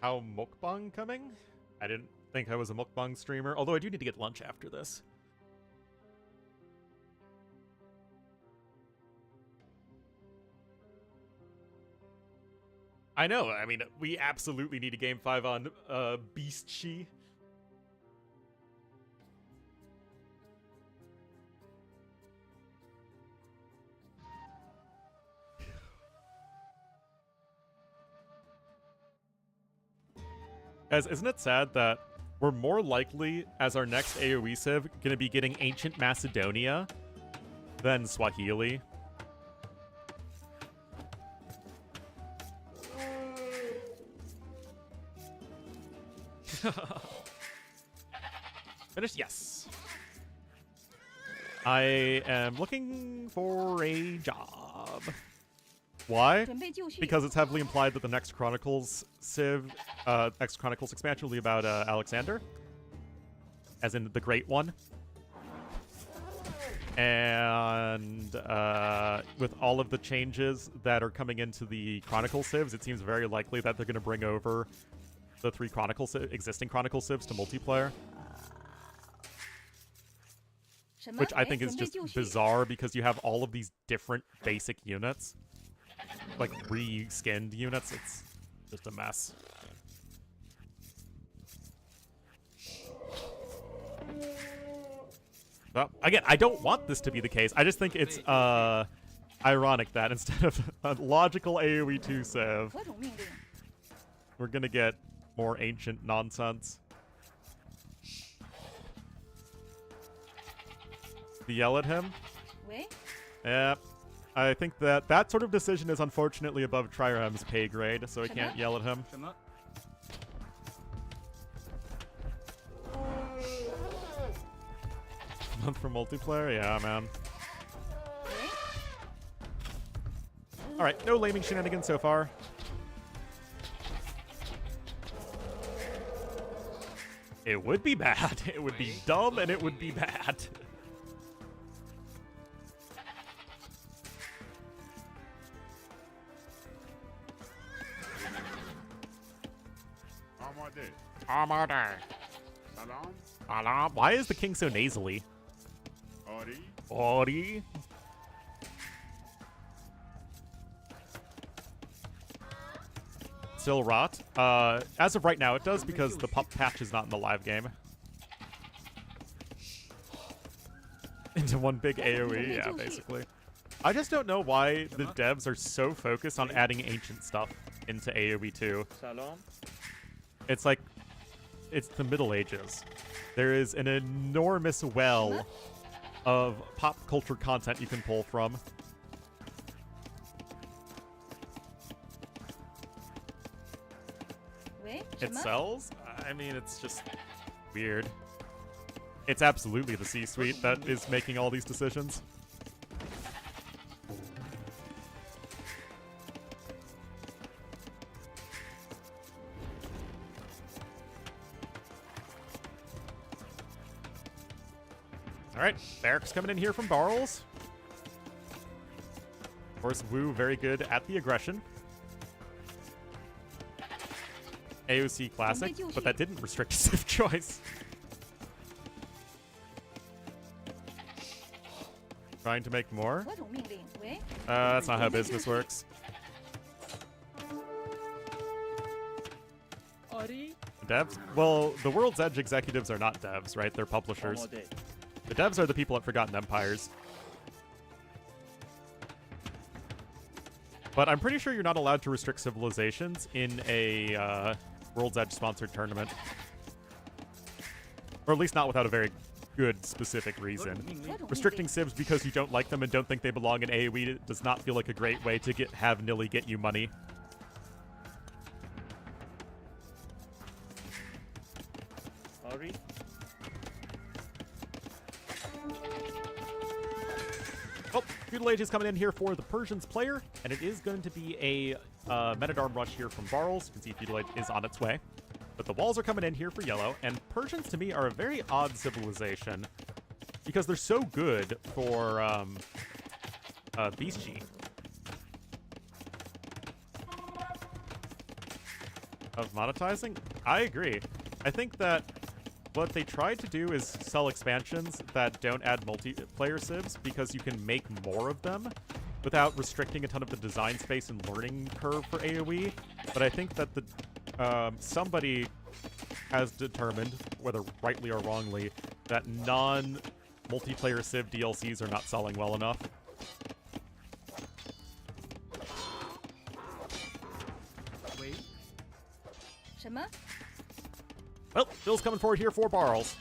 How mukbang coming? I didn't think I was a mukbang streamer, although I do need to get lunch after this. I know, I mean, we absolutely need a game 5 on Beast Chi. Guys, isn't it sad that we're more likely, as our next AoE civ, going to be getting Ancient Macedonia than Swahili? Finished? Yes. I am looking for a job. Why? Because it's heavily implied that the next Chronicles civ, next Chronicles expansion will be about Alexander, as in the Great One. And with all of the changes that are coming into the Chronicle civs, it seems very likely that they're going to bring over the 3 existing Chronicle civs to multiplayer. Which I think is just bizarre because you have all of these different basic units. Like re-skinned units, it's just a mess. Well, again, I don't want this to be the case. I just think it's ironic that instead of a logical AoE 2 civ, we're gonna get more ancient nonsense. To yell at him? Yep. I think that sort of decision is unfortunately above Trirem's pay grade, so I can't yell at him. Month for multiplayer? Yeah, man. Alright, no laming shenanigans so far. It would be bad. It would be dumb and it would be bad. آماده. Armada. سلام. Alarm. Why is the king so nasally? آری. Ori. Still rot. As of right now, it does because the pup patch is not in the live game. Into one big AoE, yeah, basically. I just don't know why the devs are so focused on adding ancient stuff into AoE 2. It's like, it's the Middle Ages. There is an enormous well of pop culture content you can pull from. It sells? I mean, it's just weird. It's absolutely the C-suite that is making all these decisions. Alright, Barracks coming in here from Barles. Of course, Wu very good at the aggression. AOC classic, but that didn't restrict Civ choice. Trying to make more? That's not how business works. Devs? Well, the World's Edge executives are not devs, right? They're publishers. The devs are the people at Forgotten Empires. But I'm pretty sure you're not allowed to restrict civilizations in a World's Edge sponsored tournament. Or at least not without a very good specific reason. Restricting civs because you don't like them and don't think they belong in AoE does not feel like a great way to have Nilly get you money. Oh, Feudal Age is coming in here for the Persians player, and it is going to be a Metadarm rush here from Barles. You can see Feudal Age is on its way. But the walls are coming in here for yellow, and Persians to me are a very odd civilization because they're so good for Beastchi. Of monetizing? I agree. I think that what they tried to do is sell expansions that don't add multiplayer civs because you can make more of them without restricting a ton of the design space and learning curve for AoE. But I think that the somebody has determined, whether rightly or wrongly, that non-multiplayer civ DLCs are not selling well enough. Well, Bill's coming forward here for Barles.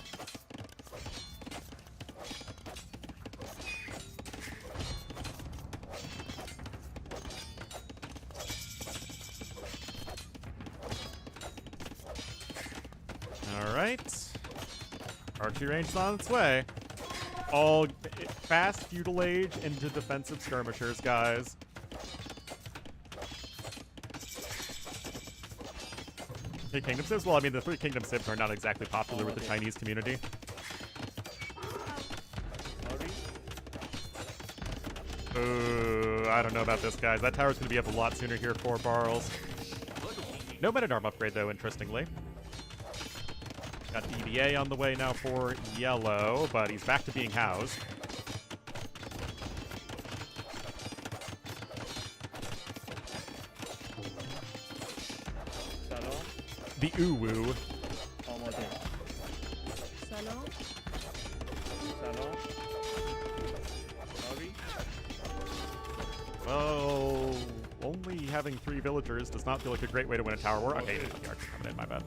Alright. Archery range is on its way. All fast Feudal Age into defensive skirmishers, guys. Three Kingdom Civs? Well, I mean, the Three Kingdom Civs are not exactly popular with the Chinese community. Ooh, I don't know about this, guys. That tower's going to be up a lot sooner here for Barles. No Metadarm upgrade, though, interestingly. Got DBA on the way now for yellow, but he's back to being housed. The Uwu. Well, only having 3 villagers does not feel like a great way to win a tower war. Okay, the archer coming in, my bad.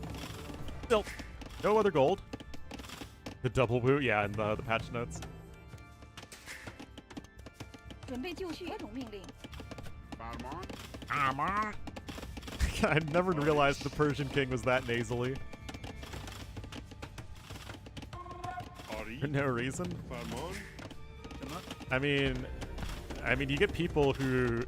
Still, no other gold. The double woo, yeah, and the patch notes. I never realized the Persian king was that nasally. For no reason. I mean, you get people who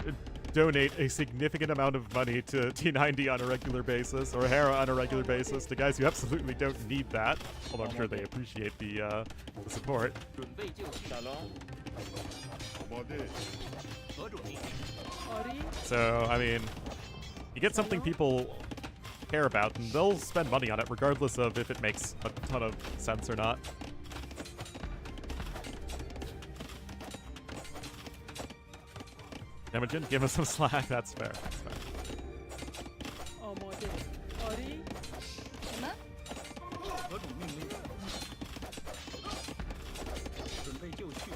donate a significant amount of money to T90 on a regular basis, or Hera on a regular basis, to guys who absolutely don't need that. Although I'm sure they appreciate the support. So, I mean, you get something people care about, then they'll spend money on it regardless of if it makes a ton of sense or not. Imogen, give us some slack. That's fair. That's fair. آماده. آری. 什么？ 何种命令？准备就绪。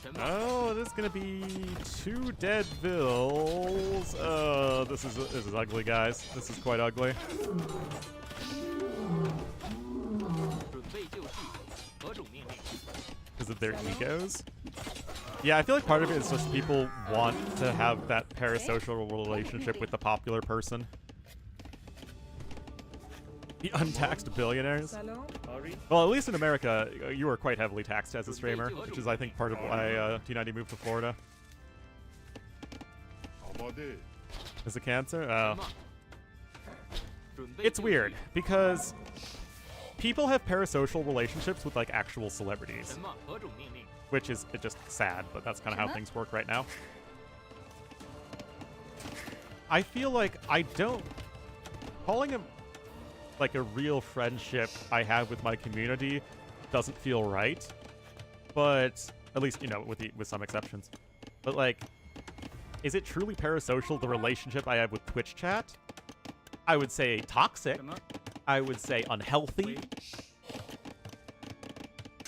什么？ Oh, this is gonna be 2 dead vills. This is ugly, guys. This is quite ugly. 准备就绪。何种命令？ Because of their egos. Yeah, I feel like part of it is just people want to have that parasocial relationship with the popular person. The untaxed billionaires. سلام. Well, at least in America, you are quite heavily taxed as a streamer, which is, I think, part of why T90 moved to Florida. آماده. Is it cancer? Oh. 准备 It's weird, because people have parasocial relationships with, like, actual 什 celebrities, 么？何种命令？ which is just sad, but that's kind of how things work right now. I feel like I don't... Calling him, like, a real friendship I have with my community doesn't feel right, but at least, you know, with some exceptions. But, like, is it truly parasocial, the relationship I have with Twitch chat? I would say toxic. 什么？ I would say unhealthy.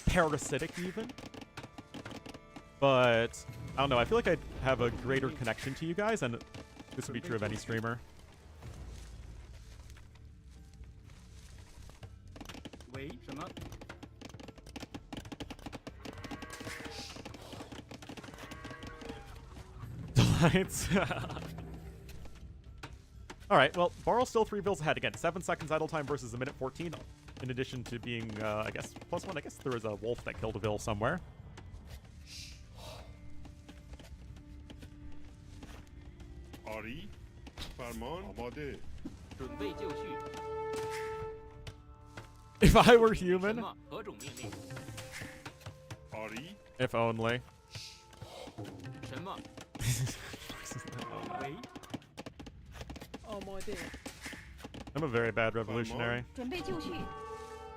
Parasitic, even. But, I don't know, I feel like I'd have a greater connection to you guys, and this would be true of any streamer. 喂？什么？ Delights. Alright, well, Barles still 3 bills ahead. Again, 7 seconds idle time versus a minute 14. In addition to being, I guess, +1. I guess there was a wolf that killed a bill somewhere. آری. فرمان. آماده. 准备就绪。 If I were 什 human, 么？何种命令？ آری. if only. 什么？喂？ آماده. I'm a very bad revolutionary. 准备就绪。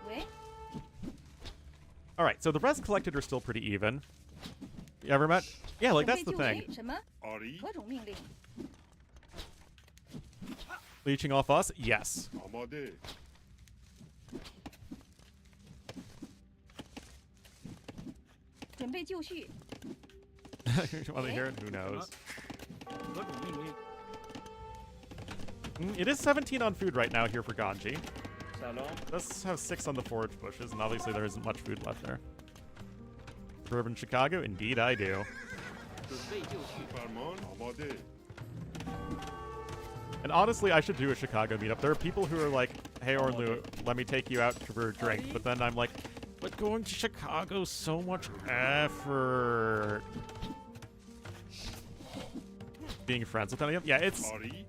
喂， Alright, so the res collected are still pretty even. You ever met? Yeah, like, that's the 准备就 thing. 绪。什么？ آری. 何种命令？ Leeching off us? Yes. آماده. 准备就绪。 You want to hear it? Who knows? 何种命令？ It is 17 on food right now here for Ganji. سلام. Let's have 6 on the forage bushes, and obviously there isn't much food left there. Urban Chicago? Indeed I do. 准备就绪。 فرمان. آماده. And honestly, I should do a Chicago meetup. There are people who are like, hey Ornlu, let me take you out for a drink. But then I'm like, but going to Chicago's so much effort. Being friends with any of them? Yeah, آری.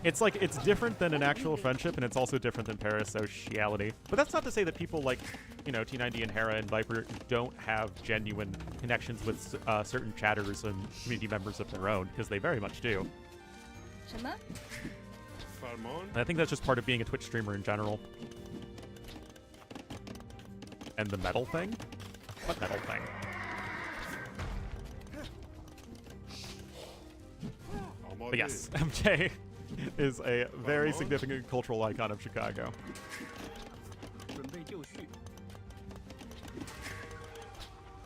it's like, it's different than an actual friendship, and it's also different than parasociality. But that's not to say that people like, you know, T90 and Hera and Viper don't have genuine connections with certain chatters and community members of their own, because they very much do. 什么？ فرمان. And I think that's just part of being a Twitch streamer in general. And the metal thing? What metal thing? آماده. But yes, MJ is a very significant cultural icon of Chicago. 准备就绪。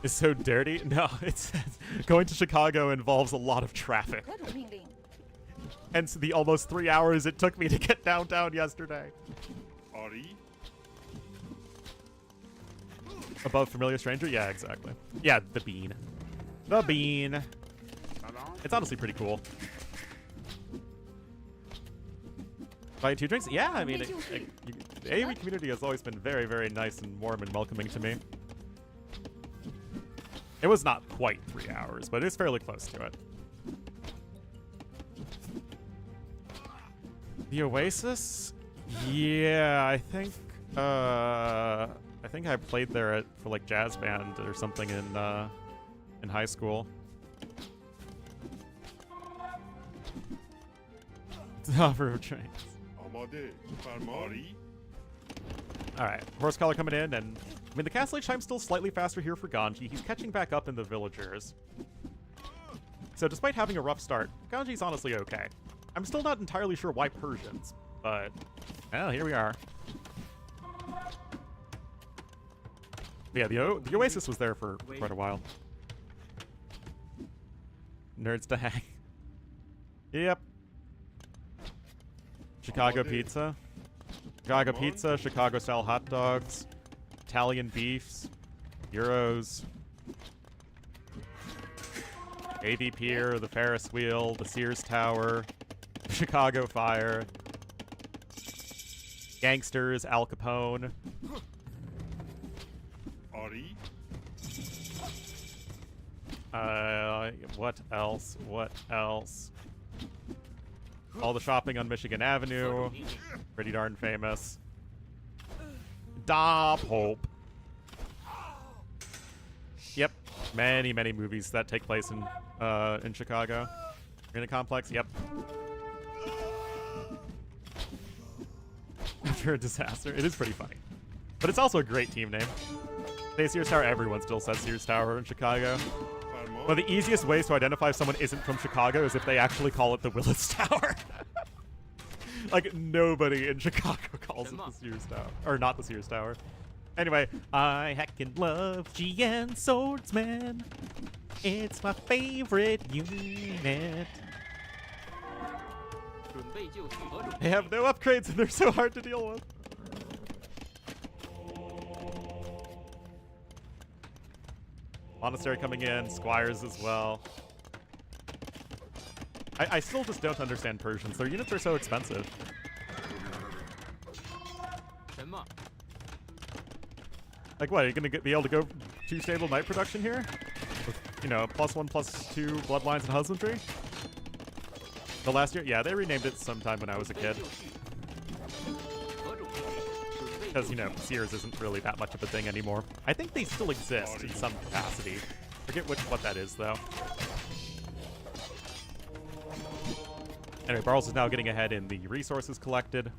It's so dirty? No, it's going to Chicago involves a lot of traffic. 何种命令？ Hence the almost 3 hours it took me to get downtown yesterday. آری. Above familiar stranger? Yeah, exactly. Yeah, the bean. The bean. سلام. It's honestly pretty cool. Buy 2 drinks? Yeah, I mean, the AoE community has always been very, very nice and warm and welcoming to me. It was not quite 3 hours, but it's fairly close to it. The Oasis? Yeah, I think I played there for like jazz band or something in high school. Offer of drinks. آماده. فرمان. Alright, horse collar coming in, and I mean the castle age time's still slightly faster here for Ganji. He's catching back up in the villagers. So despite having a rough start, Ganji's honestly okay. I'm still not entirely sure why Persians, but well, here we are. Yeah, the Oasis was there for quite a while. Nerds to hang. Yep. Chicago pizza. Chicago pizza, Chicago-style hot dogs, Italian beefs, Euros, AV Pier, the Ferris wheel, the Sears Tower, Chicago Fire, Gangsters, Al Capone. آری. What else? What else? All the shopping on Michigan Avenue. Pretty darn famous. Da Pope. Yep. Many, many movies that take place in Chicago. In a complex, yep. After a disaster. It is pretty funny. But it's also a great team name. Say Sears Tower, everyone still says Sears Tower in Chicago. One of the easiest ways to identify if someone isn't from Chicago is if they actually call it the Willis Tower. Like, nobody in Chicago calls it the Sears Tower. Or not the Sears Tower. Anyway, I heckin' love GN Swordsman. It's my favorite unit. They have no upgrades and they're so hard to deal with. Monastery coming in, squires as well. I still just don't understand Persians. Their units are so expensive. Like what, are you gonna be able to go 2 stable knight production here? With, you know, +1/+2 bloodlines and husbandry? The last year? Yeah, they renamed it sometime when I was a kid. Because, you know, Sears isn't really that much of a thing anymore. I think they still exist in some capacity. Forget what that is, though. Anyway, Barles is now getting ahead in the resources collected.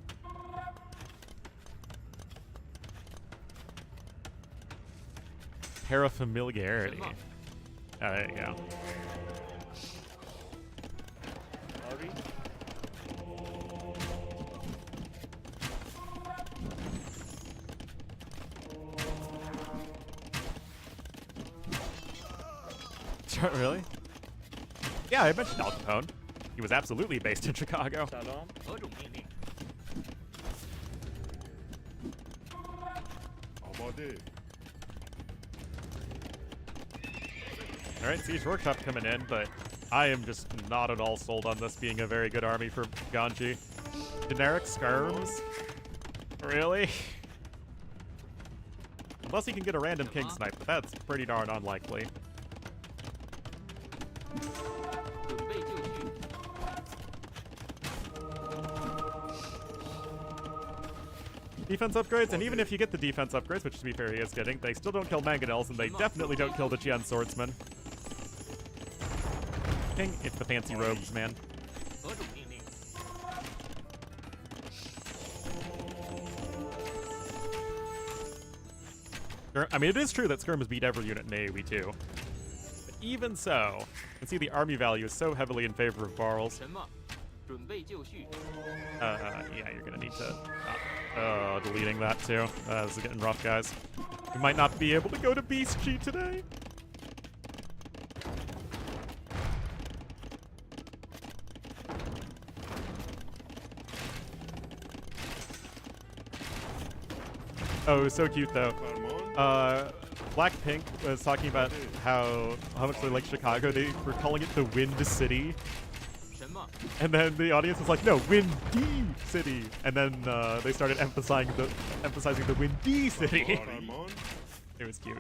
Parafamiliarity. Oh, there you go. Really? Yeah, I mentioned Al Capone. He was absolutely based in Chicago. آماده. Alright, Siege Workshop coming in, but I am just not at all sold on this being a very good army for Ganji. Generic skirms? Really? Unless he can get a random king snipe, but that's pretty darn unlikely. Defense upgrades, and even if you get the defense upgrades, which to be fair he is getting, they still don't kill mangonels, and they definitely don't kill the Qian swordsman. King, it's the fancy robes, man. I mean, it is true that skirms beat every unit in AoE too. But even so, you can see the army value is so heavily in favor of Barles. Yeah, you're gonna need to... deleting that too. This is getting rough, guys. We might not be able to go to Beast G today. Oh, it was so cute though. Blackpink was talking about how much they like Chicago. They were calling it the Wind City. And then the audience was like, no, Windy City. And then they started emphasizing the Windy City. It was cute.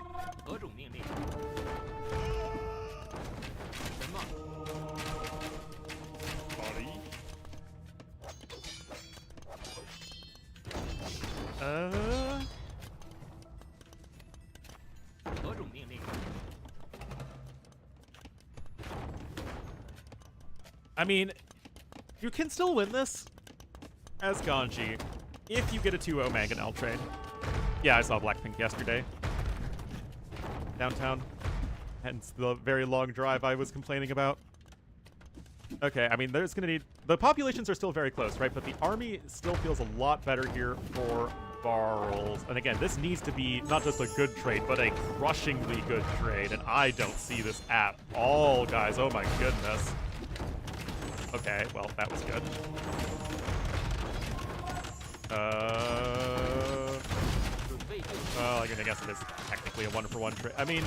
I mean, you can still win this. as Ganji if you get a 2-0 Mangonel trade. Yeah, I saw Blackpink yesterday. Downtown. Hence the very long drive I was complaining about. Okay, I mean, there's gonna need... The populations are still very close, right? But the army still feels a lot better here for Barles. And again, this needs to be not just a good trade, but a crushingly good trade. And I don't see this at all, guys. Oh my goodness. Okay, well, that was good. Well, I guess it is technically a one-for-one trade. I mean,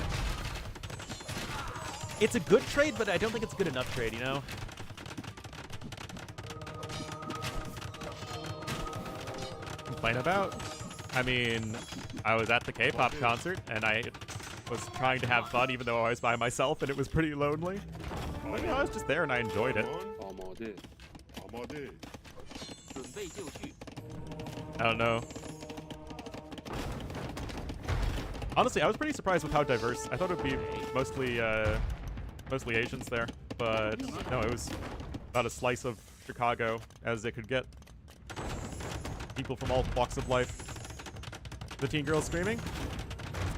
it's a good trade, but I don't think it's a good enough trade, you know? Complain about? I mean, I was at the K-pop concert, and I was trying to have fun even though I was by myself, and it was pretty lonely. But, you know, I was just there, and I enjoyed it. I don't know. Honestly, I was pretty surprised with how diverse. I thought it would be mostly Asians there, but no, it was about a slice of Chicago as it could get. People from all walks of life. The teen girls screaming?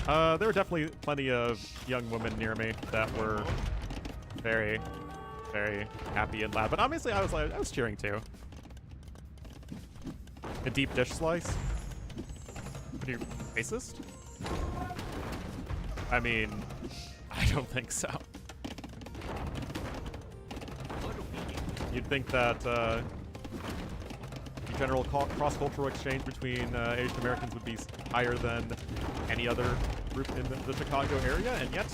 There were definitely plenty of young women near me that were very, very happy and loud. But obviously, I was cheering too. A deep dish slice? Are you racist? I mean, I don't think so. You'd think that the general cross-cultural exchange between Asian Americans would be higher than any other group in the Chicago area, and yet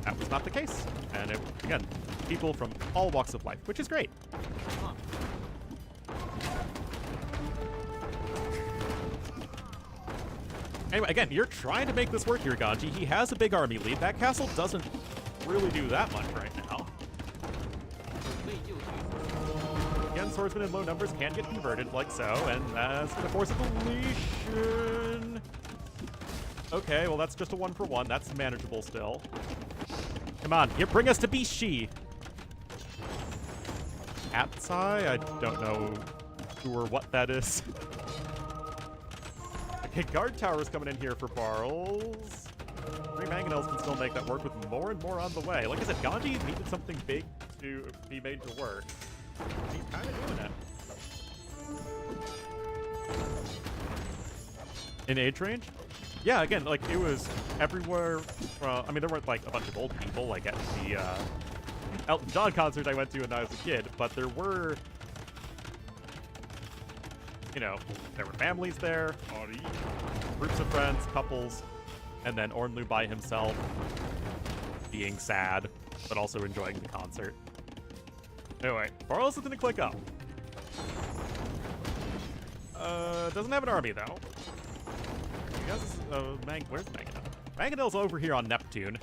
that was not the case. And it, again, people from all walks of life, which is great. Anyway, again, you're trying to make this work here, Ganji. He has a big army lead. That castle doesn't really do that much right now. Again, swordsmen in low numbers can get converted like so, and that's going to force a deletion. Okay, well, that's just a 1-for-1. That's manageable still. Come on, you bring us to Bishi. Atsai? I don't know who or what that is. Okay, guard towers coming in here for Barles. 3 mangonels can still make that work with more and more on the way. Like I said, Ganji needed something big to be made to work. He's kind of doing it. In age range? Yeah, again, like, it was everywhere from... I mean, there weren't, like, a bunch of old people, like, at the Elton John concert I went to when I was a kid, but there were... You know, there were families there, groups of friends, couples, and then Ornlu by himself, being sad, but also enjoying the concert. Anyway, Barles is gonna click up. Doesn't have an army, though. He has, where's Mangonel? Mangonel's over here on Neptune.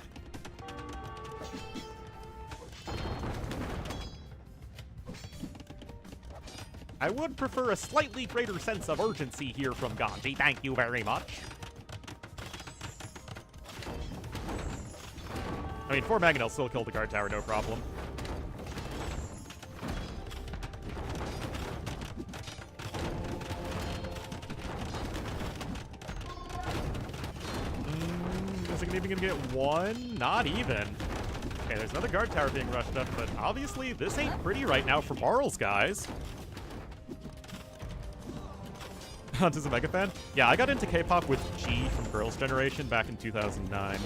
I would prefer a slightly greater sense of urgency here from Ganji. Thank you very much. I mean, 4 Mangonel still killed the guard tower, no problem. Is it even gonna get 1? Not even. Okay, there's another guard tower being rushed up, but obviously this ain't pretty right now for Barles, guys. Hunt's a mega fan? Yeah, I got into K-pop with G from Girls' Generation back in 2009.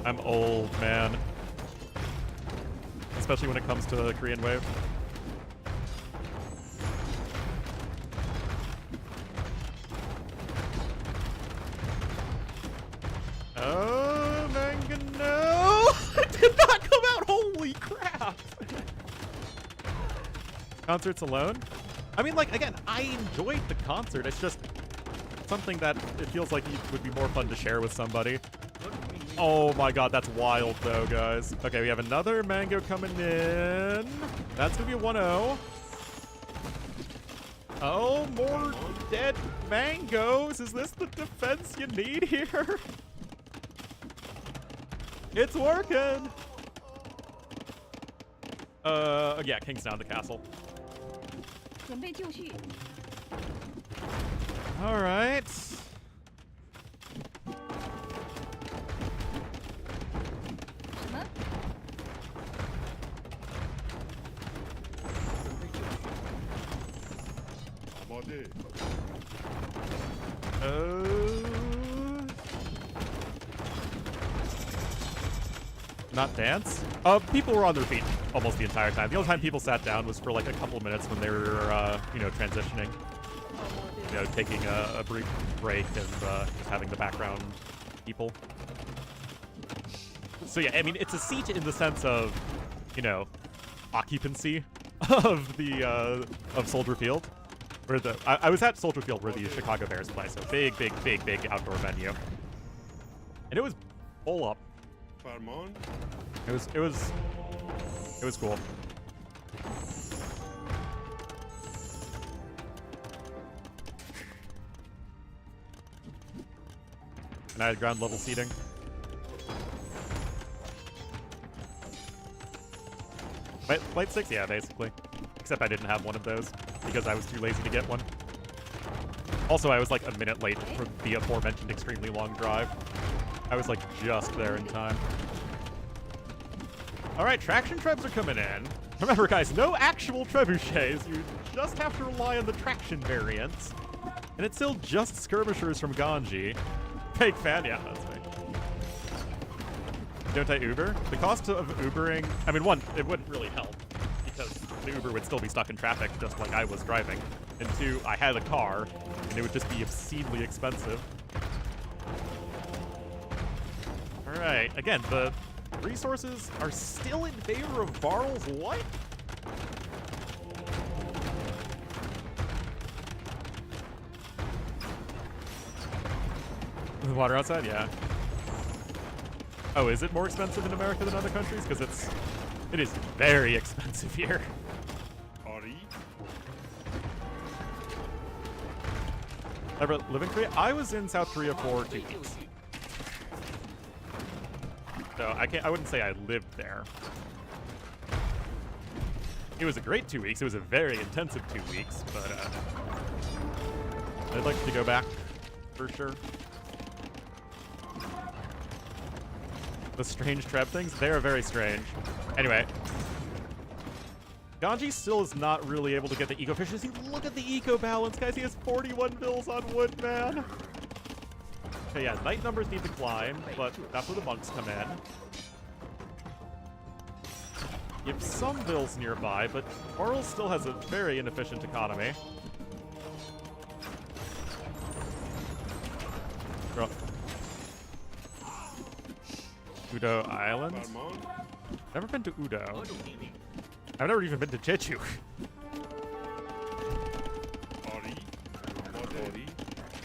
I'm old, man. Especially when it comes to the Korean wave. Oh, manga, no! It did not come out! Holy crap! Concerts alone? I mean, like, again, I enjoyed the concert. It's just something that it feels like it would be more fun to share with somebody. Oh my god, that's wild, though, guys. Okay, we have another mango coming in. That's gonna be a 1-0. Oh, more dead mangoes. Is this the defense you need here? It's working. Yeah, King's down the castle. 准备就绪， All right. 什么？ 아마데. Not dance? People were on their feet almost the entire time. The only time people sat down was for like a couple of minutes when they were, transitioning. You know, taking a brief break and just having the background people. So yeah, I mean, it's a seat in the sense of, occupancy of the of Soldier Field. Where I was at Soldier Field where the Chicago Bears play, so big outdoor venue, and it was full up. Farmon. It was cool. And I had ground level seating. Flight 6, yeah, basically. Except I didn't have one of those because I was too lazy to get one. Also, I was like a minute late for the aforementioned extremely long drive. I was like just there in time. All right, traction trebs are coming in. Remember, guys, no actual trebuchets. You just have to rely on the traction variants. And it's still just skirmishers from Ganji. Fake fan, yeah, that's right. Don't I Uber? The cost of Ubering, I mean, one, it wouldn't really help because the Uber would still be stuck in traffic just like I was driving. And two, I had a car, and it would just be obscenely expensive. All right, again, the resources are still in favor of Barles. What? The water outside? Yeah. Oh, is it more expensive in America than other countries? Because it is very expensive here. Ari. Ever live in Korea? I was in South Korea for 2 weeks. So I wouldn't say I lived there. It was a great 2 weeks. It was a very intensive 2 weeks, but I'd like to go back for sure. The strange treb things, they are very strange. Anyway, Ganji still is not really able to get the eco efficiency. Look at the eco balance, guys. He has 41 bills on wood, man. Okay, yeah, knight numbers need to climb, but that's where the monks come in. You have some bills nearby, but Barles still has a very inefficient economy. Bro. Udo Island? Farmon. Never been to Udo. I've never even been to Jeju. Ari. Ari.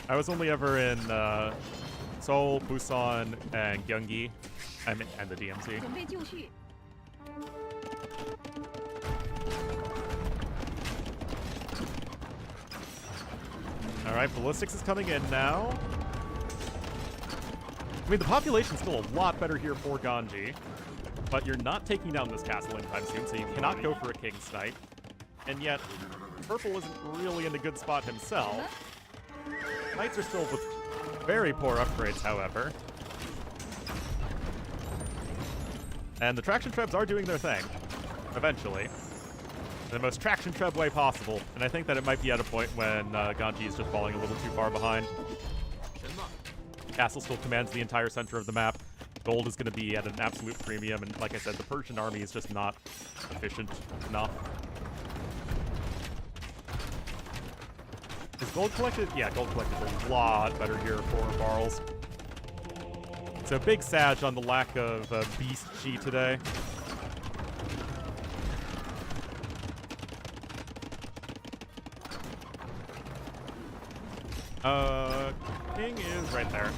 I was only ever in Seoul, Busan, and Gyeonggi, and the DMZ. 准备就绪， All right, ballistics is coming in now. I mean, the population's still a lot better here for Ganji, but you're not taking down this castle anytime soon, so you cannot go for a King's Knight. And yet, Purple isn't really in a good spot himself. Knights are still with very poor upgrades, however. And the traction trebs are doing their thing, eventually. In the most traction treb way possible, and I think that it might be at a point when Ganji is just falling a little too far behind. Castle still commands the entire center of the map. Gold is going to be at an absolute premium, and like I said, the Persian army is just not efficient enough. Is gold collected? Yeah, gold collected a lot better here for Barles. So big sag on the lack of Beast G today. King is right there.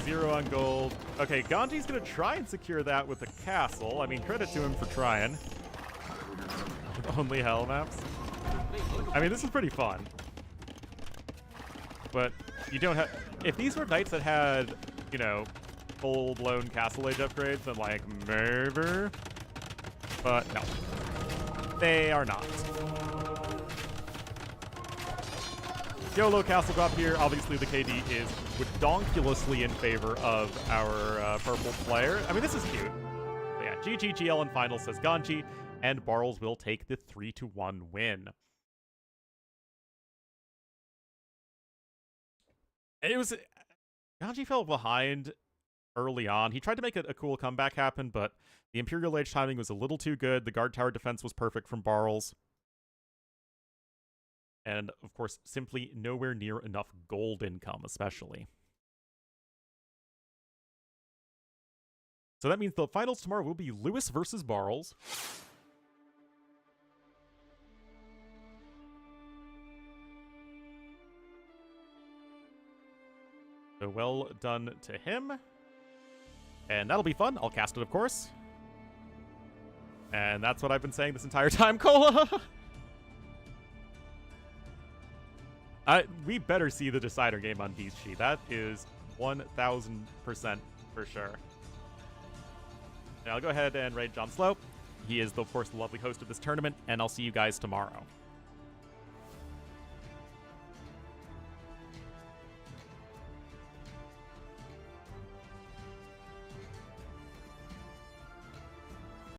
Zero on gold. Okay, Ganji's gonna try and secure that with a castle. I mean, credit to him for trying. Only hell maps. I mean, this is pretty fun. But you don't have... If these were knights that had, full-blown Castle Age upgrades, then like maybe. But no, they are not. YOLO Castle drop here. Obviously, the KD is redonkulously in favor of our purple player. I mean, this is cute. But yeah, GGGL in final, says Ganji, and Barles will take the 3-1 win. It was... Ganji fell behind early on. He tried to make a cool comeback happen, but the Imperial Age timing was a little too good. The guard tower defense was perfect from Barles. And, of course, simply nowhere near enough gold income, especially. So that means the finals tomorrow will be Lewis versus Barles. So well done to him. And that'll be fun. I'll cast it, of course. And that's what I've been saying this entire time, Cola! We better see the decider game on Beast Sheet. That is 1,000% for sure. And I'll go ahead and raid John Slope. He is, of course, the lovely host of this tournament, and I'll see you guys tomorrow.